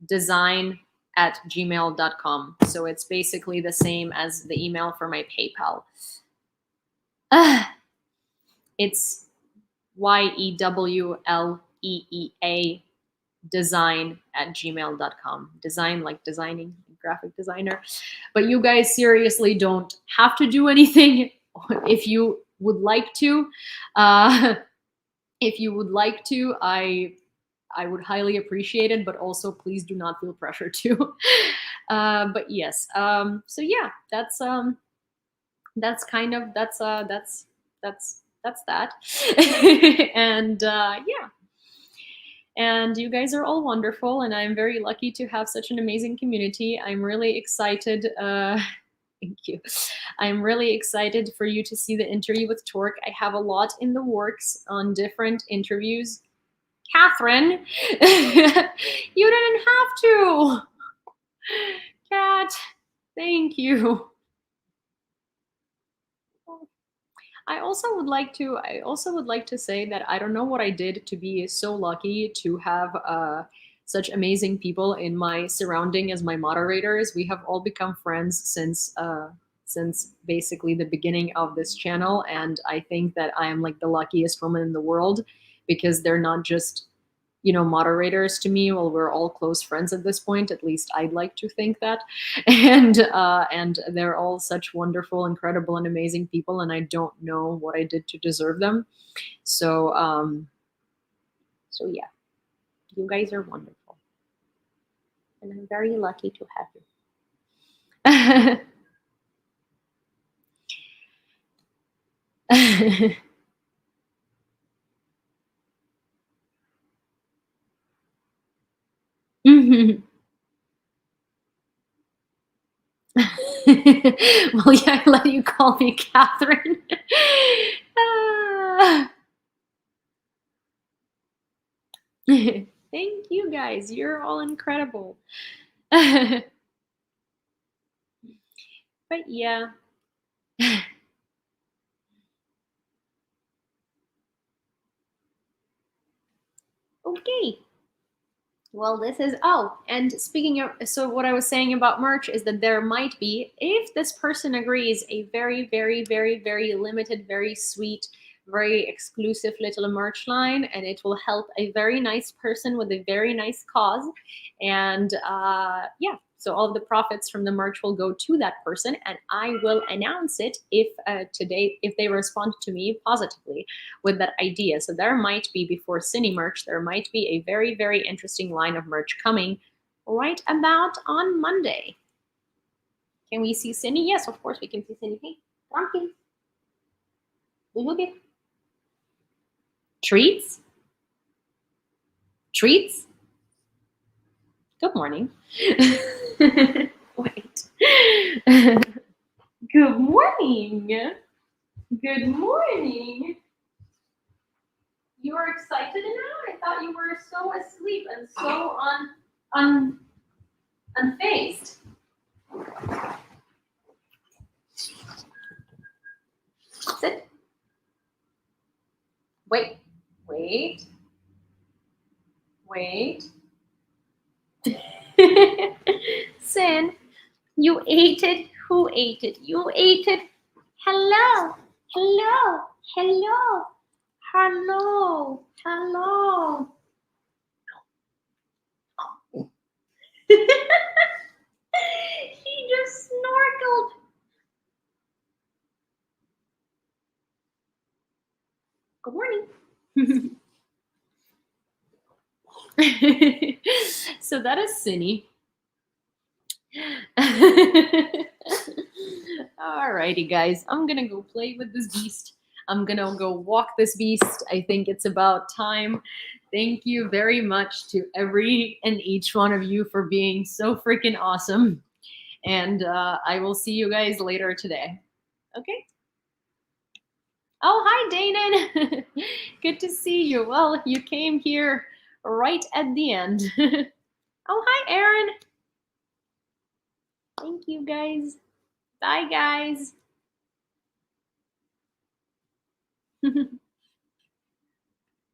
design@gmail.com. So it's basically the same as the email for my PayPal. It's YEWLEEA design@gmail.com. Design like designing, graphic designer. But you guys seriously don't have to do anything if you would like to. If you would like to, I would highly appreciate it, but also please do not feel pressure to. But yes, so yeah, that's that. And yeah. And you guys are all wonderful, and I'm very lucky to have such an amazing community. I'm really excited. Thank you. I'm really excited for you to see the interview with Torque. I have a lot in the works on different interviews. Catherine, you didn't have to. Kat, thank you. I also would like to say that I don't know what I did to be so lucky to have such amazing people in my surrounding as my moderators. We have all become friends since basically the beginning of this channel, and I think that I am like the luckiest woman in the world because they're not just, moderators to me. Well, we're all close friends at this point. At least I'd like to think that. And they're all such wonderful, incredible, and amazing people, and I don't know what I did to deserve them. So, yeah, you guys are wonderful, and I'm very lucky to have you. Mhm. Well, yeah, I let you call me Catherine. Ah. Thank you guys. You're all incredible. But yeah. Okay. Well, this is, and speaking of, so what I was saying about merch is that there might be, if this person agrees, a very, very, very, very limited, very sweet, very exclusive little merch line, and it will help a very nice person with a very nice cause. And yeah, so all of the profits from the merch will go to that person, and I will announce it if they respond to me positively with that idea. So there might be, before Cine merch, there might be a very, very interesting line of merch coming right about on Monday. Can we see Cine? Yes, of course we can see Cine. Hey, Frankie. Treats? Treats? Good morning. Wait. Good morning. Good morning. You are excited now? I thought you were so asleep and so unfazed. Sit. Wait. Sin, you ate it. Who ate it? You ate it. Hello. Hello. Hello. Hello. Hello. He just snorkeled. Good morning. So that is Cinny. Alrighty, guys. I'm gonna go play with this beast. I'm gonna go walk this beast. I think it's about time. Thank you very much to every and each one of you for being so freaking awesome. And I will see you guys later today. Okay? Oh, hi, Danon. Good to see you. Well, you came here right at the end. Oh, hi, Aaron. Thank you, guys. Bye, guys.